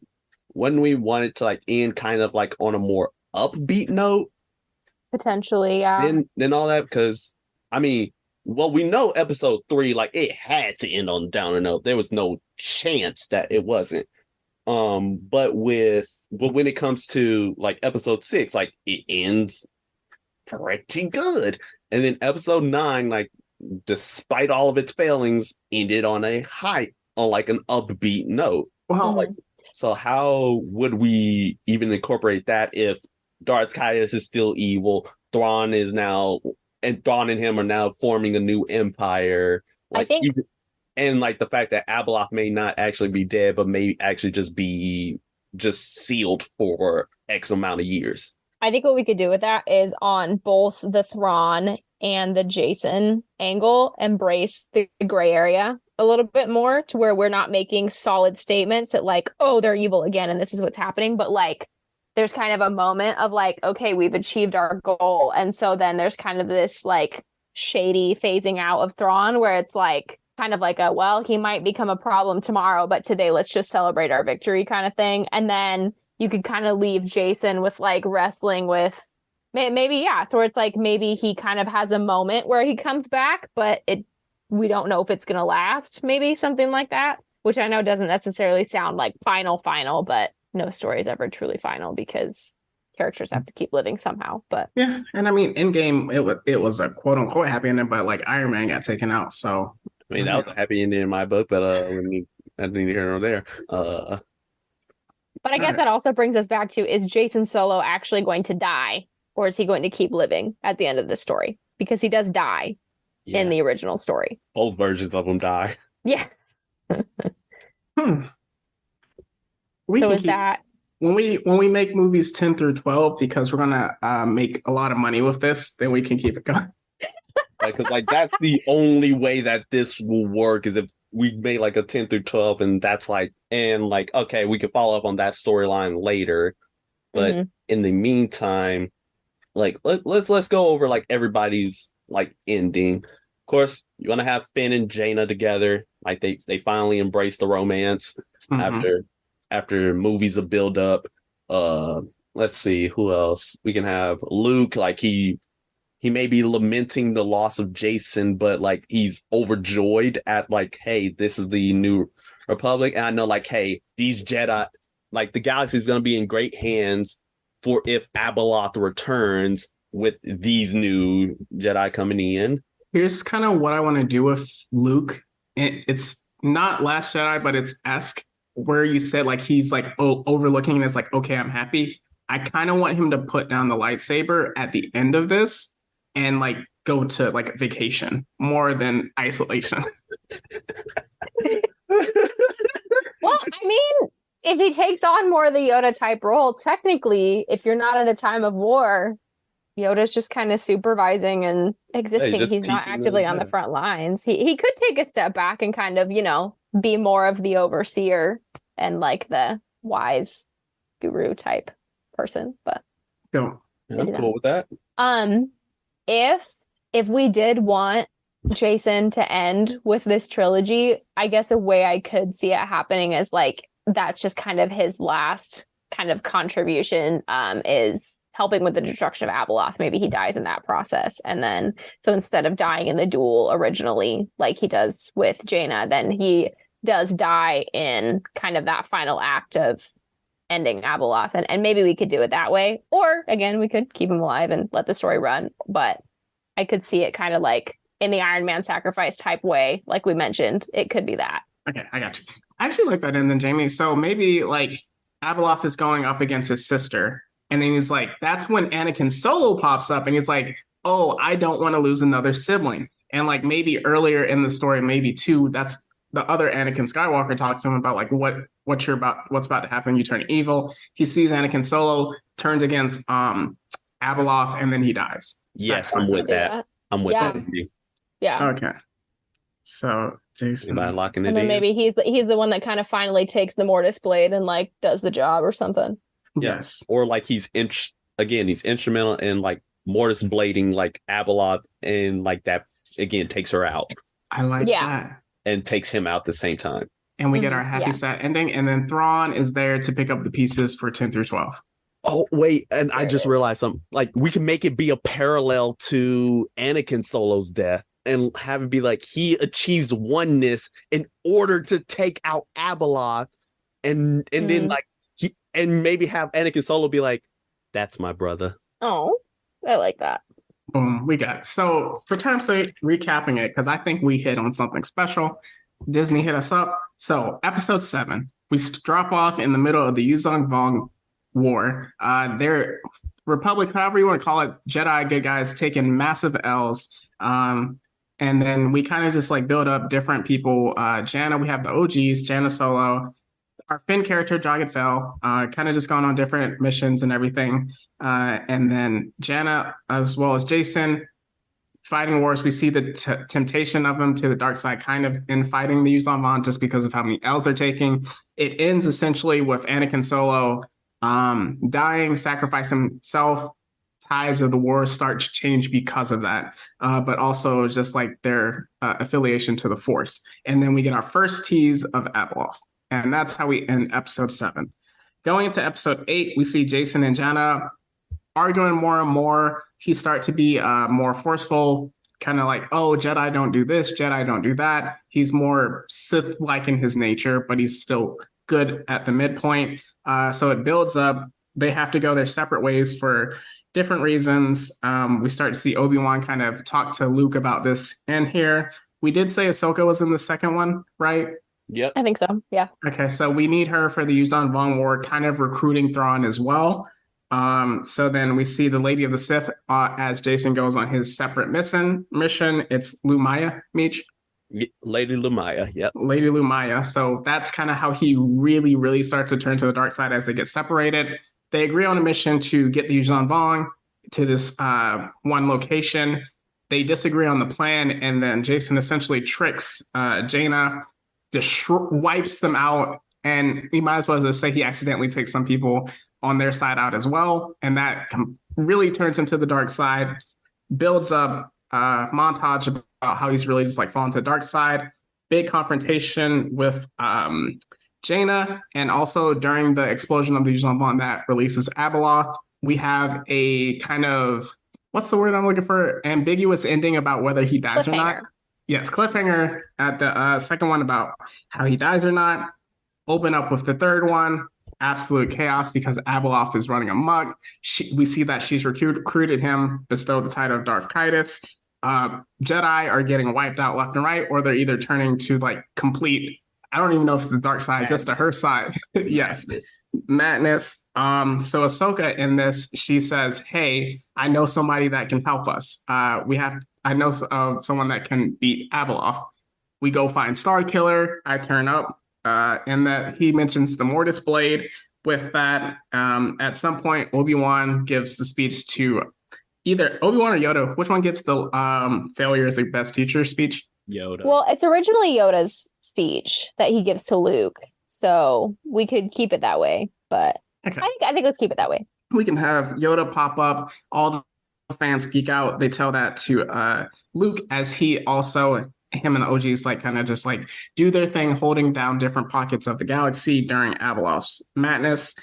A: Wouldn't we want it to like end kind of like on a more upbeat note?
C: Potentially, yeah.
A: Then all that, because I mean, well, we know episode 3, like it had to end on down a note. There was no chance that it wasn't. But when it comes to like episode 6, like it ends pretty good. And then episode 9, like despite all of its failings, ended on a high, on like an upbeat note.
B: Well,
A: like, so how would we even incorporate that if Darth Caedus is still evil, Thrawn and him are now forming a new empire? Like,
C: I think,
A: and like the fact that Abeloth may not actually be dead, but may actually just be sealed for X amount of years.
C: I think what we could do with that is on both the Thrawn and the Jason angle, embrace the gray area a little bit more to where we're not making solid statements that like, oh, they're evil again and this is what's happening. But like, there's kind of a moment of like, okay, we've achieved our goal. And so then there's kind of this like shady phasing out of Thrawn where it's like kind of like well, he might become a problem tomorrow, but today let's just celebrate our victory kind of thing. And then you could kind of leave Jason with like wrestling with maybe, yeah. So it's like maybe he kind of has a moment where he comes back, but we don't know if it's going to last. Maybe something like that, which I know doesn't necessarily sound like final, but no story is ever truly final because characters have to keep living somehow. But
B: yeah, and I mean, Endgame, it was a quote unquote happy ending, but like Iron Man got taken out. So
A: I mean, that was a happy ending in my book, but I didn't hear nor there.
C: But I guess that also brings us back to, is Jason Solo actually going to die, or is he going to keep living at the end of this story? Because he does die in the original story.
A: Both versions of him die.
C: Yeah.
B: So when we make movies 10 through 12, because we're gonna make a lot of money with this, then we can keep it going.
A: Because like that's the only way that this will work is if we made like a 10 through 12, and that's like, and like, okay, we can follow up on that storyline later. But in the meantime, like let's go over like everybody's like ending. Of course, you want to have Finn and Jaina together. Like they finally embrace the romance after movies of build up. Let's see who else we can have. Luke, like he may be lamenting the loss of Jason, but like he's overjoyed at like, hey, this is the new Republic, and I know like, hey, these Jedi, like the galaxy is gonna be in great hands for if Abeloth returns with these new Jedi coming in.
B: Here's kind of what I want to do with Luke. It's not Last Jedi, but it's esque, where you said like he's like overlooking and it's like, okay, I'm happy. I kind of want him to put down the lightsaber at the end of this and like go to like vacation more than isolation.
C: Well, I mean, if he takes on more of the Yoda type role, technically, if you're not at a time of war, Yoda's just kind of supervising and existing.
A: Yeah,
C: he's not actively on the front lines. He could take a step back and kind of, be more of the overseer and like the wise guru type person. But
B: Go.
A: Yeah, I'm cool with that.
C: If we did want Jason to end with this trilogy, I guess the way I could see it happening is like that's just kind of his last kind of contribution is helping with the destruction of Abeloth. Maybe he dies in that process. And then, so instead of dying in the duel originally, like he does with Jaina, then he does die in kind of that final act of ending Abeloth. And maybe we could do it that way. Or again, we could keep him alive and let the story run. But I could see it kind of like in the Iron Man sacrifice type way, like we mentioned, it could be that.
B: Okay, I got you. I actually like that ending, Jamie. So maybe like Abeloth is going up against his sister. And then he's like, that's when Anakin Solo pops up and he's like, oh, I don't want to lose another sibling. And like maybe earlier in the story, maybe too, that's the other Anakin Skywalker talks to him about like what's about to happen. You turn evil. He sees Anakin Solo, turns against Abeloth, and then he dies. So
A: Yes, I'm with that. I'm with that.
C: Yeah.
B: Okay. So Jason,
A: locking it
C: and then
A: in.
C: maybe he's the one that kind of finally takes the Mortis blade and like does the job or something.
B: Yes.
A: Or like he's instrumental in like Mortis blading like Abeloth, and like that again takes her out.
B: I like that.
A: And takes him out at the same time.
B: And we get our happy sad ending. And then Thrawn is there to pick up the pieces for 10 through 12.
A: Oh, wait. And I just realized something. Like, we can make it be a parallel to Anakin Solo's death and have it be like he achieves oneness in order to take out Abeloth. And then like and maybe have Anakin Solo be like, that's my brother.
C: Oh, I like that.
B: Boom, we got it. So for time's sake, recapping it, because I think we hit on something special. Disney hit us up. So episode 7, we drop off in the middle of the Yuzong Vong War. Their Republic, however you want to call it, Jedi good guys taking massive L's. And then we kind of just like build up different people. Jaina, we have the OGs, Jaina Solo. Our Finn character, Jagged Fell, kind of just gone on different missions and everything. And then Jaina, as well as Jason, fighting wars. We see the temptation of them to the dark side kind of in fighting the Yuzong Vong just because of how many L's they're taking. It ends essentially with Anakin Solo dying, sacrificing himself. Ties of the war start to change because of that, but also just like their affiliation to the Force. And then we get our first tease of Abeloth. And that's how we end episode 7. Going into episode 8, we see Jason and Jaina arguing more and more. He starts to be more forceful, kind of like, oh, Jedi don't do this, Jedi don't do that. He's more Sith-like in his nature, but he's still good at the midpoint. So it builds up. They have to go their separate ways for different reasons. We start to see Obi-Wan kind of talk to Luke about this in here. We did say Ahsoka was in the second one, right?
A: Yep.
C: I think so. Yeah.
B: Okay, so we need her for the Yuzong Vong War, kind of recruiting Thrawn as well. So then we see the Lady of the Sith as Jason goes on his separate mission. It's Lumaya, Meech.
A: Lady Lumaya. Yep.
B: Lady Lumaya. So that's kind of how he really, really starts to turn to the dark side as they get separated. They agree on a mission to get the Yuzhan Vong to this one location. They disagree on the plan, and then Jason essentially tricks Jaina, wipes them out, and he might as well just say he accidentally takes some people on their side out as well, and that really turns him to the dark side, builds up montage about how he's really just like fallen to the dark side. Big confrontation with Jaina, and also during the explosion of the Yuzhan Vong that releases Abeloth, we have a kind of, what's the word I'm looking for? Ambiguous ending about whether he dies or not. Yes, cliffhanger at the second one about how he dies or not. Open up with the third one. Absolute chaos because Abeloth is running amok. We see that she's recruited him, bestowed the title of Darth Kaitis. Jedi are getting wiped out left and right, or they're either turning to like complete, I don't even know if it's the dark side, just to her side. Yes. Madness. So Ahsoka in this, she says, hey, I know somebody that can help us. I know someone that can beat Abeloth. We go find Starkiller. I turn up, and that he mentions the Mortis Blade. With that, at some point, Obi-Wan gives the speech to either Obi-Wan or Yoda. Which one gives the failure is the best teacher speech?
A: Yoda.
C: Well, it's originally Yoda's speech that he gives to Luke, so we could keep it that way. But okay. I think let's keep it that way.
B: We can have Yoda pop up. All the fans geek out. They tell that to Luke, as he also, him and the OGs like kind of just like do their thing, holding down different pockets of the galaxy during Abeloth's madness.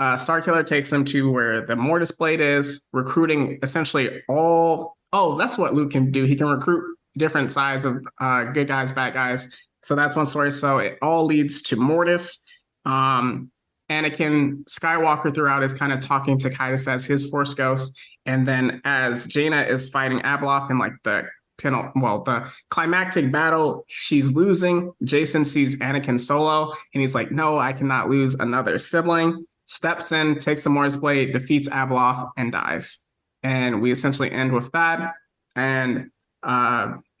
B: Starkiller takes them to where the Mortis Blade is, recruiting essentially all. Oh, that's what Luke can do. He can recruit different sides of good guys, bad guys. So that's one story. So it all leads to Mortis. Anakin Skywalker throughout is kind of talking to Kaitis as his Force Ghost. And then as Jaina is fighting Abeloth in like the climactic battle, she's losing. Jason sees Anakin solo and he's like, no, I cannot lose another sibling. Steps in, takes the Mortis Blade, defeats Abeloth, and dies. And we essentially end with that. And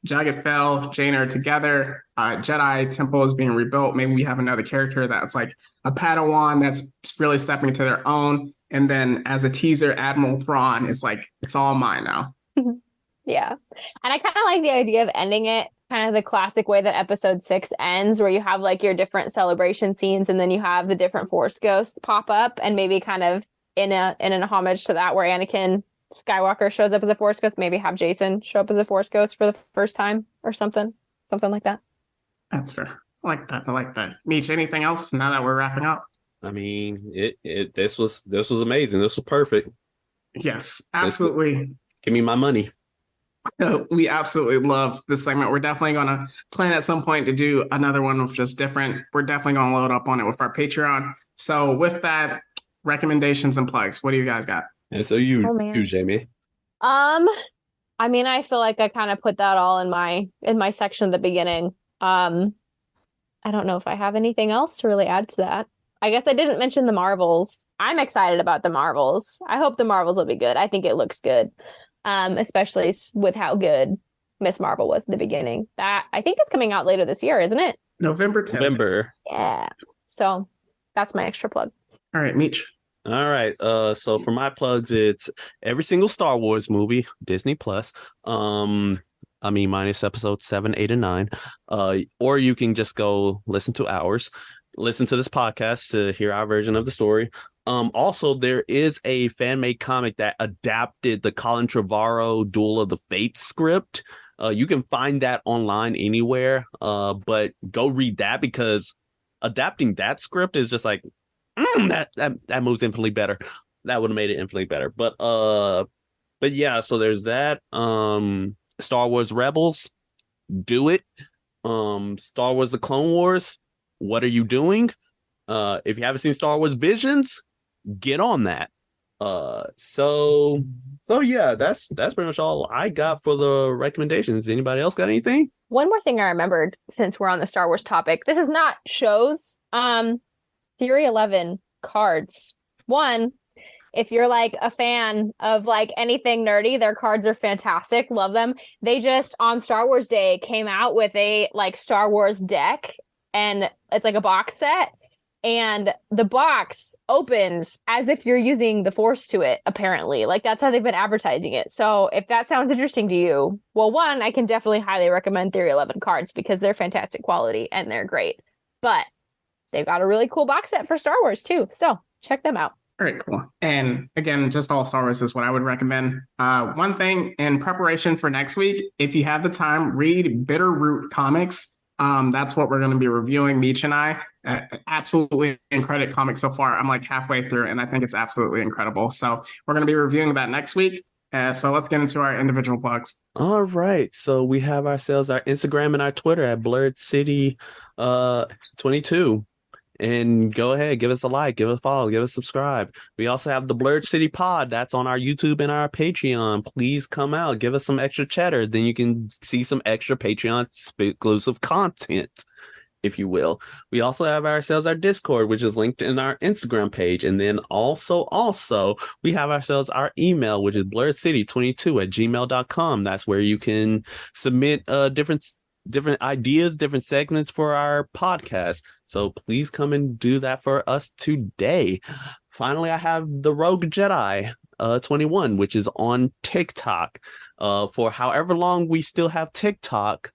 B: Jagged fell, Jaina are together. Jedi Temple is being rebuilt. Maybe we have another character that's like a Padawan that's really stepping into their own. And then as a teaser, Admiral Thrawn is like, it's all mine now.
C: Yeah. And I kind of like the idea of ending it kind of the classic way that episode 6 ends, where you have like your different celebration scenes and then you have the different Force ghosts pop up, and maybe kind of in an homage to that, where Anakin Skywalker shows up as a Force ghost, maybe have Jason show up as a Force ghost for the first time or something like that.
B: That's fair. I like that. Meech, anything else now that we're wrapping up?
A: I mean, this was amazing. This was perfect.
B: Yes, absolutely.
A: Give me my money.
B: We absolutely love this segment. We're definitely going to plan at some point to do another one with just different. We're definitely going to load up on it with our Patreon. So with that, recommendations and plugs. What do you guys got?
A: And so you, Jamie.
C: I mean, I feel like I kind of put that all in my section at the beginning. I don't know if I have anything else to really add to that. I guess I didn't mention the Marvels. I'm excited about the Marvels. I hope the Marvels will be good. I think it looks good. Especially with how good Miss Marvel was at the beginning. That I think it's coming out later this year, isn't it?
B: November 10th.
A: November.
C: Yeah. So that's my extra plug.
B: All right, Meech.
A: All right. So for my plugs, it's every single Star Wars movie, Disney Plus. Minus episodes 7, 8, and 9. Or you can just go listen to ours. Listen to this podcast to hear our version of the story. Also, there is a fan-made comic that adapted the Colin Trevorrow Duel of the Fates script. You can find that online anywhere, but go read that, because adapting that script is just like, that moves infinitely better. That would have made it infinitely better. But yeah, so there's that. Star Wars Rebels, do it. Star Wars The Clone Wars, what are you doing? If you haven't seen Star Wars Visions, get on that. So yeah, that's pretty much all I got for the recommendations. Anybody else got anything?
C: One more thing I remembered, since we're on the Star Wars topic. This is not shows. Theory 11 cards. One, if you're like a fan of like anything nerdy, their cards are fantastic. Love them. They just on Star Wars Day came out with a like Star Wars deck, and it's like a box set. And the box opens as if you're using the Force to it, apparently. Like, that's how they've been advertising it. So if that sounds interesting to you, well, one, I can definitely highly recommend Theory 11 cards because they're fantastic quality and they're great. But they've got a really cool box set for Star Wars, too. So check them out.
B: All right, cool. And again, just all Star Wars is what I would recommend. One thing in preparation for next week, if you have the time, read Bitterroot Comics. That's what we're going to be reviewing, Meech and I. Absolutely incredible comic so far. I'm like halfway through, and I think it's absolutely incredible. So we're going to be reviewing that next week. So let's get into our individual plugs.
A: All right. So we have ourselves our Instagram and our Twitter at Blurred City 22. And go ahead, give us a like, give us a follow, give us a subscribe. We also have the Blurred City Pod. That's on our YouTube and our Patreon. Please come out, give us some extra cheddar. Then you can see some extra Patreon exclusive content, if you will. We also have ourselves our Discord, which is linked in our Instagram page. And then also, we have ourselves our email, which is blurredcity22@gmail.com. That's where you can submit different ideas, different segments for our podcast. So please come and do that for us today. Finally, I have the Rogue Jedi 21, which is on TikTok. For however long we still have TikTok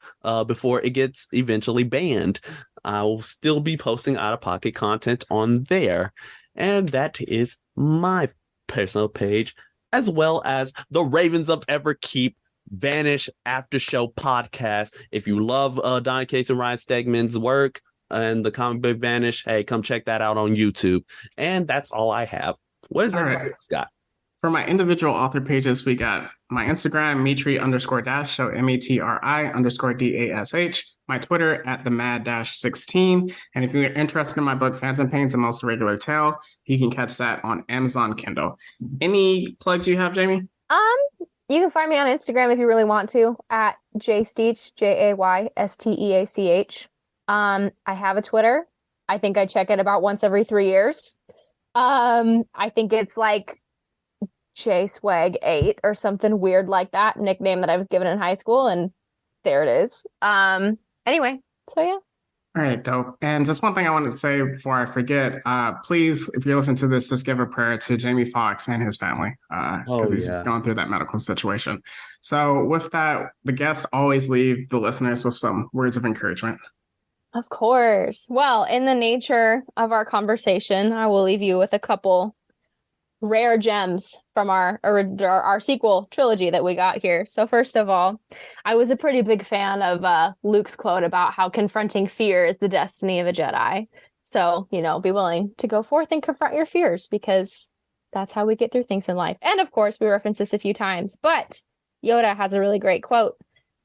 A: before it gets eventually banned. I will still be posting out-of-pocket content on there. And that is my personal page, as well as the Ravens of Everkeep Vanish After Show podcast. If you love Don Case and Ryan Stegman's work and the comic book Vanish, hey, come check that out on YouTube. And that's all I have. What is everybody else got?
B: For my individual author pages, we got my Instagram, Metri_Dash, so METRI_DASH, my Twitter at the Mad-16. And if you're interested in my book, Phantom Pains, A Most Irregular Tale, you can catch that on Amazon Kindle. Any plugs you have, Jamie?
C: You can find me on Instagram if you really want to at jaysteach, JAYSTEACH. I have a Twitter. I think I check it about once every 3 years. I think it's like JSwag8 or something weird like that, nickname that I was given in high school, and there it is. Anyway, so yeah.
B: All right, dope. And just one thing I wanted to say before I forget, please, if you're listening to this, just give a prayer to Jamie Foxx and his family, because he's going through that medical situation. So with that, the guests always leave the listeners with some words of encouragement.
C: Of course. Well, in the nature of our conversation, I will leave you with a couple rare gems from our sequel trilogy that we got here. So first of all, I was a pretty big fan of Luke's quote about how confronting fear is the destiny of a Jedi. So, be willing to go forth and confront your fears, because that's how we get through things in life. And of course, we reference this a few times, but Yoda has a really great quote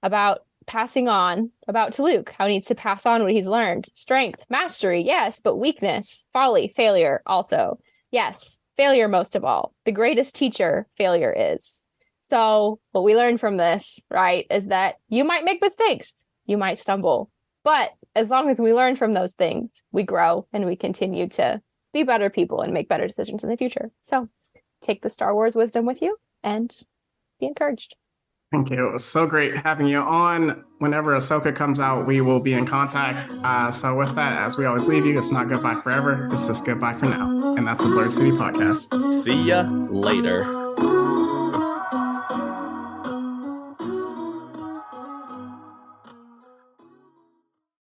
C: about passing on, about to Luke, how he needs to pass on what he's learned. Strength, mastery, yes, but weakness, folly, failure also. Yes. Failure most of all. The greatest teacher failure is. So what we learned from this, right, is that you might make mistakes, you might stumble, but as long as we learn from those things, we grow and we continue to be better people and make better decisions in the future. So take the Star Wars wisdom with you and be encouraged.
B: Thank you. It was so great having you on. Whenever Ahsoka comes out, we will be in contact. So with that, as we always leave you, it's not goodbye forever. It's just goodbye for now. And that's the Blurred City Podcast.
A: See ya later.